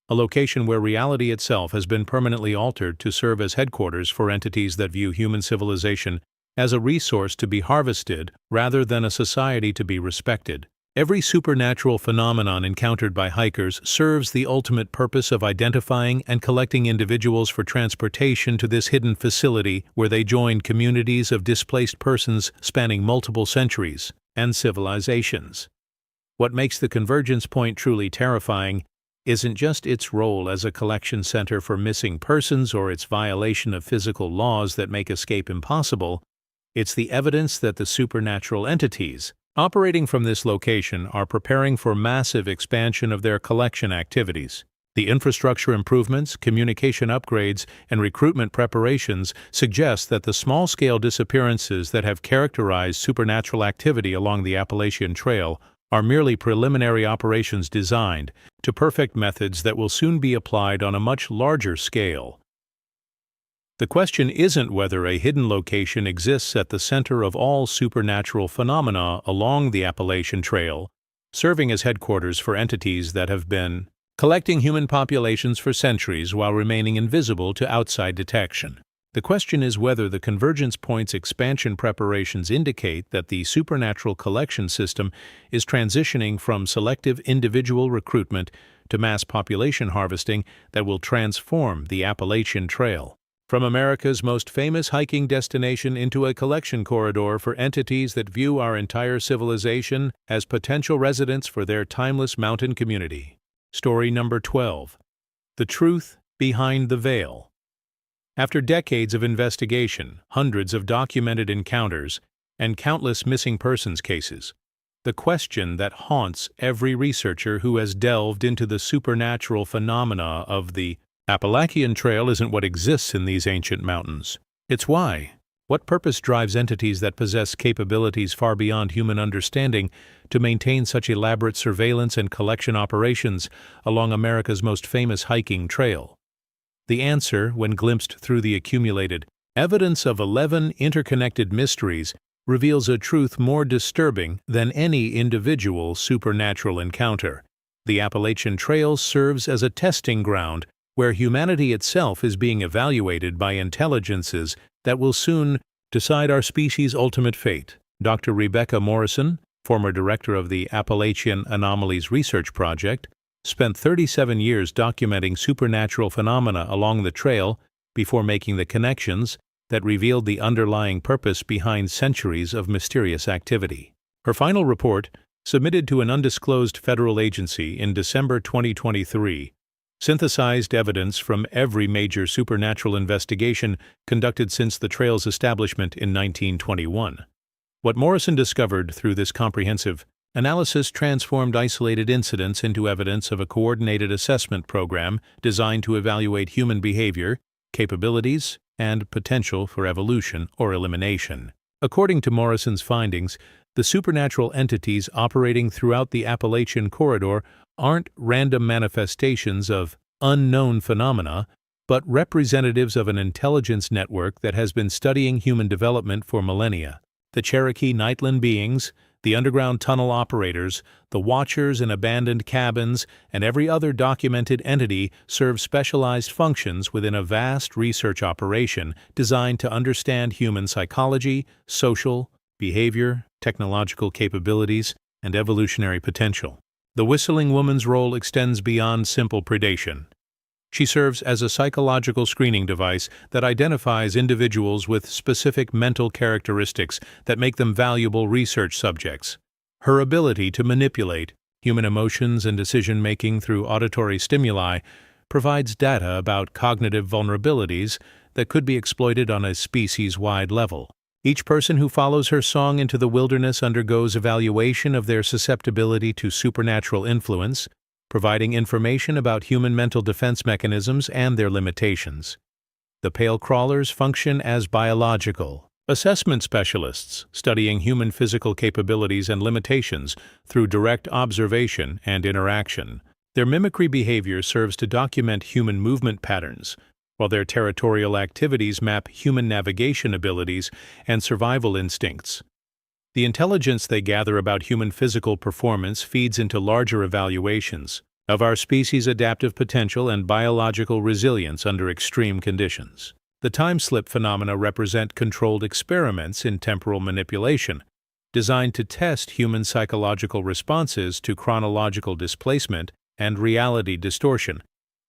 a location where reality itself has been permanently altered to serve as headquarters for entities that view human civilization as a resource to be harvested rather than a society to be respected. Every supernatural phenomenon encountered by hikers serves the ultimate purpose of identifying and collecting individuals for transportation to this hidden facility where they join communities of displaced persons spanning multiple centuries and civilizations. What makes the Convergence Point truly terrifying isn't just its role as a collection center for missing persons or its violation of physical laws that make escape impossible. It's the evidence that the supernatural entities operating from this location are preparing for massive expansion of their collection activities. The infrastructure improvements, communication upgrades, and recruitment preparations suggest that the small-scale disappearances that have characterized supernatural activity along the Appalachian Trail are merely preliminary operations designed to perfect methods that will soon be applied on a much larger scale. The question isn't whether a hidden location exists at the center of all supernatural phenomena along the Appalachian Trail, serving as headquarters for entities that have been collecting human populations for centuries while remaining invisible to outside detection. The question is whether the Convergence Point's expansion preparations indicate that the supernatural collection system is transitioning from selective individual recruitment to mass population harvesting that will transform the Appalachian Trail from America's most famous hiking destination into a collection corridor for entities that view our entire civilization as potential residents for their timeless mountain community. Story number 12. The Truth Behind the Veil. After decades of investigation, hundreds of documented encounters, and countless missing persons cases, the question that haunts every researcher who has delved into the supernatural phenomena of the Appalachian Trail isn't what exists in these ancient mountains. It's why. What purpose drives entities that possess capabilities far beyond human understanding to maintain such elaborate surveillance and collection operations along America's most famous hiking trail? The answer, when glimpsed through the accumulated evidence of 11 interconnected mysteries, reveals a truth more disturbing than any individual supernatural encounter. The Appalachian Trail serves as a testing ground where humanity itself is being evaluated by intelligences that will soon decide our species' ultimate fate. Dr. Rebecca Morrison, former director of the Appalachian Anomalies Research Project, spent 37 years documenting supernatural phenomena along the trail before making the connections that revealed the underlying purpose behind centuries of mysterious activity. Her final report, submitted to an undisclosed federal agency in December 2023, synthesized evidence from every major supernatural investigation conducted since the trail's establishment in 1921. What Morrison discovered through this comprehensive analysis transformed isolated incidents into evidence of a coordinated assessment program designed to evaluate human behavior, capabilities, and potential for evolution or elimination. According to Morrison's findings, the supernatural entities operating throughout the Appalachian Corridor aren't random manifestations of unknown phenomena, but representatives of an intelligence network that has been studying human development for millennia. The Cherokee Nightland beings, the underground tunnel operators, the watchers in abandoned cabins, and every other documented entity serve specialized functions within a vast research operation designed to understand human psychology, social, behavior, technological capabilities, and evolutionary potential. The Whistling Woman's role extends beyond simple predation. She serves as a psychological screening device that identifies individuals with specific mental characteristics that make them valuable research subjects. Her ability to manipulate human emotions and decision-making through auditory stimuli provides data about cognitive vulnerabilities that could be exploited on a species-wide level. Each person who follows her song into the wilderness undergoes evaluation of their susceptibility to supernatural influence, providing information about human mental defense mechanisms and their limitations. The pale crawlers function as biological assessment specialists, studying human physical capabilities and limitations through direct observation and interaction. Their mimicry behavior serves to document human movement patterns, while their territorial activities map human navigation abilities and survival instincts. The intelligence they gather about human physical performance feeds into larger evaluations of our species' adaptive potential and biological resilience under extreme conditions. The time-slip phenomena represent controlled experiments in temporal manipulation, designed to test human psychological responses to chronological displacement and reality distortion.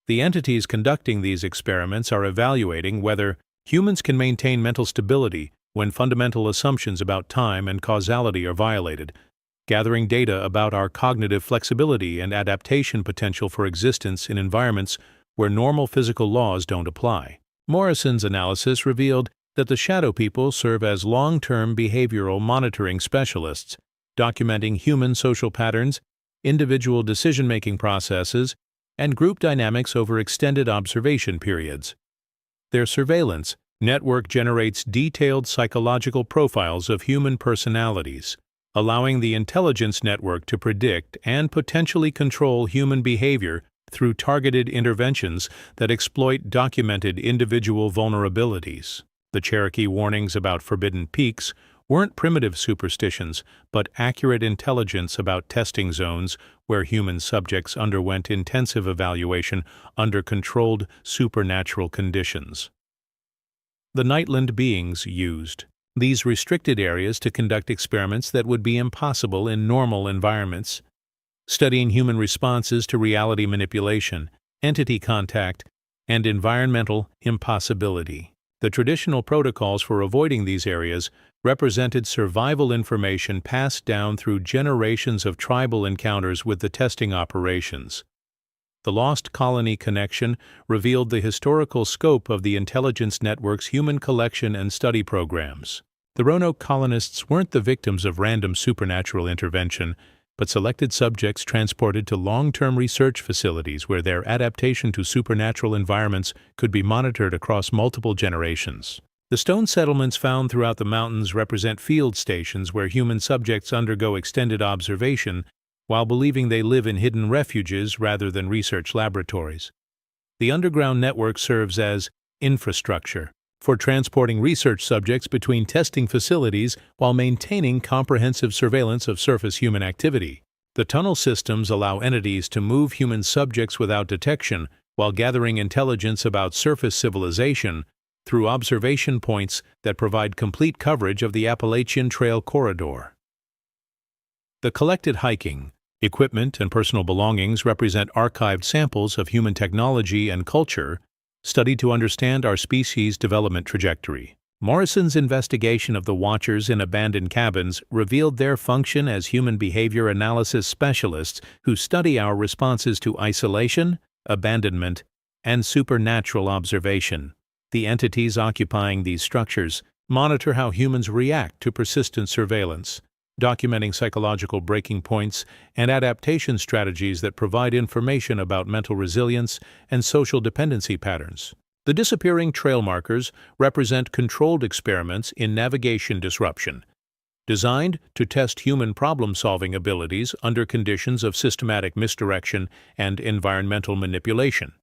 The entities conducting these experiments are evaluating whether humans can maintain mental stability when fundamental assumptions about time and causality are violated, gathering data about our cognitive flexibility and adaptation potential for existence in environments where normal physical laws don't apply. Morrison's analysis revealed that the shadow people serve as long-term behavioral monitoring specialists, documenting human social patterns, individual decision-making processes, and group dynamics over extended observation periods. Their surveillance network generates detailed psychological profiles of human personalities, allowing the intelligence network to predict and potentially control human behavior through targeted interventions that exploit documented individual vulnerabilities. The Cherokee warnings about forbidden peaks weren't primitive superstitions, but accurate intelligence about testing zones where human subjects underwent intensive evaluation under controlled supernatural conditions. The Nightland beings used these restricted areas to conduct experiments that would be impossible in normal environments, studying human responses to reality manipulation, entity contact, and environmental impossibility. The traditional protocols for avoiding these areas represented survival information passed down through generations of tribal encounters with the testing operations. The Lost Colony Connection revealed the historical scope of the intelligence network's human collection and study programs. The Roanoke colonists weren't the victims of random supernatural intervention, but selected subjects transported to long-term research facilities where their adaptation to supernatural environments could be monitored across multiple generations. The stone settlements found throughout the mountains represent field stations where human subjects undergo extended observation while believing they live in hidden refuges rather than research laboratories. The underground network serves as infrastructure for transporting research subjects between testing facilities while maintaining comprehensive surveillance of surface human activity. The tunnel systems allow entities to move human subjects without detection while gathering intelligence about surface civilization through observation points that provide complete coverage of the Appalachian Trail corridor. The collected hiking, equipment, and personal belongings represent archived samples of human technology and culture studied to understand our species' development trajectory. Morrison's investigation of the watchers in abandoned cabins revealed their function as human behavior analysis specialists who study our responses to isolation, abandonment, and supernatural observation. The entities occupying these structures monitor how humans react to persistent surveillance, documenting psychological breaking points and adaptation strategies that provide information about mental resilience and social dependency patterns. The disappearing trail markers represent controlled experiments in navigation disruption, designed to test human problem-solving abilities under conditions of systematic misdirection and environmental manipulation.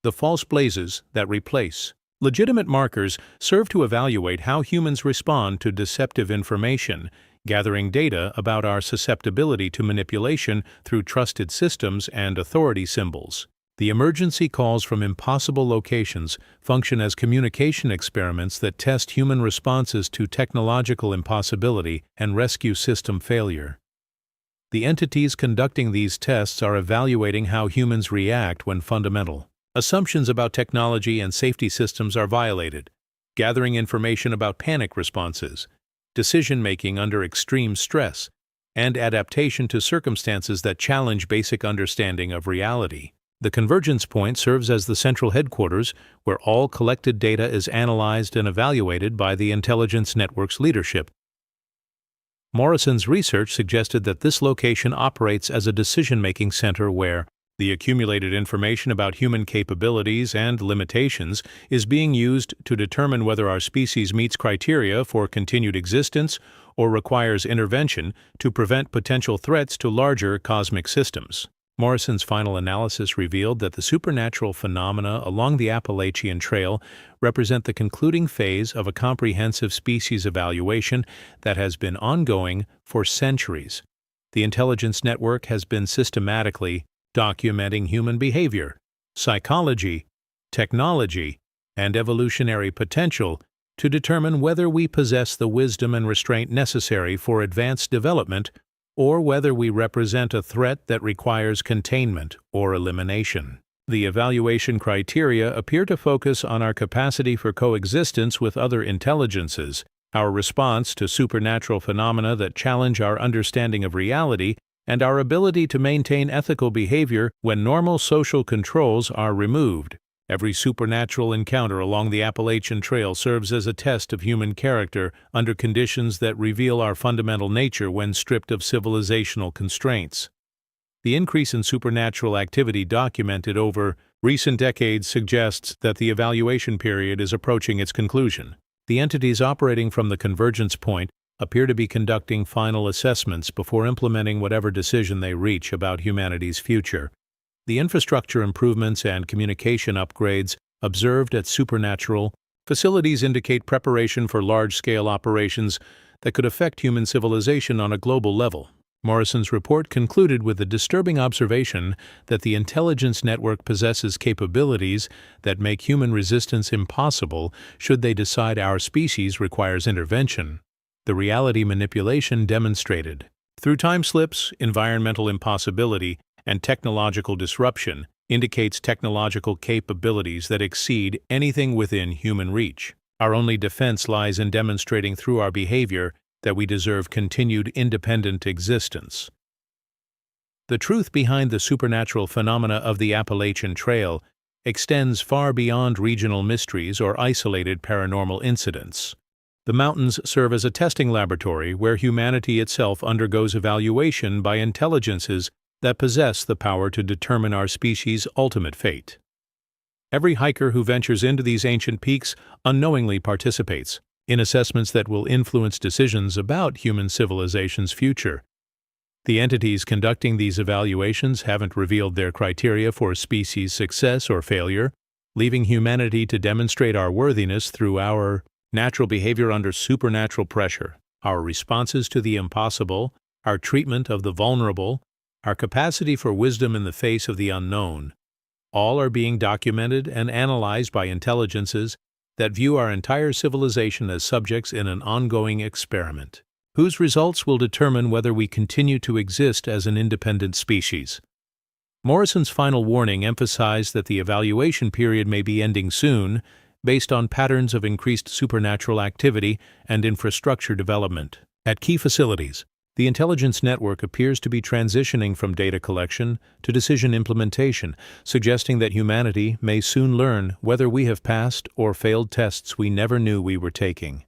The false blazes that replace. Legitimate markers serve to evaluate how humans respond to deceptive information, gathering data about our susceptibility to manipulation through trusted systems and authority symbols. The emergency calls from impossible locations function as communication experiments that test human responses to technological impossibility and rescue system failure. The entities conducting these tests are evaluating how humans react when fundamental assumptions about technology and safety systems are violated, gathering information about panic responses, decision-making under extreme stress, and adaptation to circumstances that challenge basic understanding of reality. The Convergence Point serves as the central headquarters where all collected data is analyzed and evaluated by the intelligence network's leadership. Morrison's research suggested that this location operates as a decision-making center where the accumulated information about human capabilities and limitations is being used to determine whether our species meets criteria for continued existence or requires intervention to prevent potential threats to larger cosmic systems. Morrison's final analysis revealed that the supernatural phenomena along the Appalachian Trail represent the concluding phase of a comprehensive species evaluation that has been ongoing for centuries. The intelligence network has been systematically documenting human behavior, psychology, technology, and evolutionary potential to determine whether we possess the wisdom and restraint necessary for advanced development or whether we represent a threat that requires containment or elimination. The evaluation criteria appear to focus on our capacity for coexistence with other intelligences, our response to supernatural phenomena that challenge our understanding of reality, and our ability to maintain ethical behavior when normal social controls are removed. Every supernatural encounter along the Appalachian Trail serves as a test of human character under conditions that reveal our fundamental nature when stripped of civilizational constraints. The increase in supernatural activity documented over recent decades suggests that the evaluation period is approaching its conclusion. The entities operating from the Convergence Point appear to be conducting final assessments before implementing whatever decision they reach about humanity's future. The infrastructure improvements and communication upgrades observed at supernatural facilities indicate preparation for large-scale operations that could affect human civilization on a global level. Morrison's report concluded with the disturbing observation that the intelligence network possesses capabilities that make human resistance impossible should they decide our species requires intervention. The reality manipulation demonstrated through time slips, environmental impossibility, and technological disruption indicates technological capabilities that exceed anything within human reach. Our only defense lies in demonstrating through our behavior that we deserve continued independent existence. The truth behind the supernatural phenomena of the Appalachian Trail extends far beyond regional mysteries or isolated paranormal incidents. The mountains serve as a testing laboratory where humanity itself undergoes evaluation by intelligences that possess the power to determine our species' ultimate fate. Every hiker who ventures into these ancient peaks unknowingly participates in assessments that will influence decisions about human civilization's future. The entities conducting these evaluations haven't revealed their criteria for species success or failure, leaving humanity to demonstrate our worthiness through our natural behavior under supernatural pressure, our responses to the impossible, our treatment of the vulnerable, our capacity for wisdom in the face of the unknown. All are being documented and analyzed by intelligences that view our entire civilization as subjects in an ongoing experiment, whose results will determine whether we continue to exist as an independent species. Morrison's final warning emphasized that the evaluation period may be ending soon, based on patterns of increased supernatural activity and infrastructure development. At key facilities, the intelligence network appears to be transitioning from data collection to decision implementation, suggesting that humanity may soon learn whether we have passed or failed tests we never knew we were taking.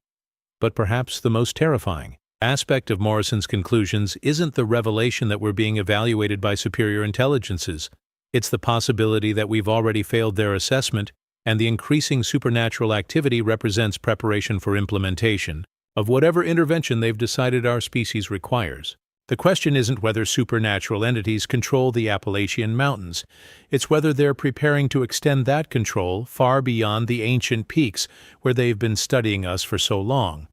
But perhaps the most terrifying aspect of Morrison's conclusions isn't the revelation that we're being evaluated by superior intelligences. It's the possibility that we've already failed their assessment, and the increasing supernatural activity represents preparation for implementation of whatever intervention they've decided our species requires. The question isn't whether supernatural entities control the Appalachian Mountains. It's whether they're preparing to extend that control far beyond the ancient peaks where they've been studying us for so long.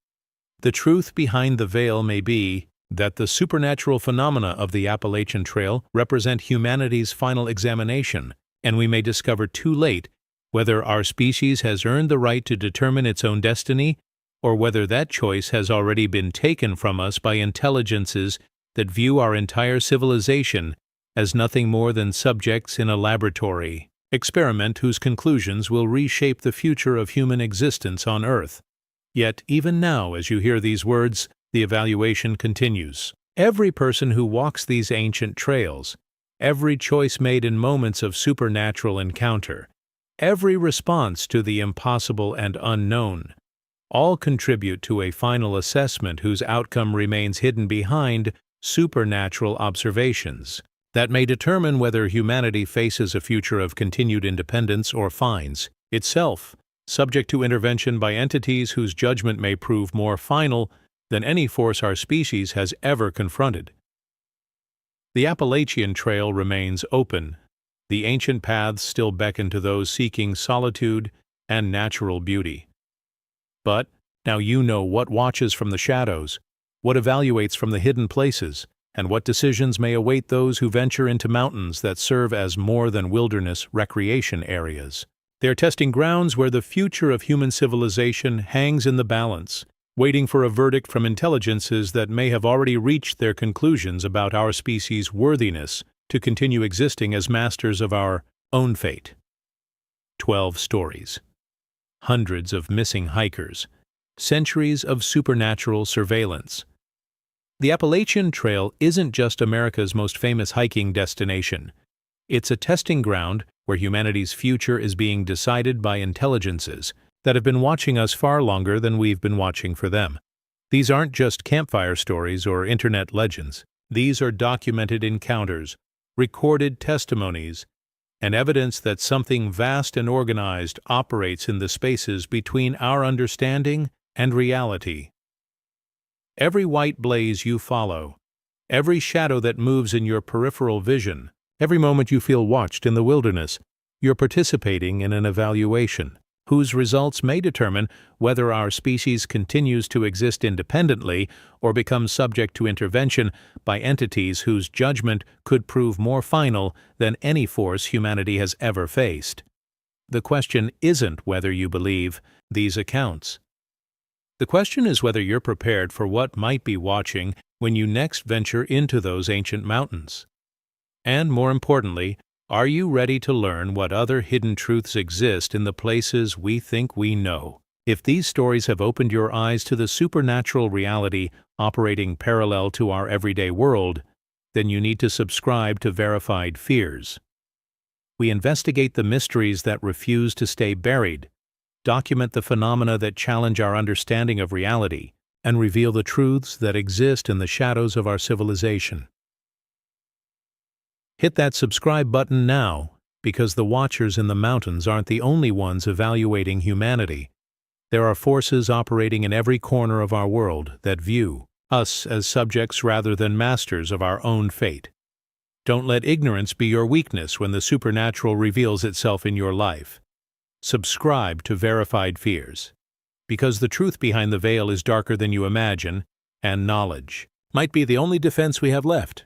The truth behind the veil may be that the supernatural phenomena of the Appalachian Trail represent humanity's final examination, and we may discover too late whether our species has earned the right to determine its own destiny, or whether that choice has already been taken from us by intelligences that view our entire civilization as nothing more than subjects in a laboratory experiment whose conclusions will reshape the future of human existence on Earth. Yet, even now, as you hear these words, the evaluation continues. Every person who walks these ancient trails, every choice made in moments of supernatural encounter, every response to the impossible and unknown, all contribute to a final assessment whose outcome remains hidden behind supernatural observations that may determine whether humanity faces a future of continued independence or finds itself subject to intervention by entities whose judgment may prove more final than any force our species has ever confronted. The Appalachian Trail remains open. The ancient paths still beckon to those seeking solitude and natural beauty. But now you know what watches from the shadows, what evaluates from the hidden places, and what decisions may await those who venture into mountains that serve as more than wilderness recreation areas. They are testing grounds where the future of human civilization hangs in the balance, waiting for a verdict from intelligences that may have already reached their conclusions about our species' worthiness to continue existing as masters of our own fate. 12 stories. Hundreds of missing hikers. Centuries of supernatural surveillance. The Appalachian Trail isn't just America's most famous hiking destination. It's a testing ground where humanity's future is being decided by intelligences that have been watching us far longer than we've been watching for them. These aren't just campfire stories or internet legends. These are documented encounters, recorded testimonies, and evidence that something vast and organized operates in the spaces between our understanding and reality. Every white blaze you follow, every shadow that moves in your peripheral vision, every moment you feel watched in the wilderness, you're participating in an evaluation whose results may determine whether our species continues to exist independently or becomes subject to intervention by entities whose judgment could prove more final than any force humanity has ever faced. The question isn't whether you believe these accounts. The question is whether you're prepared for what might be watching when you next venture into those ancient mountains. And more importantly, are you ready to learn what other hidden truths exist in the places we think we know? If these stories have opened your eyes to the supernatural reality operating parallel to our everyday world, then you need to subscribe to Verified Fears. We investigate the mysteries that refuse to stay buried, document the phenomena that challenge our understanding of reality, and reveal the truths that exist in the shadows of our civilization. Hit that subscribe button now, because the Watchers in the mountains aren't the only ones evaluating humanity. There are forces operating in every corner of our world that view us as subjects rather than masters of our own fate. Don't let ignorance be your weakness when the supernatural reveals itself in your life. Subscribe to Verified Fears, because the truth behind the veil is darker than you imagine, and knowledge might be the only defense we have left.